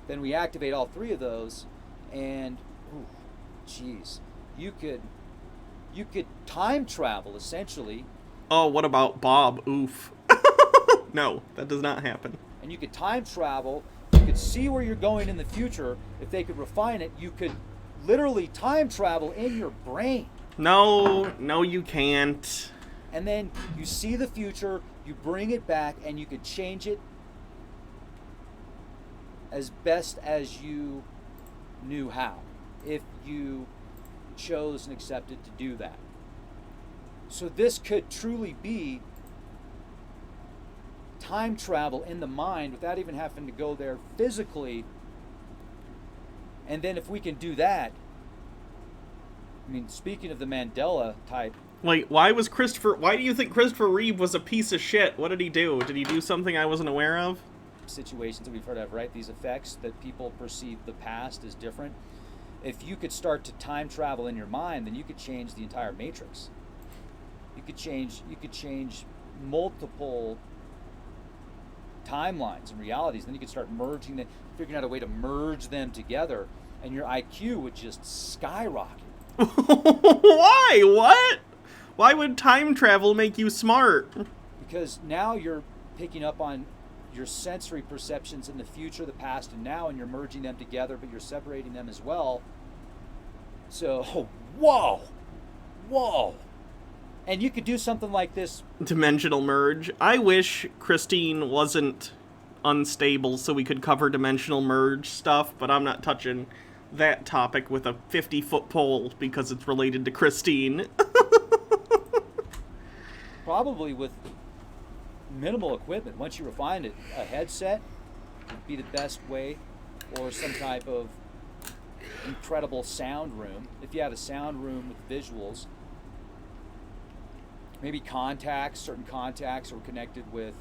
Then we activate all three of those, and geez, you could time travel essentially. Oh, what about Bob? Oof. No, that does not happen. And you could time travel. You could see where you're going in the future. If they could refine it, you could literally time travel in your brain. No, you can't. And then you see the future, you bring it back, and you could change it as best as you knew how, if you chose and accepted to do that. So this could truly be time travel in the mind without even having to go there physically. And then if we can do that, I mean, speaking of the Mandela type. Wait, why do you think Christopher Reeve was a piece of shit? What did he do? Did he do something I wasn't aware of? situations that we've heard of, right? These effects that people perceive the past as different. If you could start to time travel in your mind, then you could change the entire matrix. You could change multiple timelines and realities. Then you could start merging them, figuring out a way to merge them together, and your IQ would just skyrocket. Why? What? Why would time travel make you smart? Because now you're picking up on your sensory perceptions in the future, the past, and now, and you're merging them together, but you're separating them as well. So, whoa. And you could do something like this. Dimensional merge. I wish Christine wasn't unstable so we could cover dimensional merge stuff, but I'm not touching that topic with a 50-foot pole because it's related to Christine. Probably with minimal equipment. Once you refine it, a headset would be the best way, or some type of incredible sound room. If you had a sound room with visuals, maybe certain contacts are connected with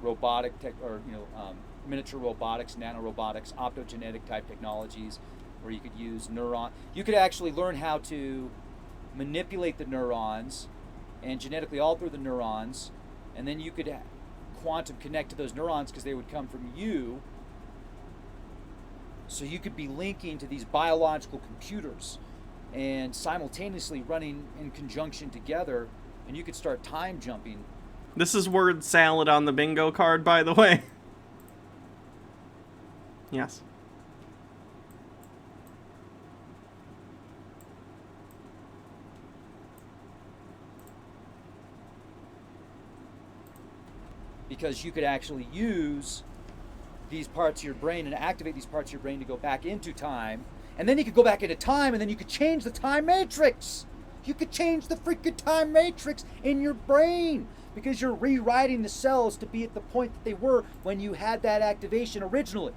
robotic tech, or miniature robotics, nanorobotics, optogenetic type technologies, where you could use you could actually learn how to manipulate the neurons and genetically alter the neurons, and then you could quantum connect to those neurons because they would come from you. So you could be linking to these biological computers and simultaneously running in conjunction together, and you could start time jumping. This is word salad on the bingo card, by the way. Yes. Because you could actually use these parts of your brain and activate these parts of your brain to go back into time, and then you could go back into time, and then you could change the time matrix. You could change the freaking time matrix in your brain because you're rewriting the cells to be at the point that they were when you had that activation originally.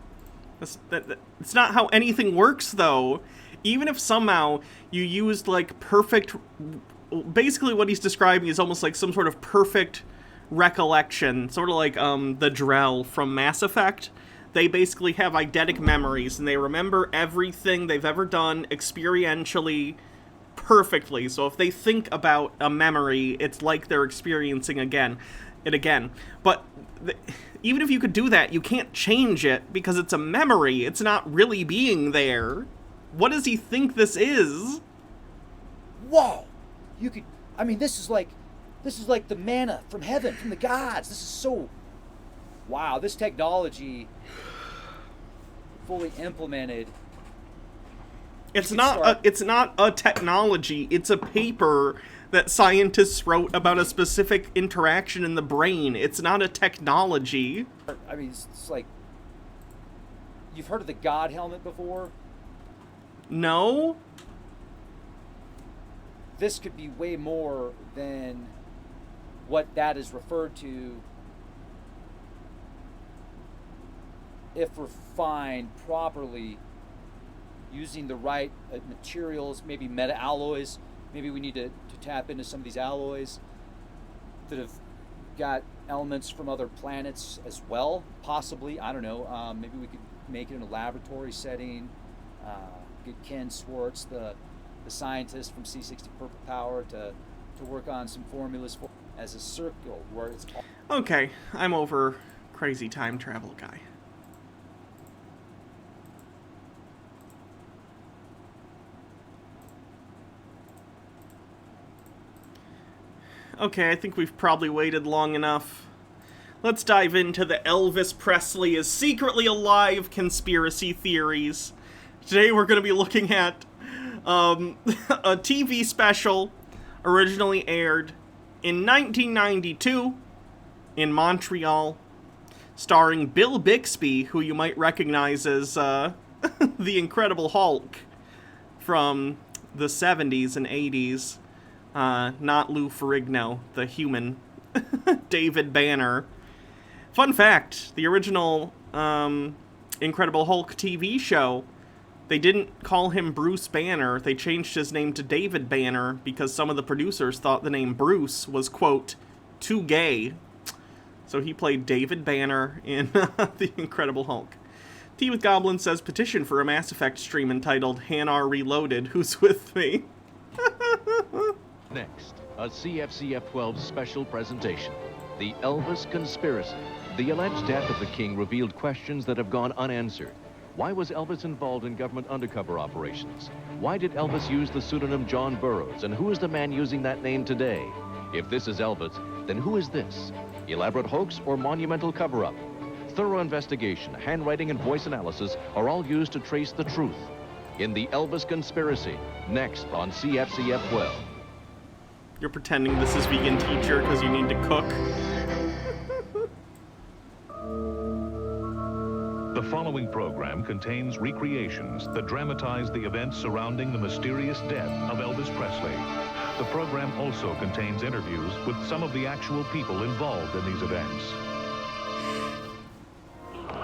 It's not how anything works, though. Even if somehow you used like perfect, basically what he's describing is almost like some sort of perfect recollection, sort of like the Drell from Mass Effect. They basically have eidetic memories, and they remember everything they've ever done experientially perfectly. So if they think about a memory, it's like they're experiencing it again. But even if you could do that, you can't change it because it's a memory. It's not really being there. What does he think this is? Whoa! This is like the manna from heaven, from the gods. This is so... Wow, this technology fully implemented. It's not a technology. It's a paper that scientists wrote about a specific interaction in the brain. It's not a technology. It's like... You've heard of the God helmet before? No? This could be way more than what that is referred to if refined properly, using the right materials, maybe meta-alloys. Maybe we need to tap into some of these alloys that have got elements from other planets as well, possibly. I don't know. Maybe we could make it in a laboratory setting. Get Ken Swartz, the scientist from C60 Purple Power, to work on some formulas as a circle where it's... Okay, I'm over crazy time travel guy. Okay, I think we've probably waited long enough. Let's dive into the Elvis Presley is secretly alive conspiracy theories. Today we're going to be looking at a TV special originally aired in 1992 in Montreal, starring Bill Bixby, who you might recognize as the Incredible Hulk from the 70s and 80s. Not Lou Ferrigno, the human. David Banner. Fun fact, the original Incredible Hulk TV show, they didn't call him Bruce Banner. They changed his name to David Banner because some of the producers thought the name Bruce was, quote, too gay. So he played David Banner in The Incredible Hulk. Tea with Goblin says, petition for a Mass Effect stream entitled Hanar Reloaded. Who's with me? Next, a CFCF-12 special presentation. The Elvis Conspiracy. The alleged death of the king revealed questions that have gone unanswered. Why was Elvis involved in government undercover operations? Why did Elvis use the pseudonym John Burroughs? And who is the man using that name today? If this is Elvis, then who is this? Elaborate hoax or monumental cover-up? Thorough investigation, handwriting, and voice analysis are all used to trace the truth. In The Elvis Conspiracy, next on CFCF 12. You're pretending this is Vegan Teacher because you need to cook. The following program contains recreations that dramatize the events surrounding the mysterious death of Elvis Presley. The program also contains interviews with some of the actual people involved in these events.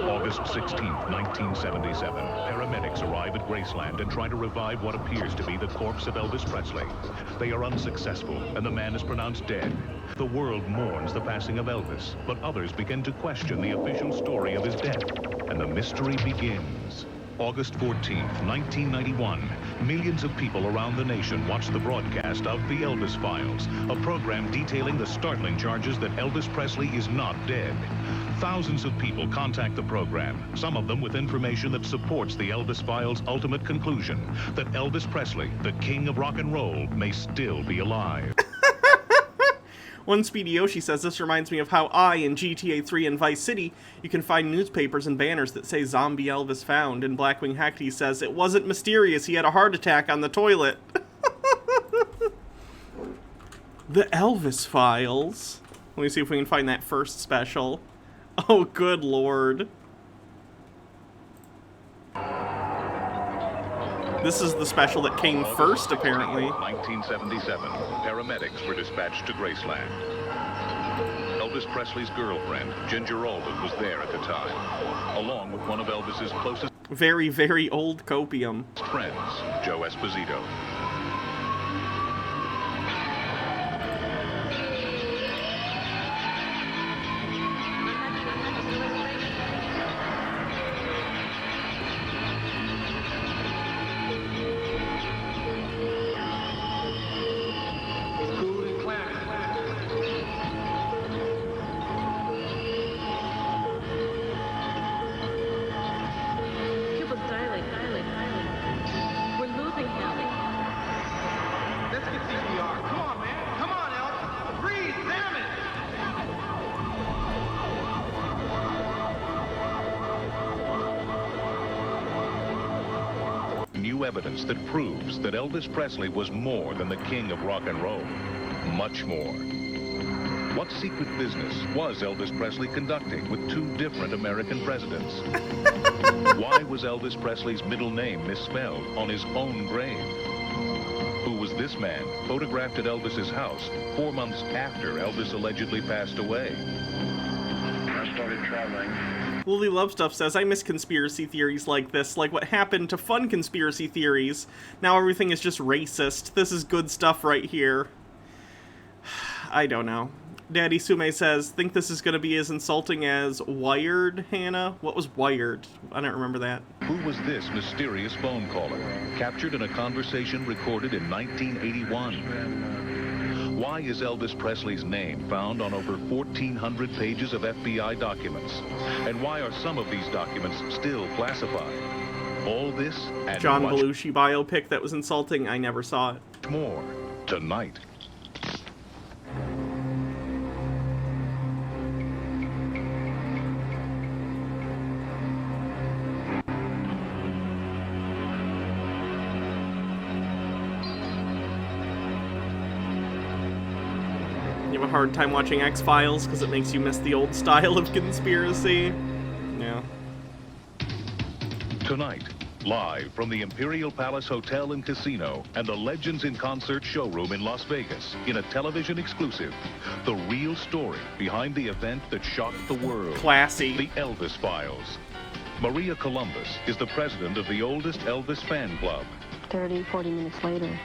August 16th, 1977, paramedics arrive at Graceland and try to revive what appears to be the corpse of Elvis Presley. They are unsuccessful, and the man is pronounced dead. The world mourns the passing of Elvis, but others begin to question the official story of his death, and the mystery begins. August 14th, 1991, millions of people around the nation watch the broadcast of The Elvis Files, a program detailing the startling charges that Elvis Presley is not dead. Thousands of people contact the program, some of them with information that supports the Elvis Files' ultimate conclusion, that Elvis Presley, the king of rock and roll, may still be alive. One Speedy Yoshi says, this reminds me of how in GTA 3 and Vice City, you can find newspapers and banners that say Zombie Elvis found. And Blackwing Hackney says, it wasn't mysterious, he had a heart attack on the toilet. The Elvis Files. Let me see if we can find that first special. Oh, good lord. This is the special that came first, apparently. 1977, paramedics were dispatched to Graceland. Elvis Presley's girlfriend, Ginger Alden, was there at the time, along with one of Elvis's closest very, very old copium friends, Joe Esposito. New evidence that proves that Elvis Presley was more than the king of rock and roll. Much more. What secret business was Elvis Presley conducting with two different American presidents? Why was Elvis Presley's middle name misspelled on his own grave? Who was this man photographed at Elvis's house 4 months after Elvis allegedly passed away? I started traveling. Lily Love Stuff says, I miss conspiracy theories like this, like what happened to fun conspiracy theories. Now everything is just racist. This is good stuff right here. I don't know. Daddy Sume says, think this is going to be as insulting as Wired, Hannah? What was Wired? I don't remember that. Who was this mysterious phone caller, captured in a conversation recorded in 1981? Why is Elvis Presley's name found on over 1,400 pages of FBI documents? And why are some of these documents still classified? All this and John much Belushi biopic that was insulting. I never saw it. more tonight. You have a hard time watching X-Files because it makes you miss the old style of conspiracy. Yeah. Tonight, live from the Imperial Palace Hotel and Casino and the Legends in Concert showroom in Las Vegas, in a television exclusive, the real story behind the event that shocked the world. Classy. The Elvis Files. Maria Columbus is the president of the oldest Elvis fan club. 30, 40 minutes later,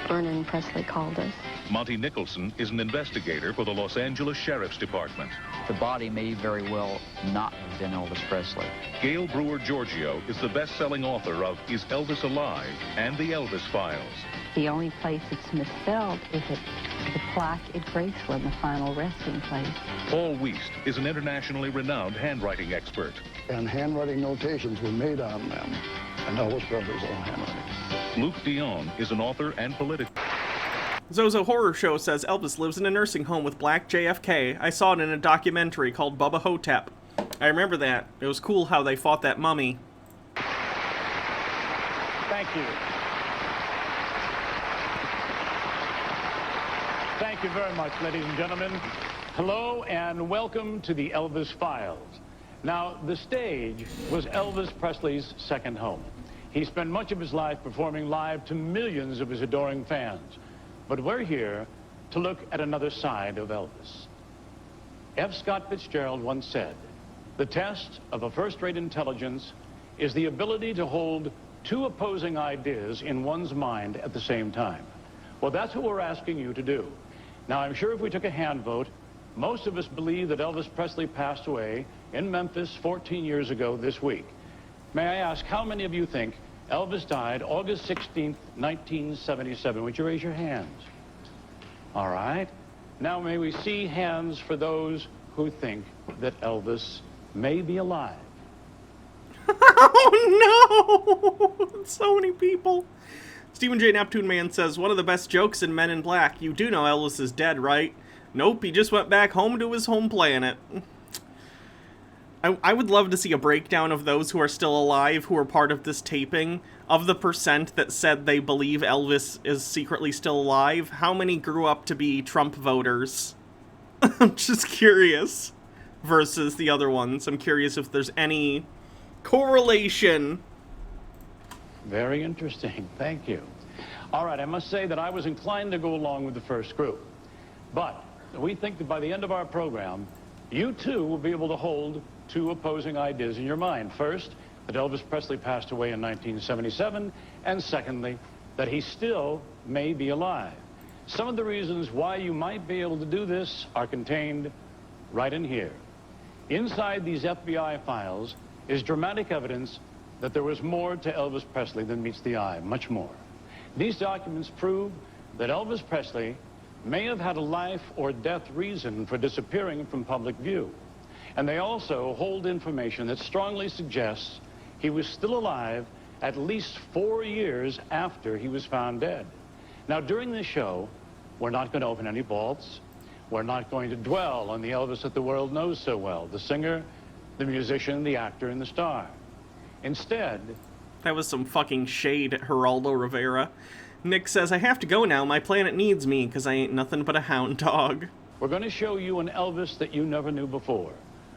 Vernon Presley called us. Monty Nicholson is an investigator for the Los Angeles Sheriff's Department. The body may very well not have been Elvis Presley. Gail Brewer Giorgio is the best-selling author of Is Elvis Alive? And The Elvis Files. The only place it's misspelled is at the plaque at Graceland, the final resting place. Paul Wiest is an internationally renowned handwriting expert. And handwriting notations were made on them, and Elvis Presley's own handwriting. Luke Dion is an author and political... Zozo Horror Show says Elvis lives in a nursing home with Black JFK. I saw it in a documentary called Bubba Hotep. I remember that. It was cool how they fought that mummy. Thank you. Thank you very much, ladies and gentlemen. Hello and welcome to the Elvis Files. Now, the stage was Elvis Presley's second home. He spent much of his life performing live to millions of his adoring fans. But we're here to look at another side of Elvis. F. Scott Fitzgerald once said, "The test of a first-rate intelligence is the ability to hold two opposing ideas in one's mind at the same time." Well, that's what we're asking you to do. Now, I'm sure if we took a hand vote, most of us believe that Elvis Presley passed away in Memphis 14 years ago this week. May I ask, how many of you think Elvis died August 16th, 1977. Would you raise your hands? All right. Now may we see hands for those who think that Elvis may be alive. Oh no! So many people. Stephen J. Neptune Man says, one of the best jokes in Men in Black. You do know Elvis is dead, right? Nope, he just went back home to his home planet. I would love to see a breakdown of those who are still alive, who are part of this taping, of the percent that said they believe Elvis is secretly still alive. How many grew up to be Trump voters? I'm just curious. Versus the other ones. I'm curious if there's any correlation. Very interesting. Thank you. All right, I must say that I was inclined to go along with the first group. But we think that by the end of our program, you too will be able to hold two opposing ideas in your mind. First, that Elvis Presley passed away in 1977, and secondly, that he still may be alive. Some of the reasons why you might be able to do this are contained right in here. Inside these FBI files is dramatic evidence that there was more to Elvis Presley than meets the eye, much more. These documents prove that Elvis Presley may have had a life or death reason for disappearing from public view. And they also hold information that strongly suggests he was still alive at least 4 years after he was found dead. Now, during this show, we're not going to open any vaults. We're not going to dwell on the Elvis that the world knows so well, the singer, the musician, the actor, and the star. Instead... That was some fucking shade at Geraldo Rivera. Nick says, I have to go now. My planet needs me, because I ain't nothing but a hound dog. We're going to show you an Elvis that you never knew before.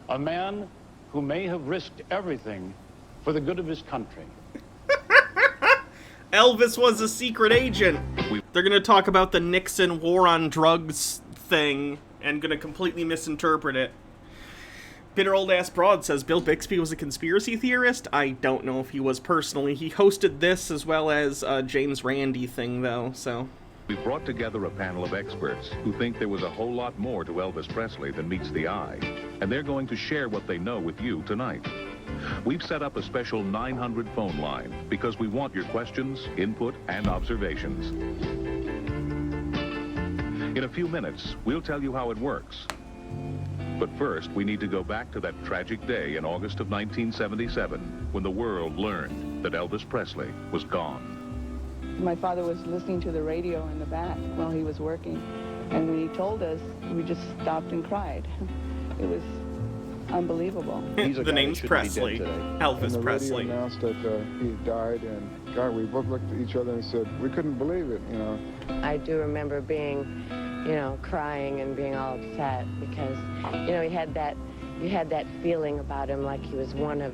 A man who may have risked everything for the good of his country. Elvis was a secret agent. They're going to talk about the Nixon war on drugs thing and going to completely misinterpret it. Bitter Old Ass Broad says Bill Bixby was a conspiracy theorist. I don't know if he was personally. He hosted this as well as James Randi thing, though, so... We've brought together a panel of experts who think there was a whole lot more to Elvis Presley than meets the eye, and they're going to share what they know with you tonight. We've set up a special 900 phone line because we want your questions, input, and observations. In a few minutes, we'll tell you how it works. But first, we need to go back to that tragic day in August of 1977 when the world learned that Elvis Presley was gone. My father was listening to the radio in the back while he was working, and when he told us, we just stopped and cried. It was unbelievable. The name's Presley, Elvis and the Presley. Radio announced that he died, and God, we both looked at each other and said we couldn't believe it. You know. I do remember being, crying and being all upset because, he had that feeling about him like he was one of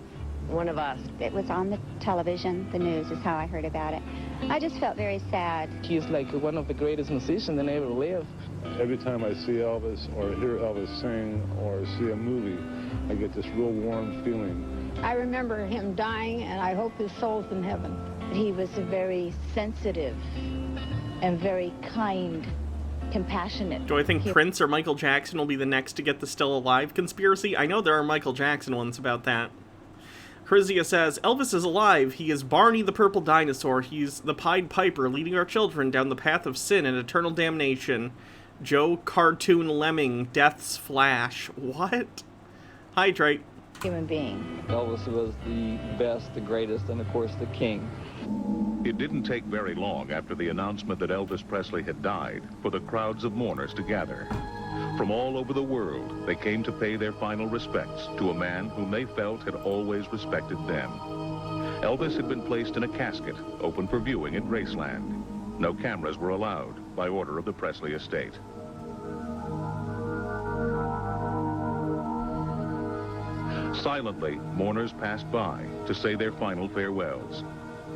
us. It was on the television, the news is how I heard about it. I just felt very sad. He's like one of the greatest musicians that ever lived. Every time I see Elvis or hear Elvis sing or see a movie, I get this real warm feeling. I remember him dying, and I hope his soul's in heaven. He was a very sensitive and very kind compassionate. Do I think Prince or Michael Jackson will be the next to get the still alive conspiracy? I know there are Michael Jackson ones about that. Chrysia says, Elvis is alive. He is Barney the Purple Dinosaur. He's the Pied Piper leading our children down the path of sin and eternal damnation. Joe Cartoon Lemming, Death's Flash. What? Hydrate. Human being. Elvis was the best, the greatest, and of course the king. It didn't take very long after the announcement that Elvis Presley had died for the crowds of mourners to gather. From all over the world, they came to pay their final respects to a man whom they felt had always respected them. Elvis had been placed in a casket, open for viewing at Graceland. No cameras were allowed by order of the Presley estate. Silently, mourners passed by to say their final farewells.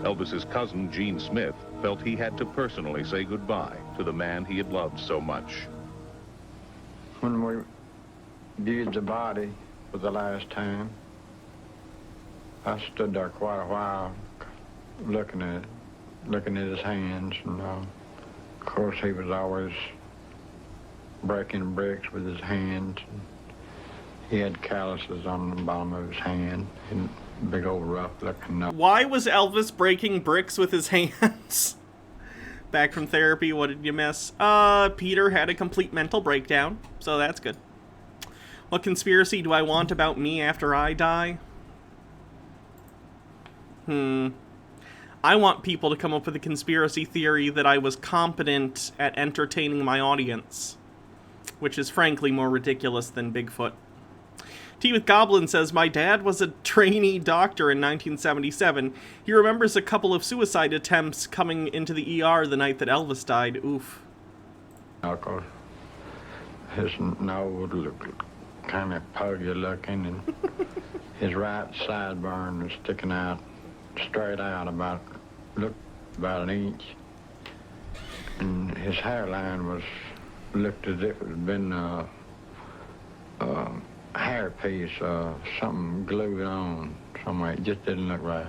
Elvis's cousin, Gene Smith, felt he had to personally say goodbye to the man he had loved so much. When we viewed the body for the last time, I stood there quite a while looking at his hands, and of course he was always breaking bricks with his hands. He had calluses on the bottom of his hand and big old rough looking nose. Why was Elvis breaking bricks with his hands? Back from therapy, what did you miss? Peter had a complete mental breakdown, so that's good. What conspiracy do I want about me after I die? I want people to come up with a conspiracy theory that I was competent at entertaining my audience, which is frankly more ridiculous than Bigfoot. Tea with Goblin says, my dad was a trainee doctor in 1977. He remembers a couple of suicide attempts coming into the ER the night that Elvis died. Oof. Uncle, his nose looked kind of puggy looking, and his right sideburn was sticking out straight out looked about an inch. And his hairline looked as if it had been hairpiece, something glued on somewhere. It just didn't look right.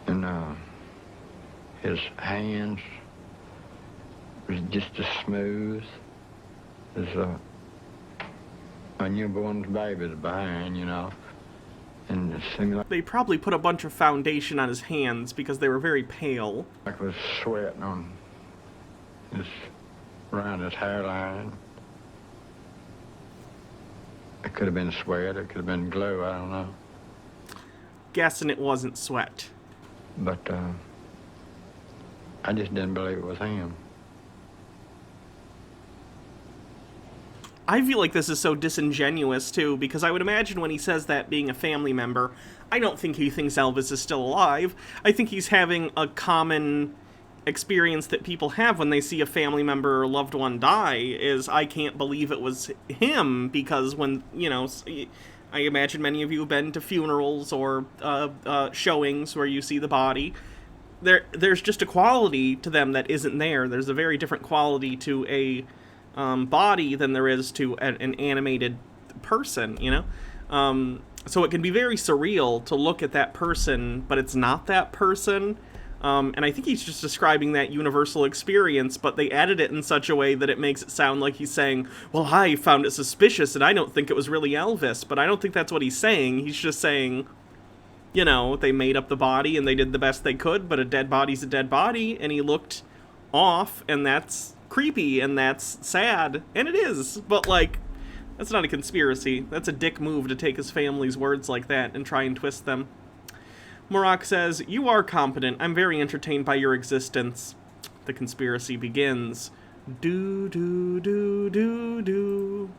And his hands was just as smooth as a newborn's baby's behind, you know. And it seemed like they probably put a bunch of foundation on his hands because they were very pale. Like it was sweating on around his hairline. It could have been sweat, it could have been glue, I don't know. Guessing it wasn't sweat. But I just didn't believe it was him. I feel like this is so disingenuous, too, because I would imagine when he says that, being a family member, I don't think he thinks Elvis is still alive. I think he's having a common experience that people have when they see a family member or loved one die, is I can't believe it was him, because when, you know, I imagine many of you have been to funerals or showings where you see the body. There's just a quality to them that isn't there. There's a very different quality to a body than there is to an animated person, you know? So it can be very surreal to look at that person, but it's not that person. And I think he's just describing that universal experience, but they edit it in such a way that it makes it sound like he's saying, well, I found it suspicious and I don't think it was really Elvis, but I don't think that's what he's saying. He's just saying, you know, they made up the body and they did the best they could, but a dead body's a dead body, and he looked off, and that's creepy, and that's sad, and it is, but, like, that's not a conspiracy. That's a dick move to take his family's words like that and try and twist them. Morak says, you are competent. I'm very entertained by your existence. The conspiracy begins. Do, do, do, do, do.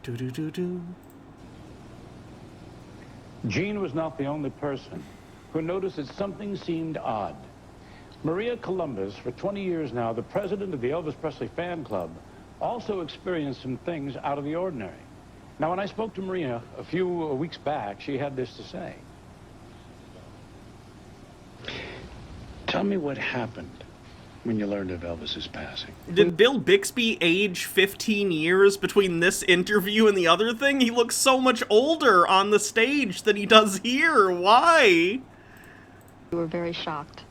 Do, do, do, do. Gene was not the only person who noticed that something seemed odd. Maria Columbus, for 20 years now, the president of the Elvis Presley fan club, also experienced some things out of the ordinary. Now, when I spoke to Maria a few weeks back, she had this to say. Tell me what happened when you learned of Elvis's passing. Did Bill Bixby age 15 years between this interview and the other thing? He looks so much older on the stage than he does here. Why? We were very shocked.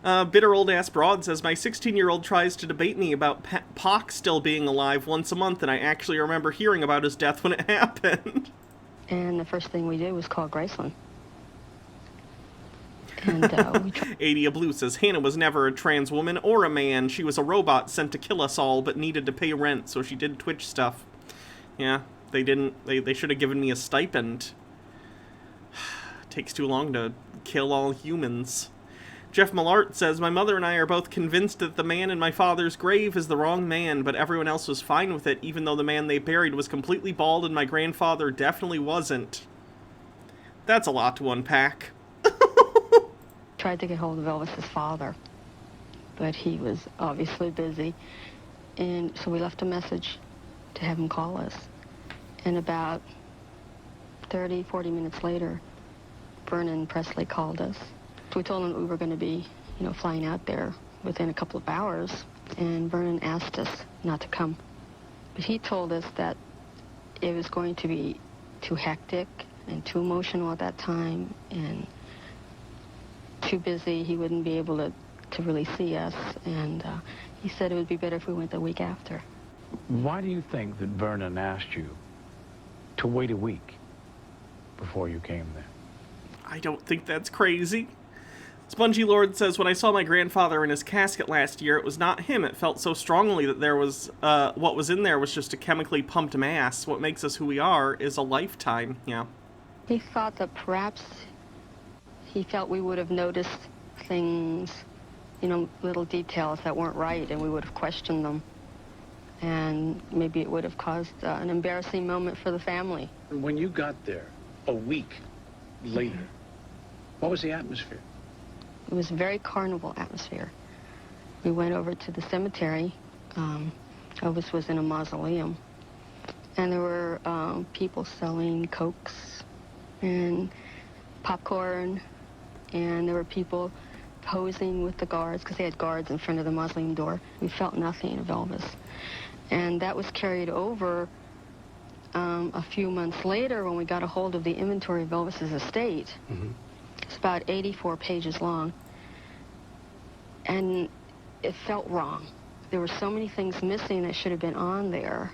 Bitter old ass broad says, my 16-year-old tries to debate me about Pac still being alive once a month, and I actually remember hearing about his death when it happened. And the first thing we did was call Graceland. And Adia Blue says, Hannah was never a trans woman or a man. She was a robot sent to kill us all, but needed to pay rent, so she did Twitch stuff. Yeah, they didn't. They should have given me a stipend. Takes too long to kill all humans. Jeff Millart says, my mother and I are both convinced that the man in my father's grave is the wrong man, but everyone else was fine with it, even though the man they buried was completely bald and my grandfather definitely wasn't. That's a lot to unpack. tried to get hold of Elvis's father, but he was obviously busy, and so we left a message to have him call us. And about 30-40 minutes later, Vernon Presley called us. So we told him that we were going to be, flying out there within a couple of hours, and Vernon asked us not to come. But he told us that it was going to be too hectic and too emotional at that time, and too busy. He wouldn't be able to really see us, and he said it would be better if we went the week after. Why do you think that Vernon asked you to wait a week before you came there? I don't think that's crazy. Spongy Lord says, when I saw my grandfather in his casket last year, it was not him. It felt so strongly that there was, what was in there was just a chemically pumped mass. What makes us who we are is a lifetime. Yeah. He thought that perhaps he felt we would have noticed things, little details that weren't right, and we would have questioned them. And maybe it would have caused an embarrassing moment for the family. When you got there, a week later, what was the atmosphere? It was a very carnival atmosphere. We went over to the cemetery. Elvis was in a mausoleum. And there were people selling Cokes and popcorn. And there were people posing with the guards, because they had guards in front of the mausoleum door. We felt nothing of Elvis. And that was carried over a few months later when we got a hold of the inventory of Elvis's estate. Mm-hmm. It's about 84 pages long. And it felt wrong. There were so many things missing that should have been on there.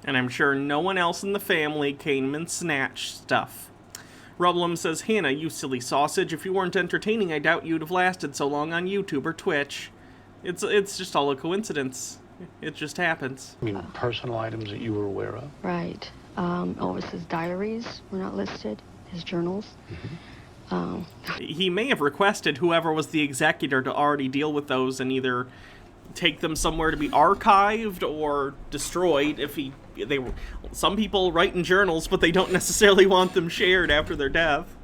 And I'm sure no one else in the family came and snatched stuff. Rublum says, Hannah, you silly sausage. If you weren't entertaining, I doubt you'd have lasted so long on YouTube or Twitch. It's just all a coincidence. It just happens. I mean, personal items that you were aware of? Right. Elvis's diaries were not listed, his journals. Mm-hmm. He may have requested whoever was the executor to already deal with those and either take them somewhere to be archived or destroyed. Some people write in journals, but they don't necessarily want them shared after their death.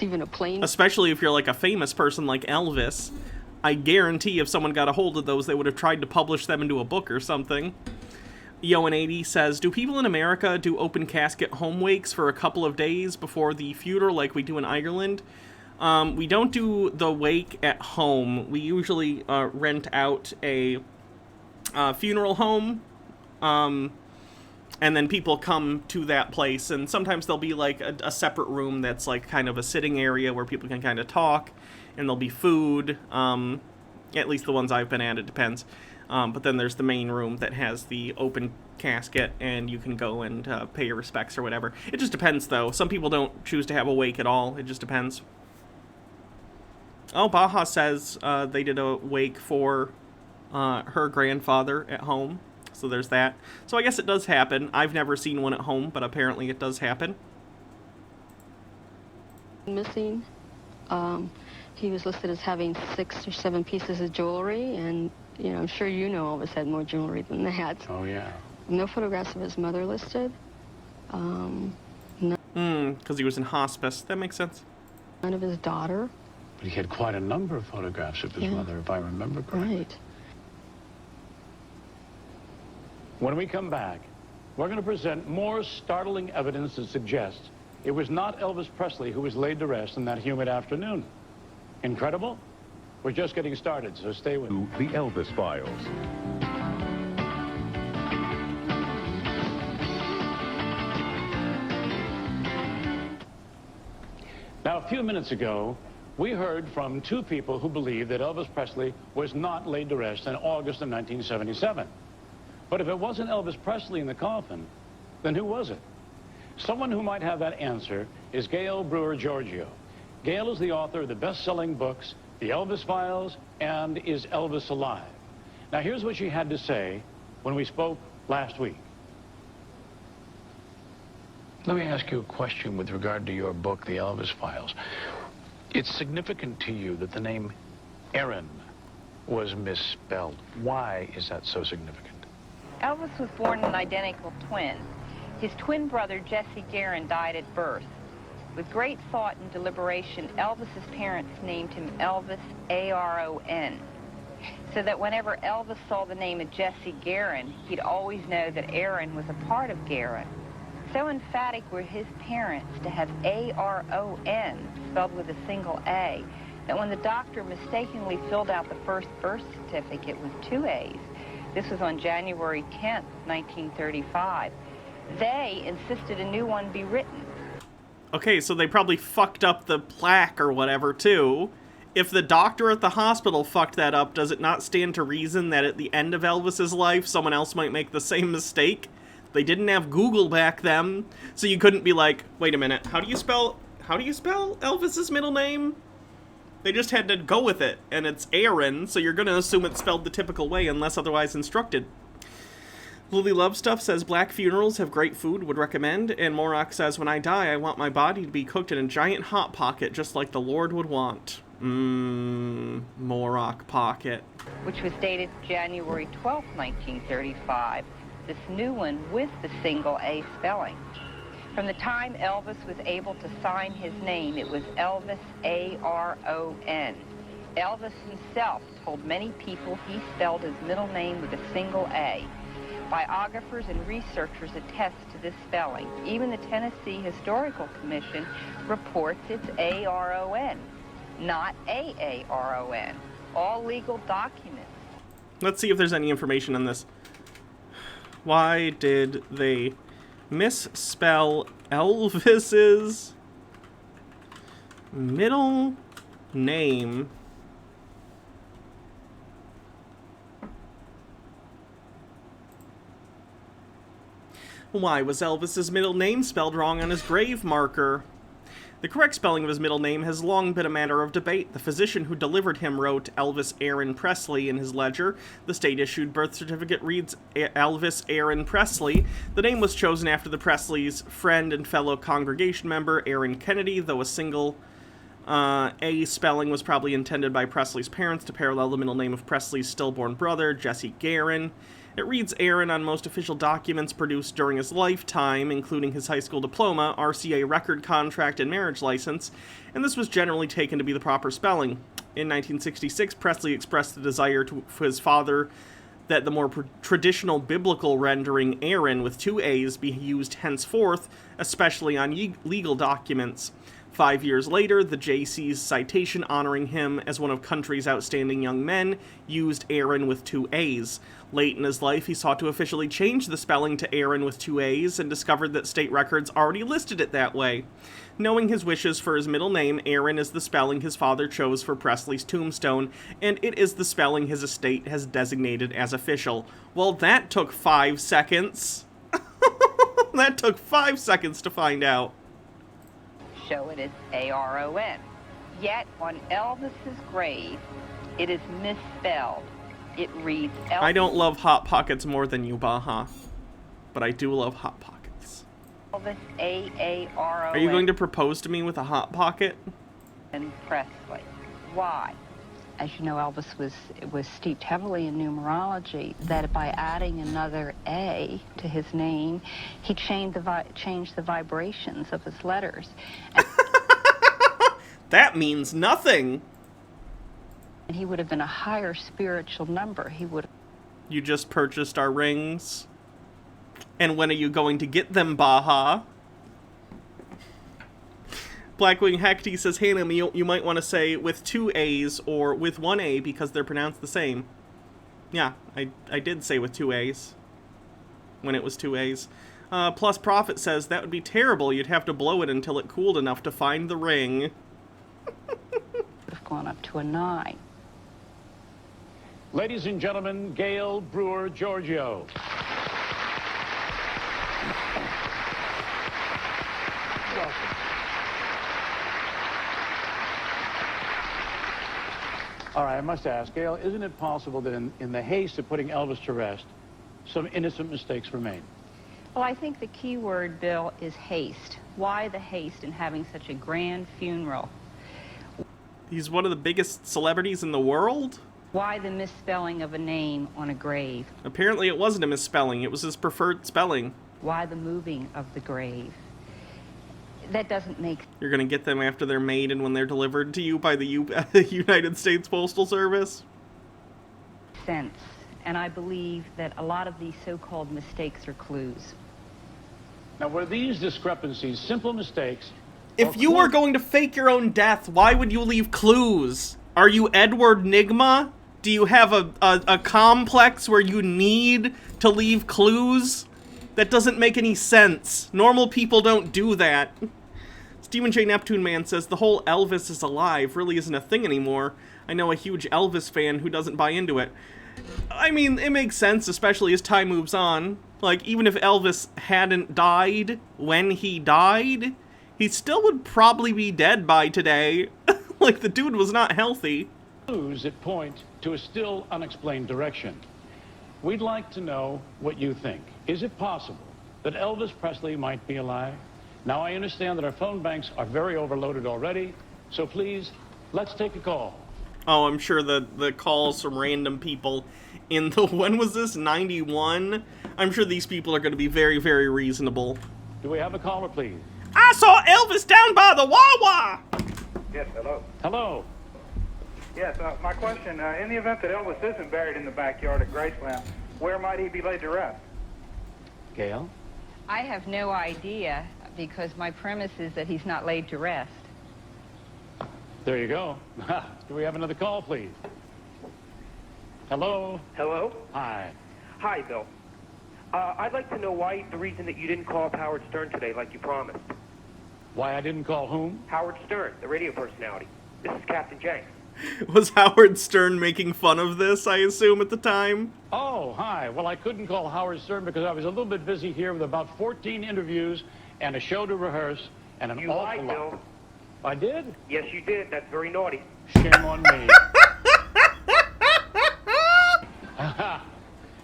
Even a plane. Especially if you're like a famous person like Elvis. I guarantee if someone got a hold of those, they would have tried to publish them into a book or something. Yoan80 says, do people in America do open casket home wakes for a couple of days before the funeral like we do in Ireland? We don't do the wake at home. We usually rent out a funeral home, and then people come to that place, and sometimes there'll be like a separate room that's like kind of a sitting area where people can kind of talk, and there'll be food, at least the ones I've been at, it depends. But then there's the main room that has the open casket, and you can go and pay your respects or whatever. It just depends, though. Some people don't choose to have a wake at all. It just depends. Oh, Baja says they did a wake for her grandfather at home. So there's that. So I guess it does happen. I've never seen one at home, but apparently it does happen. Missing. He was listed as having 6 or 7 pieces of jewelry, and I'm sure Elvis had more jewelry than that. Oh, yeah. No photographs of his mother listed. No. Because he was in hospice. That makes sense. None of his daughter. But he had quite a number of photographs of his mother, if I remember correctly. Right. When we come back, we're going to present more startling evidence that suggests it was not Elvis Presley who was laid to rest in that humid afternoon. Incredible? We're just getting started, so stay with me. The Elvis Files. Now, a few minutes ago, we heard from two people who believe that Elvis Presley was not laid to rest in August of 1977. But if it wasn't Elvis Presley in the coffin, then who was it? Someone who might have that answer is Gail Brewer Giorgio. Gail is the author of the best-selling books, The Elvis Files and Is Elvis Alive? Now, here's what she had to say when we spoke last week. Let me ask you a question with regard to your book, The Elvis Files. It's significant to you that the name Aaron was misspelled. Why is that so significant? Elvis was born an identical twin. His twin brother, Jesse Garon, died at birth. With great thought and deliberation, Elvis's parents named him Elvis, A-R-O-N, so that whenever Elvis saw the name of Jesse Garon, he'd always know that Aaron was a part of Garon. So emphatic were his parents to have A-R-O-N spelled with a single A, that when the doctor mistakenly filled out the first birth certificate with two A's, this was on January 10th, 1935, they insisted a new one be written. Okay, so they probably fucked up the plaque or whatever, too. If the doctor at the hospital fucked that up, does it not stand to reason that at the end of Elvis's life, someone else might make the same mistake? They didn't have Google back then, so you couldn't be like, wait a minute, how do you spell Elvis's middle name? They just had to go with it, and it's Aaron, so you're gonna assume it's spelled the typical way unless otherwise instructed. Lily Love Stuff says, black funerals have great food, would recommend. And Morak says, when I die, I want my body to be cooked in a giant hot pocket, just like the Lord would want. Morak pocket. Which was dated January 12, 1935. This new one with the single A spelling. From the time Elvis was able to sign his name, it was Elvis, A-R-O-N. Elvis himself told many people he spelled his middle name with a single A. Biographers and researchers attest to this spelling. Even the Tennessee Historical Commission reports it's A-R-O-N, not A-A-R-O-N. All legal documents. Let's see if there's any information on this. Why did they misspell Elvis's middle name? Why was Elvis's middle name spelled wrong on his grave marker? The correct spelling of his middle name has long been a matter of debate. The physician who delivered him wrote Elvis Aaron Presley in his ledger. The state-issued birth certificate reads Elvis Aaron Presley. The name was chosen after the Presleys' friend and fellow congregation member, Aaron Kennedy, though a single A spelling was probably intended by Presley's parents to parallel the middle name of Presley's stillborn brother, Jesse Garon. It reads Aaron on most official documents produced during his lifetime, including his high school diploma, RCA record contract, and marriage license, and this was generally taken to be the proper spelling. In 1966, Presley expressed the desire to his father that the more traditional biblical rendering Aaron with two A's be used henceforth, especially on legal documents. 5 years later, the JC's citation honoring him as one of country's outstanding young men used Aaron with two A's. Late in his life, he sought to officially change the spelling to Aaron with two A's and discovered that state records already listed it that way. Knowing his wishes for his middle name, Aaron is the spelling his father chose for Presley's tombstone, and it is the spelling his estate has designated as official. Well, that took 5 seconds. That took 5 seconds to find out. Show it as A-R-O-N. Yet on Elvis's grave, it is misspelled. It reads Elvis. I don't love Hot Pockets more than you, Baja. But I do love Hot Pockets. Elvis, A-A-R-O-N. Are you going to propose to me with a Hot Pocket? And Presley. Why? As you know, Elvis was steeped heavily in numerology, that by adding another A to his name, he changed the vibrations of his letters. That means nothing. And he would have been a higher spiritual number. He would. You just purchased our rings. And when are you going to get them, Baja? Blackwing Hecty says, Hannah, you might want to say with two A's or with one A because they're pronounced the same. Yeah, I did say with two A's when it was two A's. Plus Prophet says, that would be terrible. You'd have to blow it until it cooled enough to find the ring. gone up to a 9. Ladies and gentlemen, Gail Brewer Giorgio. Welcome. All right, I must ask, Gail, isn't it possible that in the haste of putting Elvis to rest, some innocent mistakes were made? Well, I think the key word, Bill, is haste. Why the haste in having such a grand funeral? He's one of the biggest celebrities in the world? Why the misspelling of a name on a grave? Apparently it wasn't a misspelling. It was his preferred spelling. Why the moving of the grave? That doesn't make You're going to get them after they're made and when they're delivered to you by the United States Postal Service? sense. And I believe that a lot of these so-called mistakes are clues. Now, were these discrepancies simple mistakes? If you were going to fake your own death, why would you leave clues? Are you Edward Nygma? Do you have a complex where you need to leave clues? That doesn't make any sense. Normal people don't do that. Stephen J. Neptune Man says, the whole Elvis is alive really isn't a thing anymore. I know a huge Elvis fan who doesn't buy into it. I mean, it makes sense, especially as time moves on. Like, even if Elvis hadn't died when he died, he still would probably be dead by today. Like, the dude was not healthy. Clues that point to a still unexplained direction. We'd like to know what you think. Is it possible that Elvis Presley might be alive? Now, I understand that our phone banks are very overloaded already, so please, let's take a call. Oh, I'm sure the calls from random people in the, when was this, 91? I'm sure these people are going to be very, very reasonable. Do we have a caller, please? I saw Elvis down by the Wawa! Yes, hello. Hello. Yes, my question, in the event that Elvis isn't buried in the backyard at Graceland, where might he be laid to rest? Gail? I have no idea, because my premise is that he's not laid to rest. There you go. Do we have another call, please? Hello? Hello? Hi. Hi, Bill. I'd like to know why the reason that you didn't call up Howard Stern today like you promised. Why I didn't call whom? Howard Stern, the radio personality. This is Captain Jenks. Was Howard Stern making fun of this, I assume, at the time? Oh, hi. Well, I couldn't call Howard Stern because I was a little bit busy here with about 14 interviews and a show to rehearse and an You awful lied, lot. Bill. I did? Yes, you did. That's very naughty. Shame on me.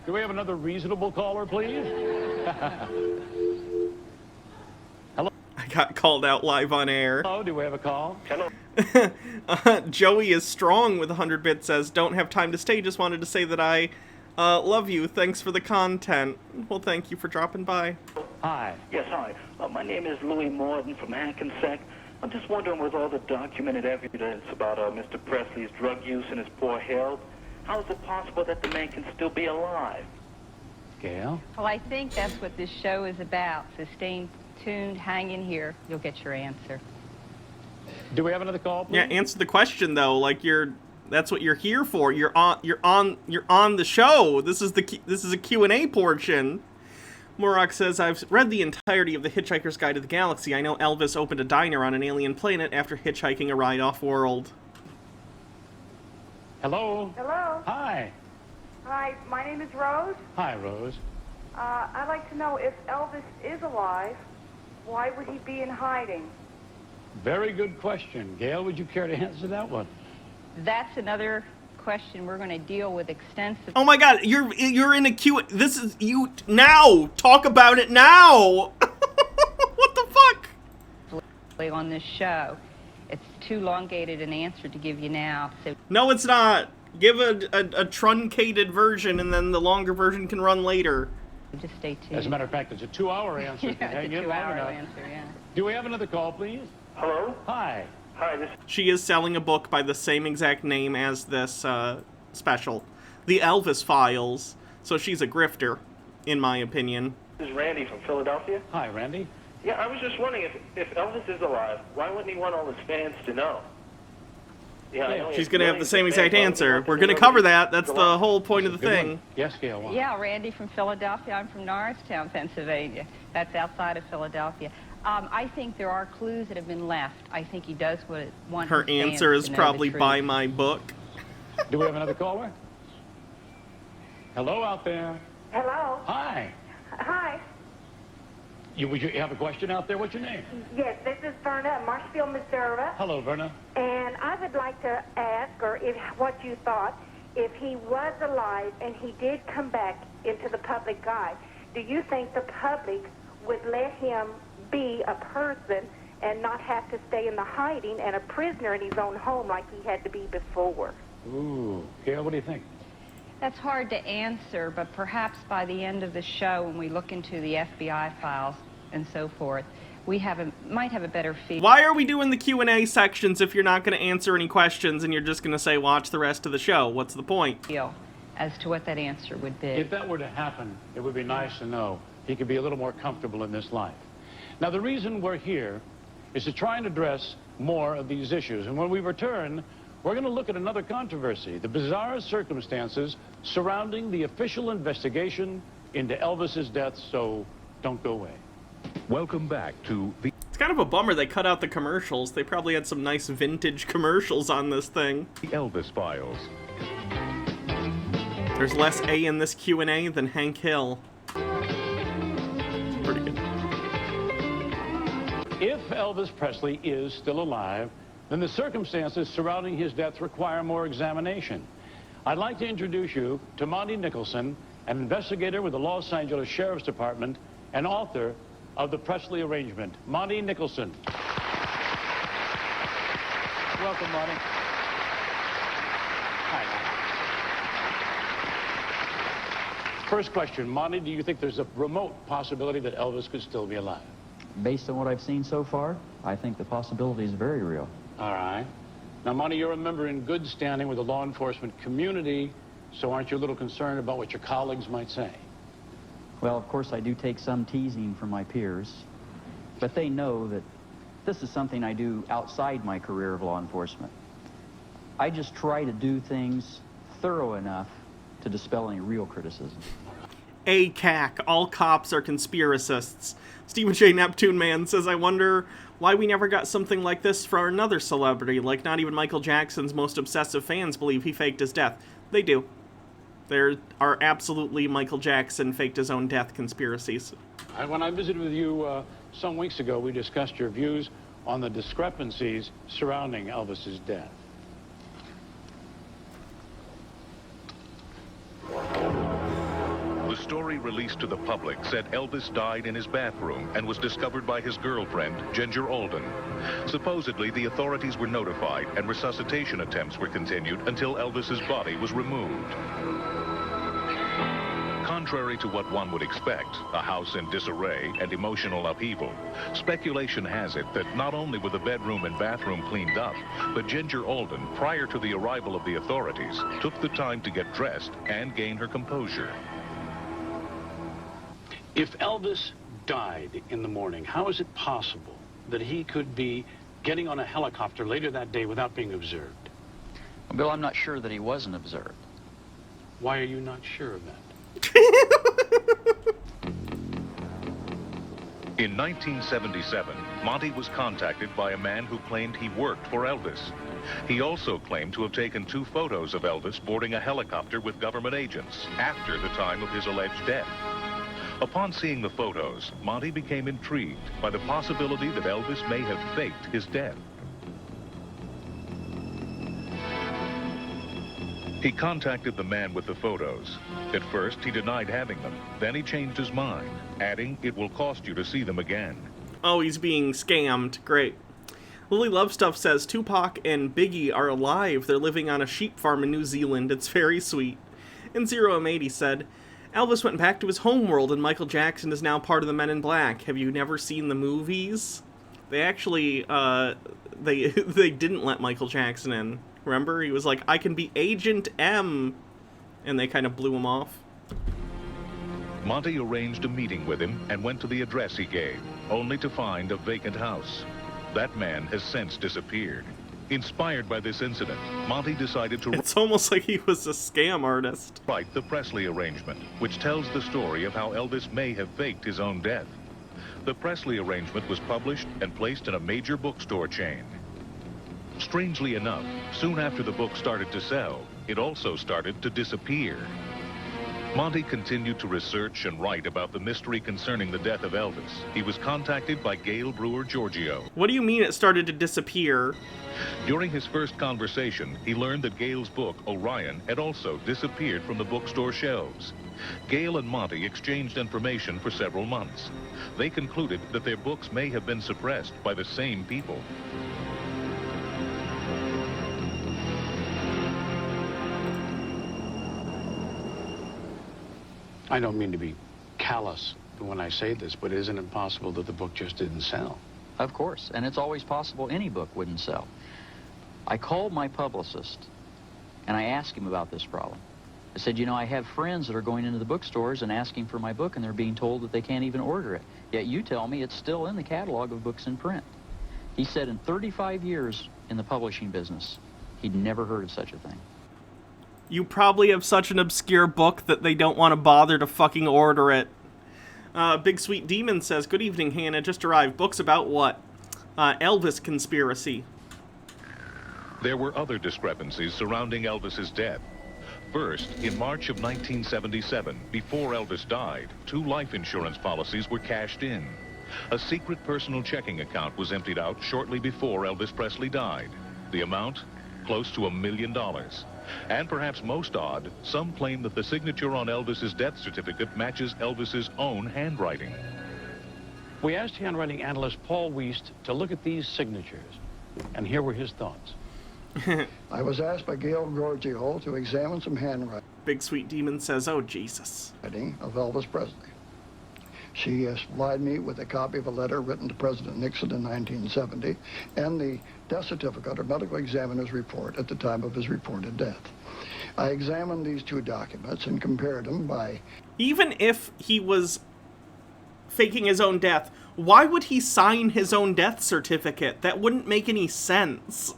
Do we have another reasonable caller, please? Hello? I got called out live on air. Hello, do we have a call? Hello? Joey is strong with 100 bits says, don't have time to stay, just wanted to say that I love you. Thanks for the content. Well, thank you for dropping by. Hi. Yes, hi. My name is Louis Morton from Hackensack. I'm just wondering, with all the documented evidence about Mr. Presley's drug use and his poor health, how is it possible that the man can still be alive? Gail? Well, I think that's what this show is about. So stay tuned, hang in here. You'll get your answer. Do we have another call, please? Yeah, answer the question though. Like that's what you're here for. You're on the show. This is a Q&A portion. Morak says, I've read the entirety of The Hitchhiker's Guide to the Galaxy. I know Elvis opened a diner on an alien planet after hitchhiking a ride off-world. Hello? Hello? Hi. Hi, my name is Rose. Hi, Rose. I'd like to know if Elvis is alive, why would he be in hiding? Very good question. Gail, would you care to answer that one? That's another question we're going to deal with extensively. Oh my god, you're in a Q. This is you now. Talk about it now. What the fuck? On this show. It's too elongated an answer to give you now. So no, it's not. Give a truncated version, and then the longer version can run later. Just stay tuned. As a matter of fact, it's a 2-hour answer. Yeah, Hang it's a in long 2-hour enough. answer, yeah. Do we have another call, please? Hello? Hi. Hi, She is selling a book by the same exact name as this special, The Elvis Files. So she's a grifter, in my opinion. This is Randy from Philadelphia. Hi, Randy. Yeah, I was just wondering if Elvis is alive, why wouldn't he want all his fans to know? Yeah, I know She's going to have the same exact answer. We're going to cover that. That's the whole point of the thing. Yes, Gail. Yeah, Randy from Philadelphia. I'm from Norristown, Pennsylvania. That's outside of Philadelphia. I think there are clues that have been left. I think he does want Her his fans answer is to know probably the truth. buy my book. Do we have another caller? Hello out there. Hello. Hi. Hi. You have a question out there? What's your name? Yes, this is Verna, Marshfield, Missouri. Hello, Verna. And I would like to ask, or what you thought, if he was alive and he did come back into the public eye, do you think the public would let him be a person and not have to stay in the hiding and a prisoner in his own home like he had to be before? Ooh. Gail, what do you think? That's hard to answer, but perhaps by the end of the show, when we look into the FBI files and so forth, we might have a better feel. Why are we doing the Q&A sections if you're not going to answer any questions and you're just going to say watch the rest of the show? What's the point? As to what that answer would be. If that were to happen, it would be nice to know he could be a little more comfortable in this life. Now, the reason we're here is to try and address more of these issues. And when we return, we're going to look at another controversy, the bizarre circumstances surrounding the official investigation into Elvis's death, so don't go away. Welcome back to the... It's kind of a bummer they cut out the commercials. They probably had some nice vintage commercials on this thing. The Elvis Files. There's less A in this Q&A than Hank Hill. Pretty good. If Elvis Presley is still alive, then the circumstances surrounding his death require more examination. I'd like to introduce you to Monty Nicholson, an investigator with the Los Angeles Sheriff's Department and author of the Presley Arrangement. Monty Nicholson. Welcome, Monty. Hi. First question, Monty, do you think there's a remote possibility that Elvis could still be alive? Based on what I've seen so far, I think the possibility is very real. All right. Now, Monty, you're a member in good standing with the law enforcement community, so aren't you a little concerned about what your colleagues might say? Well, of course, I do take some teasing from my peers, but they know that this is something I do outside my career of law enforcement. I just try to do things thorough enough to dispel any real criticism. ACAC, all cops are conspiracists. Stephen J. Neptune Man says, I wonder why we never got something like this for another celebrity, like not even Michael Jackson's most obsessive fans believe he faked his death. They do. There are absolutely Michael Jackson faked his own death conspiracies. When I visited with you some weeks ago, we discussed your views on the discrepancies surrounding Elvis's death. The story released to the public said Elvis died in his bathroom and was discovered by his girlfriend, Ginger Alden. Supposedly, the authorities were notified and resuscitation attempts were continued until Elvis's body was removed. Contrary to what one would expect, a house in disarray and emotional upheaval, speculation has it that not only were the bedroom and bathroom cleaned up, but Ginger Alden, prior to the arrival of the authorities, took the time to get dressed and gain her composure. If Elvis died in the morning, how is it possible that he could be getting on a helicopter later that day without being observed? Bill, I'm not sure that he wasn't observed. Why are you not sure of that? In 1977, Monty was contacted by a man who claimed he worked for Elvis. He also claimed to have taken 2 photos of Elvis boarding a helicopter with government agents after the time of his alleged death. Upon seeing the photos, Monty became intrigued by the possibility that Elvis may have faked his death. He contacted the man with the photos. At first, he denied having them. Then he changed his mind, adding, "It will cost you to see them again." Oh, he's being scammed. Great. Lily Lovestuff says, Tupac and Biggie are alive. They're living on a sheep farm in New Zealand. It's very sweet. And Zero M80 said, Elvis went back to his homeworld and Michael Jackson is now part of the Men in Black. Have you never seen the movies? They actually, they didn't let Michael Jackson in. Remember? He was like, I can be Agent M. And they kind of blew him off. Monty arranged a meeting with him and went to the address he gave, only to find a vacant house. That man has since disappeared. Inspired by this incident, Monty decided to... It's almost like he was a scam artist. ...write the Presley Arrangement, which tells the story of how Elvis may have faked his own death. the Presley arrangement was published and placed in a major bookstore chain. Strangely enough, soon after the book started to sell, it also started to disappear. Monty continued to research and write about the mystery concerning the death of Elvis. He was contacted by Gail Brewer Giorgio. What do you mean it started to disappear? During his first conversation, he learned that Gail's book, Orion, had also disappeared from the bookstore shelves. Gail and Monty exchanged information for several months. They concluded that their books may have been suppressed by the same people. I don't mean to be callous when I say this, but isn't it possible that the book just didn't sell? Of course, and it's always possible any book wouldn't sell. I called my publicist, and I asked him about this problem. I said, you know, I have friends that are going into the bookstores and asking for my book, and they're being told that they can't even order it. Yet you tell me it's still in the catalog of books in print. He said in 35 years in the publishing business, he'd never heard of such a thing. You probably have such an obscure book that they don't want to bother to fucking order it. Big Sweet Demon says, good evening, Hannah. Just arrived. Books about what? Elvis conspiracy. There were other discrepancies surrounding Elvis's death. First, in March of 1977, before Elvis died, 2 life insurance policies were cashed in. A secret personal checking account was emptied out shortly before Elvis Presley died. The amount? Close to $1 million. And perhaps most odd, some claim that the signature on Elvis's death certificate matches Elvis's own handwriting. We asked handwriting analyst Paul Wiest to look at these signatures, and here were his thoughts. I was asked by Gail Giorgio to examine some handwriting. Big Sweet Demon says, oh, Jesus. Of Elvis Presley. She supplied me with a copy of a letter written to President Nixon in 1970 and the death certificate or medical examiner's report at the time of his reported death. I examined these 2 documents and compared them by... Even if he was faking his own death, why would he sign his own death certificate? That wouldn't make any sense.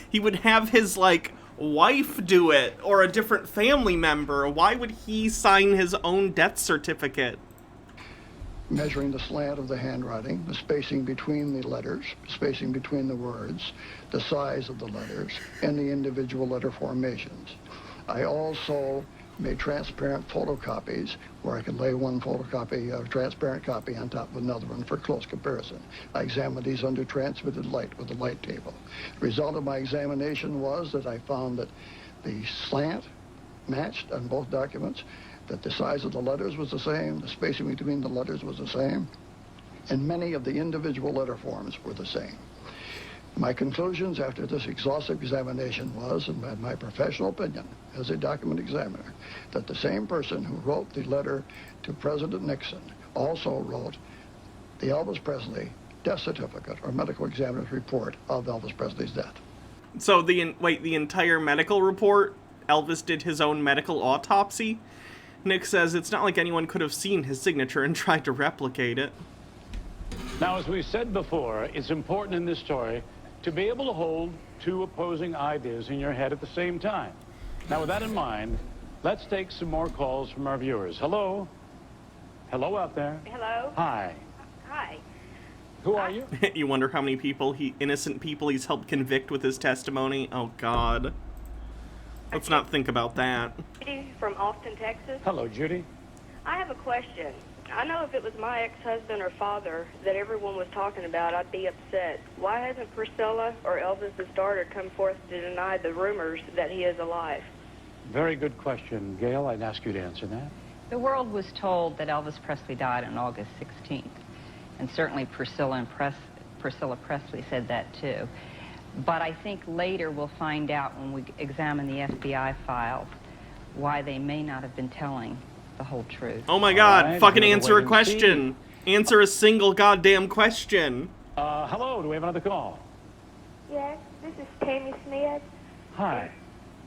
He would have his, like, wife do it, or a different family member. Why would he sign his own death certificate? Measuring the slant of the handwriting, the spacing between the letters, spacing between the words, the size of the letters, and the individual letter formations. I also made transparent photocopies where I could lay one photocopy, a transparent copy on top of another one for close comparison. I examined these under transmitted light with a light table. The result of my examination was that I found that the slant matched on both documents, that the size of the letters was the same, the spacing between the letters was the same, and many of the individual letter forms were the same. My conclusions after this exhaustive examination was, in my professional opinion as a document examiner, that the same person who wrote the letter to President Nixon also wrote the Elvis Presley death certificate or medical examiner's report of Elvis Presley's death. So the entire medical report, Elvis did his own medical autopsy? Nick says it's not like anyone could have seen his signature and tried to replicate it. Now, as we said before, it's important in this story to be able to hold 2 opposing ideas in your head at the same time. Now, with that in mind, let's take some more calls from our viewers. Hello? Hello out there. Hello? Hi. Hi. Who are you? You wonder how many innocent people he's helped convict with his testimony? Oh, God. Let's not think about that. Judy from Austin, Texas. Hello, Judy. I have a question. I know if it was my ex-husband or father that everyone was talking about, I'd be upset. Why hasn't Priscilla or Elvis's daughter come forth to deny the rumors that he is alive? Very good question. Gail, I'd ask you to answer that. The world was told that Elvis Presley died on August 16th. And certainly Priscilla Presley said that too. But I think later we'll find out when we examine the FBI files why they may not have been telling the whole truth. Oh my God, fucking answer a question. Answer a single goddamn question. Hello, do we have another call? Yes, this is Tammy Smith. Hi.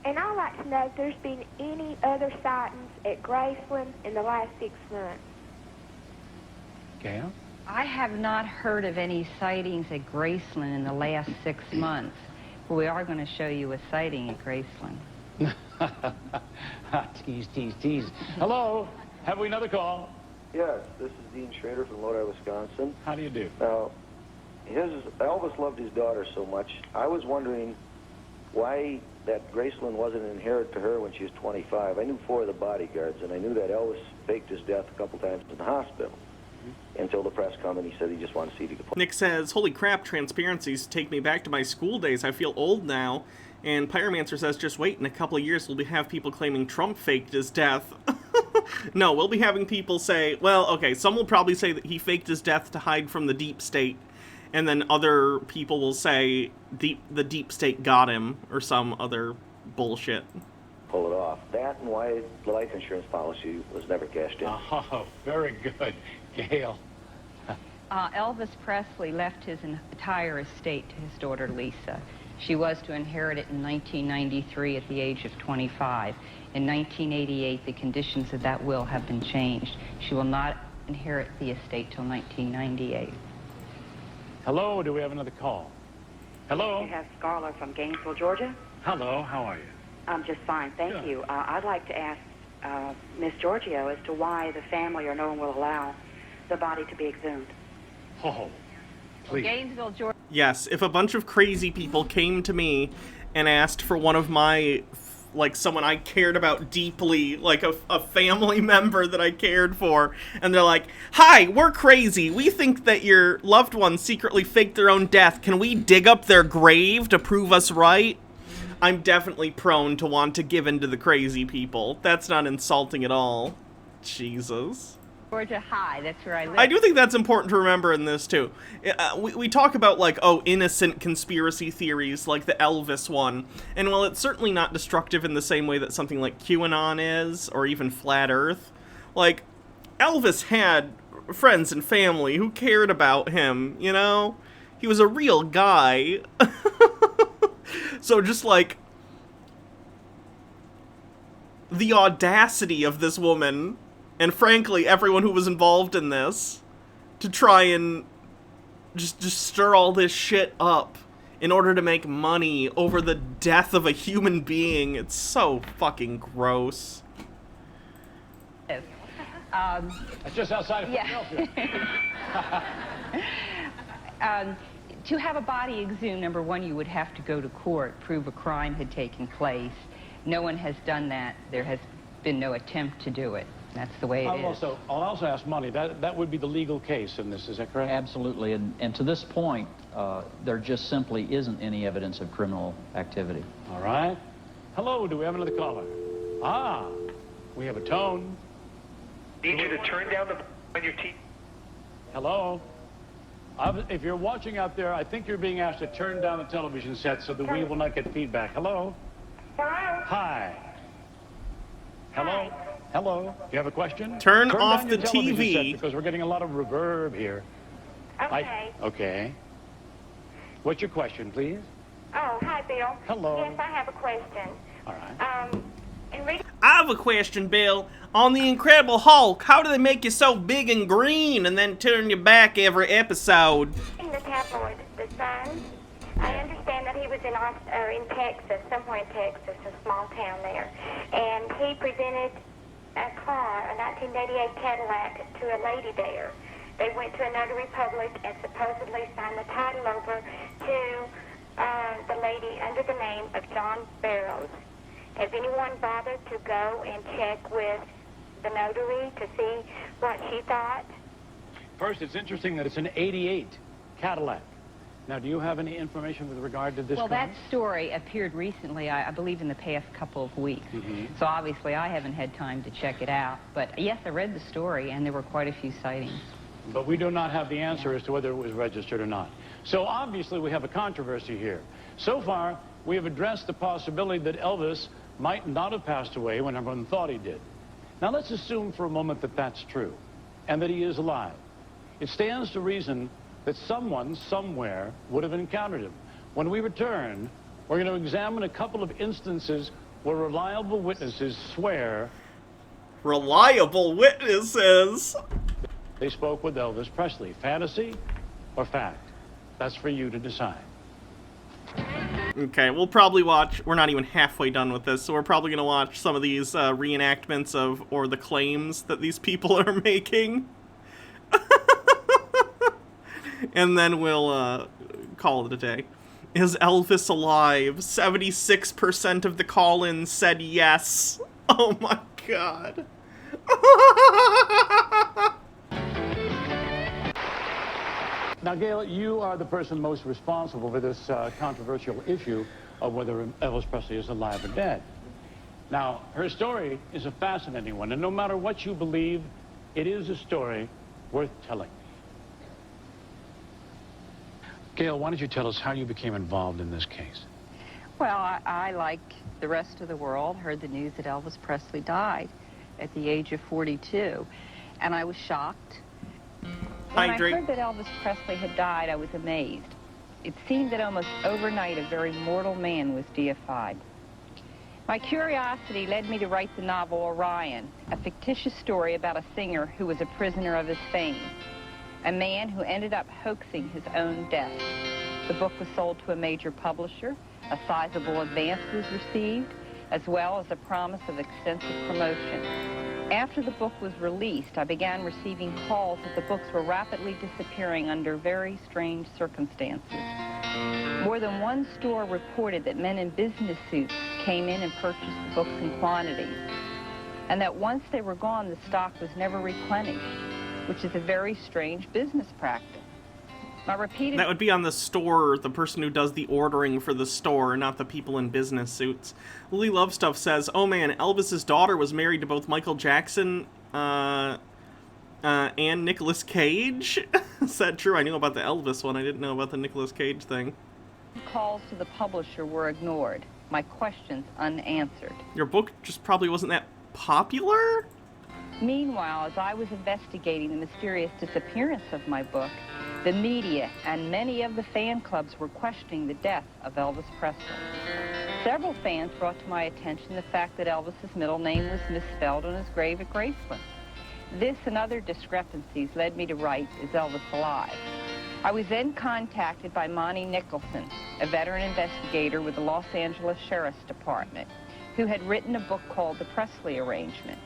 And I'd like to know if there's been any other sightings at Graceland in the last 6 months. Gail? I have not heard of any sightings at Graceland in the last 6 months. But we are going to show you a sighting at Graceland. Tease. Hello? Have we another call? Yes, this is Dean Schrader from Lodi, Wisconsin. How do you do? Now, Elvis loved his daughter so much. I was wondering why that Graceland wasn't inherited to her when she was 25. I knew 4 of the bodyguards, and I knew that Elvis faked his death a couple times in the hospital until the press come and he said he just wanted to see if he could. Nick says, holy crap, transparencies take me back to my school days. I feel old now. And Pyromancer says, just wait, in a couple of years we'll have people claiming Trump faked his death. No, we'll be having people say, well, okay, some will probably say that he faked his death to hide from the deep state. And then other people will say the deep state got him, or some other bullshit. Pull it off. That and why the life insurance policy was never cashed in. Oh, very good. Gail. Elvis Presley left his entire estate to his daughter Lisa. She was to inherit it in 1993 at the age of 25. In 1988, the conditions of that will have been changed. She will not inherit the estate till 1998. Hello, do we have another call? Hello? We have Scarlett from Gainesville, Georgia. Hello, how are you? I'm just fine, thank you. I'd like to ask Miss Giorgio as to why the family or no one will allow the body to be exhumed. Oh, please. Gainesville, Georgia. Yes, if a bunch of crazy people came to me and asked for one of my, like, someone I cared about deeply, like a family member that I cared for, and they're like, hi, we're crazy. We think that your loved one secretly faked their own death. Can we dig up their grave to prove us right? I'm definitely prone to want to give in to the crazy people. That's not insulting at all. Jesus. Georgia High, that's where I live. I do think that's important to remember in this, too. We talk about, like, oh, innocent conspiracy theories, like the Elvis one. And while it's certainly not destructive in the same way that something like QAnon is, or even Flat Earth, like, Elvis had friends and family who cared about him, you know? He was a real guy. So just, like, the audacity of this woman, and frankly, everyone who was involved in this, to try and just stir all this shit up in order to make money over the death of a human being. It's so fucking gross. That's just outside of Philadelphia. To have a body exhumed, number one, you would have to go to court, prove a crime had taken place. No one has done that. There has been no attempt to do it. That's the way it is. I'll also ask Money, that would be the legal case in this, is that correct? Absolutely, and to this point, there just simply isn't any evidence of criminal activity. All right. Hello, do we have another caller? Ah, we have a tone. Need you to turn down the on your TV. Hello? If you're watching out there, I think you're being asked to turn down the television set so that we will not get feedback. Hello? Hello? Hi. Hello? Hello? Do you have a question? Turn down off your the television TV. set because we're getting a lot of reverb here. Okay. Okay. What's your question, please? Oh, hi, Bill. Hello. Yes, I have a question. All right. In reading I have a question, Bill. On the Incredible Hulk, how do they make you so big and green and then turn your back every episode? the tabloid, The Sun, I understand that he was in Texas, somewhere in Texas, a small town there, and he presented a car, a 1988 Cadillac, to a lady there. They went to a notary public and supposedly signed the title over to the lady under the name of John Barrows. Has anyone bothered to go and check with the notary to see what she thought? First, it's interesting that it's an 88 Cadillac. Now, do you have any information with regard to this Well, car? that story appeared recently, I believe in the past couple of weeks. So obviously I haven't had time to check it out. But yes, I read the story, and there were quite a few sightings. But we do not have the answer as to whether it was registered or not. So obviously we have a controversy here. So far, we have addressed the possibility that Elvis might not have passed away when everyone thought he did. Now let's assume for a moment that that's true, and that he is alive. It stands to reason that someone, somewhere, would have encountered him. When we return, we're going to examine a couple of instances where reliable witnesses swear... Reliable witnesses? They spoke with Elvis Presley. Fantasy or fact? That's for you to decide. Okay, we'll probably watch... We're not even halfway done with this, so we're probably going to watch some of these reenactments of... or the claims that these people are making. And then we'll call it a day. Is Elvis alive? 76% of the call-ins said yes. Oh my god. Now, Gail, you are the person most responsible for this controversial issue of whether Elvis Presley is alive or dead. Now, her story is a fascinating one, and no matter what you believe, it is a story worth telling. Gail, why don't you tell us how you became involved in this case? Well, I, like the rest of the world, heard the news that Elvis Presley died at the age of 42, and I was shocked. When I heard that Elvis Presley had died, I was amazed. It seemed that almost overnight a very mortal man was deified. My curiosity led me to write the novel Orion, a fictitious story about a singer who was a prisoner of his fame, a man who ended up hoaxing his own death. The book was sold to a major publisher, a sizable advance was received, as well as a promise of extensive promotion. After the book was released, I began receiving calls that the books were rapidly disappearing under very strange circumstances. More than one store reported that men in business suits came in and purchased the books in quantities, and that once they were gone, the stock was never replenished, which is a very strange business practice. My repeated... That would be on the store, the person who does the ordering for the store, not the people in business suits. Lily Lovestuff says, oh man, Elvis's daughter was married to both Michael Jackson and Nicolas Cage? Is that true? I knew about the Elvis one. I didn't know about the Nicolas Cage thing. Calls to the publisher were ignored. My questions unanswered. Your book just probably wasn't that popular? Meanwhile, as I was investigating the mysterious disappearance of my book, the media and many of the fan clubs were questioning the death of Elvis Presley. Several fans brought to my attention the fact that Elvis's middle name was misspelled on his grave at Graceland. This and other discrepancies led me to write Is Elvis Alive? I was then contacted by Monty Nicholson, a veteran investigator with the Los Angeles Sheriff's Department, who had written a book called The Presley Arrangement,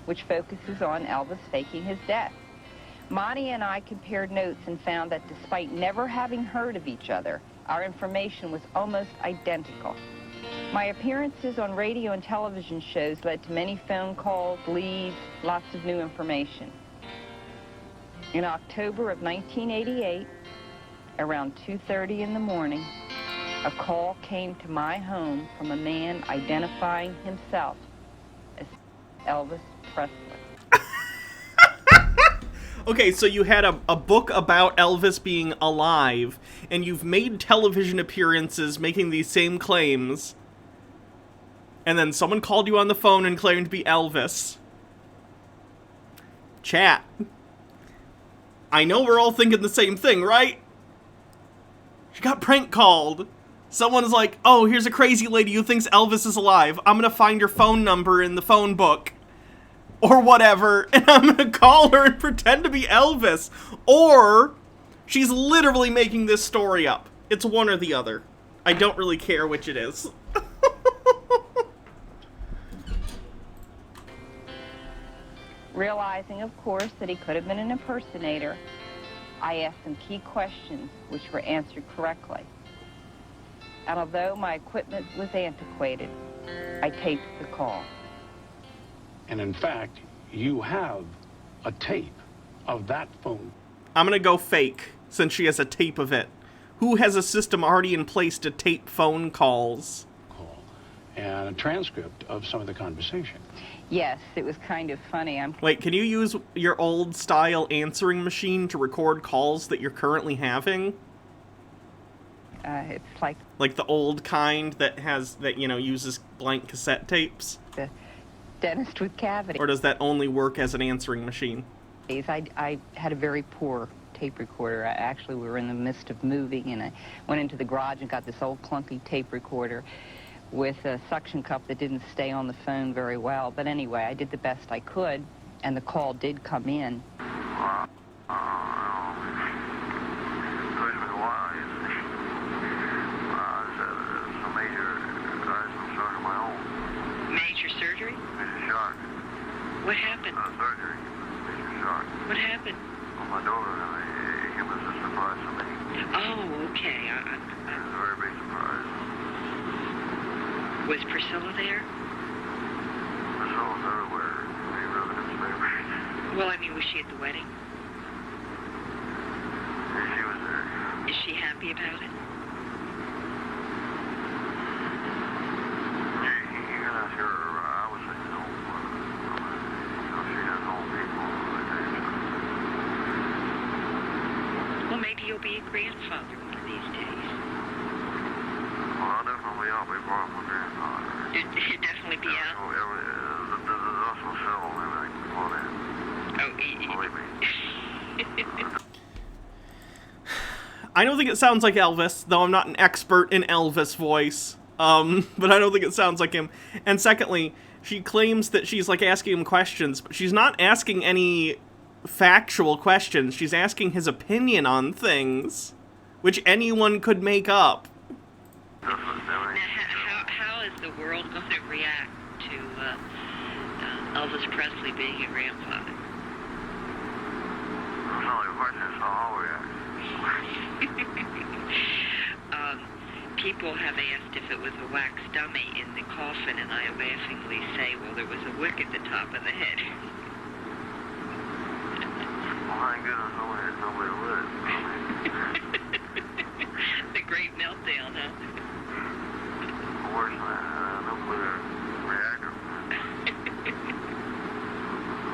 which focuses on Elvis faking his death. Monty and I compared notes and found that despite never having heard of each other, our information was almost identical. My appearances on radio and television shows led to many phone calls, leads, lots of new information. In October of 1988, around 2:30 in the morning, a call came to my home from a man identifying himself as Elvis Presley. Okay, so you had a book about Elvis being alive, and you've made television appearances making these same claims, and then someone called you on the phone and claimed to be Elvis. Chat. I know we're all thinking the same thing, right? She got prank called. Someone's like, oh, here's a crazy lady who thinks Elvis is alive. I'm gonna find your phone number in the phone book. Or whatever, and I'm gonna call her and pretend to be Elvis. Or, she's literally making this story up. It's one or the other. I don't really care which it is. Realizing, of course, that he could have been an impersonator, I asked some key questions which were answered correctly. And although my equipment was antiquated, I taped the call. And in fact, you have a tape of that phone. I'm gonna go fake, since she has a tape of it. Who has a system already in place to tape phone calls? And a transcript of some of the conversation. Yes, it was kind of funny. Wait, can you use your old style answering machine to record calls that you're currently having? It's like the old kind that uses blank cassette tapes? The dentist with cavity. Or does that only work as an answering machine? I had a very poor tape recorder. We were in the midst of moving, and I went into the garage and got this old clunky tape recorder with a suction cup that didn't stay on the phone very well. But anyway, I did the best I could, and the call did come in. my daughter. It was a surprise to me. Oh, okay. It was a very big surprise. Was Priscilla there? Priscilla was everywhere. Many relatives, favorites. Well, I mean, was she at the wedding? Yeah, she was there. Is she happy about it? You can ask her. I would say no. She has old people. Well, maybe you'll be a grandfather one of these days. Well, I'll be brought up a grandfather. You'd definitely be out? There's also several men that can call in. Believe me. I don't think it sounds like Elvis, though I'm not an expert in Elvis voice. But I don't think it sounds like him. And secondly, she claims that she's like asking him questions, but she's not asking any factual questions. She's asking his opinion on things, which anyone could make up. Now, how is the world going to react to Elvis Presley being a grandfather? That's not a question, it's how I'll react. People have asked if it was a wax dummy in the coffin, and I laughingly say, well, there was a wick at the top of the head. Well, thank goodness nobody would. The great meltdown, huh? Worse than that, nuclear reactor.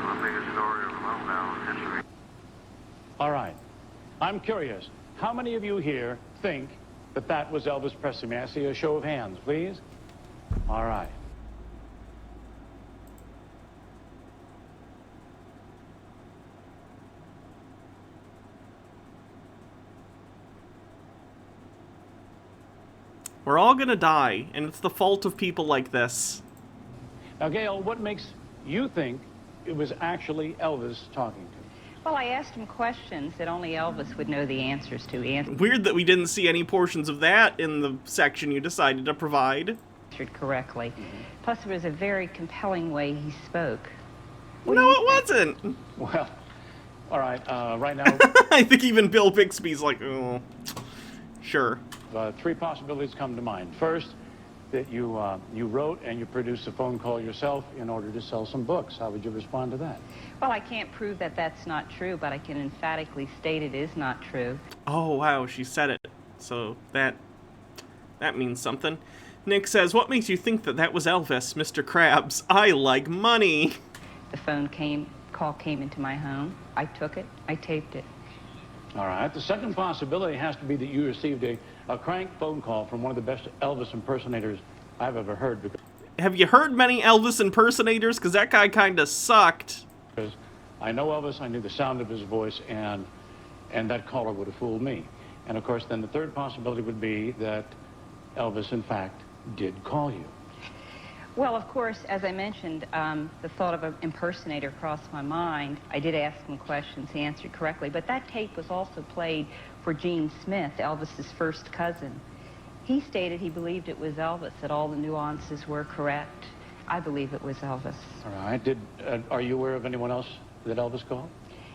The biggest story of the meltdown in history. All right. I'm curious. How many of you here think that that was Elvis Presley? May I see a show of hands, please? All right. We're all gonna die, and it's the fault of people like this. Now, Gail, what makes you think it was actually Elvis talking to? Well, I asked him questions that only Elvis would know the answers to. Weird that we didn't see any portions of that in the section you decided to provide. Answered correctly. Plus, it was a very compelling way he spoke. No, it wasn't. Well, all right, right now... I think even Bill Bixby's like, oh, sure. Three possibilities come to mind. First, that you wrote and you produced a phone call yourself in order to sell some books. How would you respond to that? Well, I can't prove that that's not true, but I can emphatically state it is not true. Oh, wow, she said it. So that means something. Nick says, what makes you think that that was Elvis, Mr. Krabs? I like money. The call came into my home. I took it. I taped it. All right. The second possibility has to be that you received a crank phone call from one of the best Elvis impersonators I've ever heard. Have you heard many Elvis impersonators? Because that guy kind of sucked. Because I know Elvis, I knew the sound of his voice, and that caller would have fooled me. And, of course, then the third possibility would be that Elvis, in fact, did call you. Well, of course, as I mentioned, the thought of an impersonator crossed my mind. I did ask him questions. He answered correctly. But that tape was also played for Gene Smith, Elvis's first cousin. He stated he believed it was Elvis, that all the nuances were correct. I believe it was Elvis. All right. Are you aware of anyone else that Elvis called?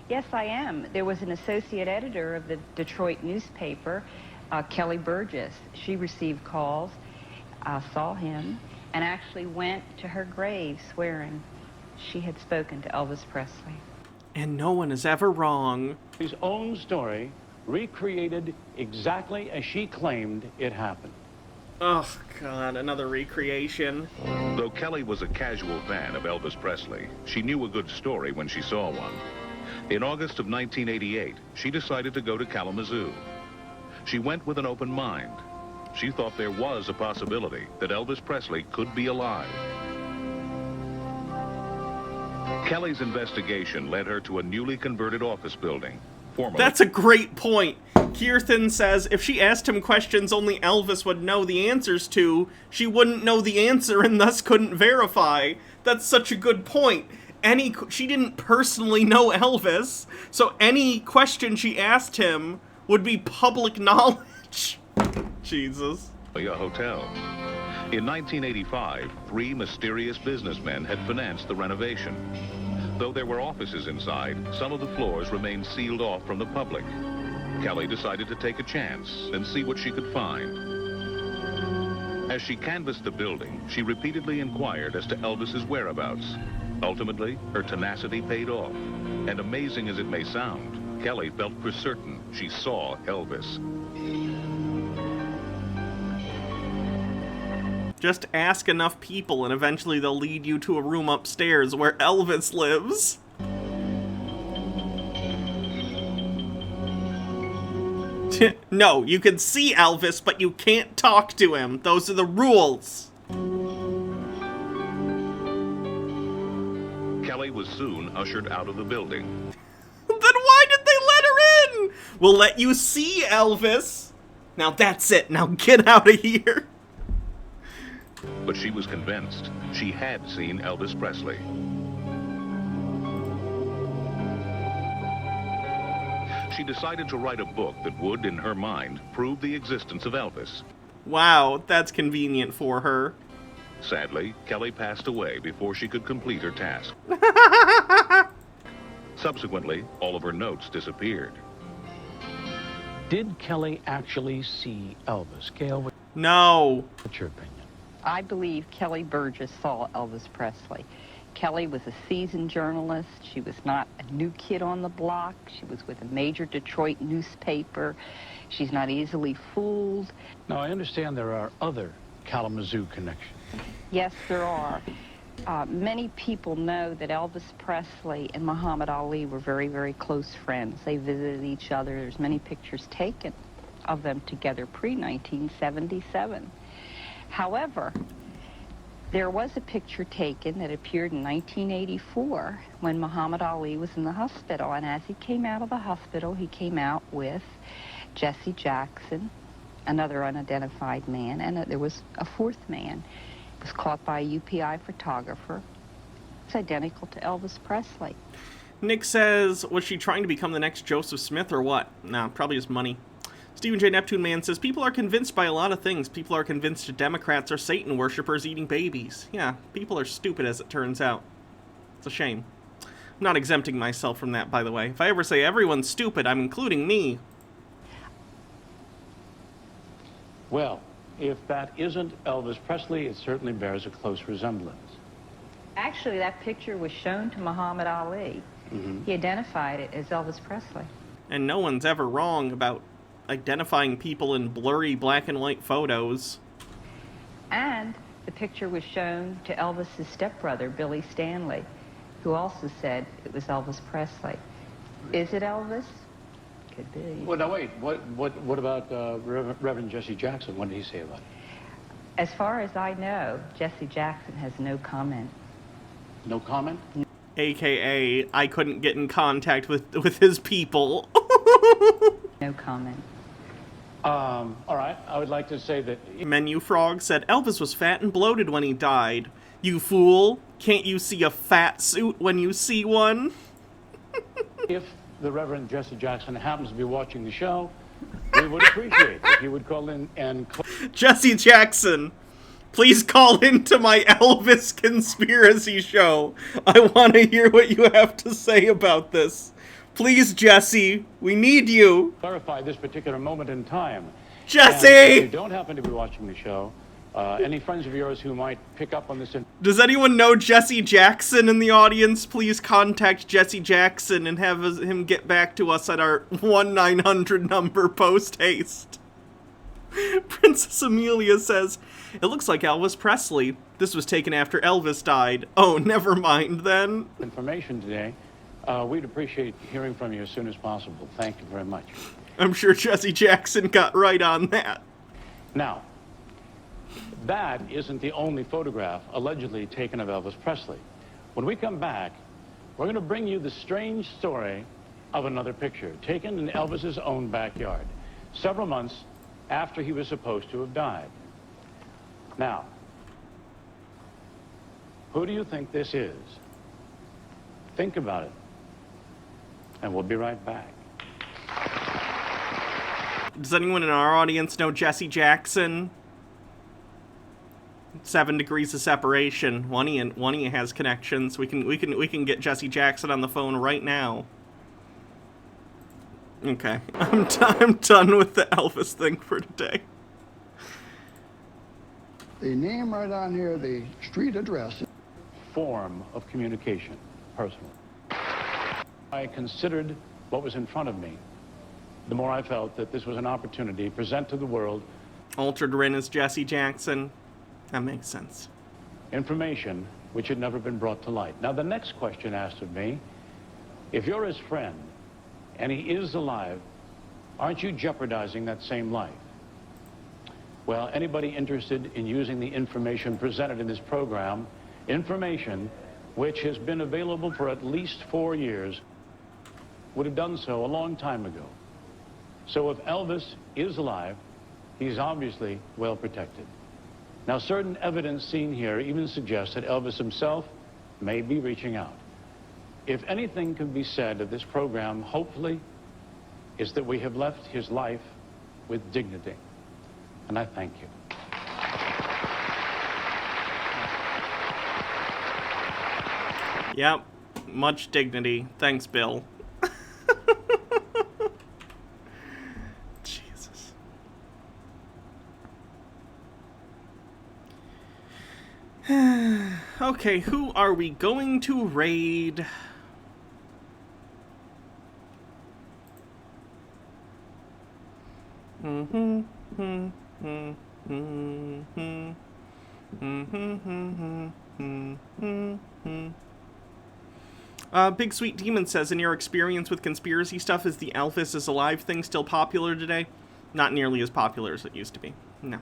Yes, I am. There was an associate editor of the Detroit newspaper, Kelly Burgess. She received calls, saw him, and actually went to her grave swearing she had spoken to Elvis Presley. And no one is ever wrong. His own story recreated exactly as she claimed it happened. Oh, God, another recreation. Though Kelly was a casual fan of Elvis Presley, she knew a good story when she saw one. In August of 1988, she decided to go to Kalamazoo. She went with an open mind. She thought there was a possibility that Elvis Presley could be alive. Kelly's investigation led her to a newly converted office building. That's a great point. Kirthan says if she asked him questions only Elvis would know the answers to, she wouldn't know the answer and thus couldn't verify. That's such a good point. She didn't personally know Elvis, so any question she asked him would be public knowledge. Jesus. A hotel. In 1985, 3 mysterious businessmen had financed the renovation. Though there were offices inside, some of the floors remained sealed off from the public. Kelly decided to take a chance and see what she could find. As she canvassed the building, she repeatedly inquired as to Elvis's whereabouts. Ultimately, her tenacity paid off. And amazing as it may sound, Kelly felt for certain she saw Elvis. Just ask enough people and eventually they'll lead you to a room upstairs where Elvis lives. No, you can see Elvis, but you can't talk to him. Those are the rules. Kelly was soon ushered out of the building. Then why did they let her in? We'll let you see Elvis. Now that's it. Now get out of here. But she was convinced she had seen Elvis Presley. She decided to write a book that would, in her mind, prove the existence of Elvis. Wow, that's convenient for her. Sadly, Kelly passed away before she could complete her task. Subsequently, all of her notes disappeared. Did Kelly actually see Elvis? Gail, No. what's your opinion? I believe Kelly Burgess saw Elvis Presley. Kelly was a seasoned journalist. She was not a new kid on the block. She was with a major Detroit newspaper. She's not easily fooled. Now, I understand there are other Kalamazoo connections. Yes, there are. Many people know that Elvis Presley and Muhammad Ali were very, very close friends. They visited each other. There's many pictures taken of them together pre-1977. However, there was a picture taken that appeared in 1984 when Muhammad Ali was in the hospital, and as he came out of the hospital, he came out with Jesse Jackson, another unidentified man, and there was a fourth man. It was caught by a UPI photographer. It's identical to Elvis Presley. Nick says, was she trying to become the next Joseph Smith or what? Nah, probably just money. Stephen J. Neptune Man says, people are convinced by a lot of things. People are convinced Democrats are Satan worshippers eating babies. Yeah, people are stupid as it turns out. It's a shame. I'm not exempting myself from that, by the way. If I ever say everyone's stupid, I'm including me. Well, if that isn't Elvis Presley, it certainly bears a close resemblance. Actually, that picture was shown to Muhammad Ali. He identified it as Elvis Presley. And no one's ever wrong about identifying people in blurry black and white photos. And the picture was shown to Elvis's stepbrother, Billy Stanley, who also said it was Elvis Presley. Is it Elvis? Could be. Well, now wait, what about Reverend Jesse Jackson? What did he say about it? As far as I know, Jesse Jackson has no comment. No comment? AKA, I couldn't get in contact with his people. No comment. All right, I would like to say that... Menu Frog said, Elvis was fat and bloated when he died. You fool, can't you see a fat suit when you see one? If the Reverend Jesse Jackson happens to be watching the show, we would appreciate if you would call in and... Jesse Jackson, please call into my Elvis conspiracy show. I want to hear what you have to say about this. Please, Jesse, we need you. Clarify this particular moment in time. Jesse! And if you don't happen to be watching the show, any friends of yours who might pick up on this... Does anyone know Jesse Jackson in the audience? Please contact Jesse Jackson and have him get back to us at our 1-900 number post-haste. Princess Amelia says, it looks like Elvis Presley. This was taken after Elvis died. Oh, never mind then. Information today. We'd appreciate hearing from you as soon as possible. Thank you very much. I'm sure Jesse Jackson got right on that. Now, that isn't the only photograph allegedly taken of Elvis Presley. When we come back, we're going to bring you the strange story of another picture taken in Elvis's own backyard, several months after he was supposed to have died. Now, who do you think this is? Think about it, and we'll be right back. Does anyone in our audience know Jesse Jackson? 7 degrees of separation. One of you has connections. We can get Jesse Jackson on the phone right now. Okay, I'm done with the Elvis thing for today. The name right on here, the street address. Form of communication, personal. I considered what was in front of me, the more I felt that this was an opportunity to present to the world. Altered Rin is Jesse Jackson. That makes sense. Information which had never been brought to light. Now, the next question asked of me, if you're his friend and he is alive, aren't you jeopardizing that same life? Well, anybody interested in using the information presented in this program, information which has been available for at least 4 years, would have done so a long time ago. So if Elvis is alive, he's obviously well protected. Now, certain evidence seen here even suggests that Elvis himself may be reaching out. If anything can be said of this program, hopefully, is that we have left his life with dignity. And I thank you. Yep, much dignity. Thanks, Bill. Jesus. Okay, who are we going to raid? Big Sweet Demon says, in your experience with conspiracy stuff, is the Elvis is alive thing still popular today? Not nearly as popular as it used to be. No.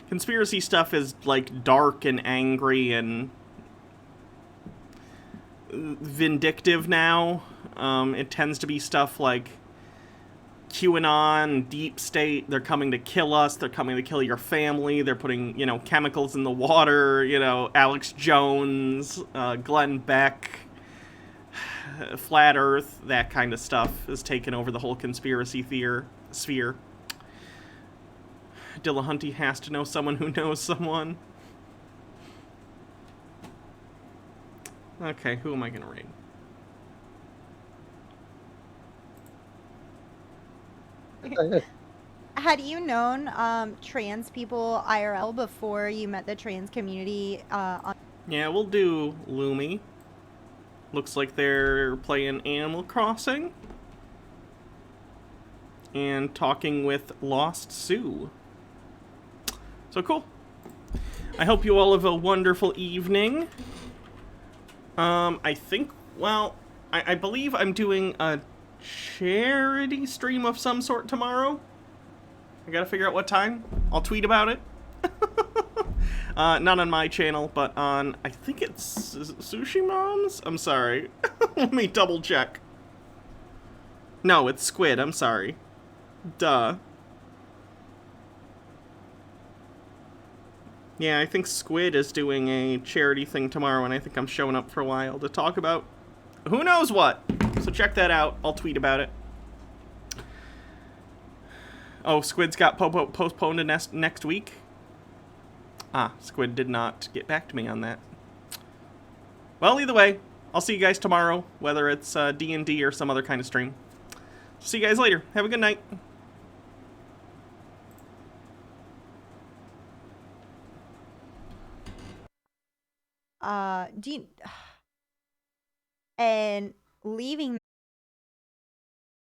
Conspiracy stuff is, like, dark and angry and vindictive now. It tends to be stuff like QAnon, Deep State, they're coming to kill us, they're coming to kill your family, they're putting, you know, chemicals in the water, you know, Alex Jones, Glenn Beck, Flat Earth, that kind of stuff has taken over the whole conspiracy sphere. Dillahunty has to know someone who knows someone. Okay, who am I gonna raid? Had you known trans people IRL before you met the trans community? Yeah, we'll do Lumi. Looks like they're playing Animal Crossing. And talking with Lost Sue. So cool. I hope you all have a wonderful evening. I think, well, I believe I'm doing a charity stream of some sort tomorrow. I gotta figure out what time. I'll tweet about it. Not on my channel, but on, I think it's Sushi Moms? I'm sorry. Let me double check. No, it's Squid, I'm sorry. Duh. Yeah, I think Squid is doing a charity thing tomorrow, and I think I'm showing up for a while to talk about who knows what. So check that out. I'll tweet about it. Oh, Squid's got postponed to next week? Ah, Squid did not get back to me on that. Well, either way, I'll see you guys tomorrow, whether it's D&D or some other kind of stream. See you guys later. Have a good night. And leaving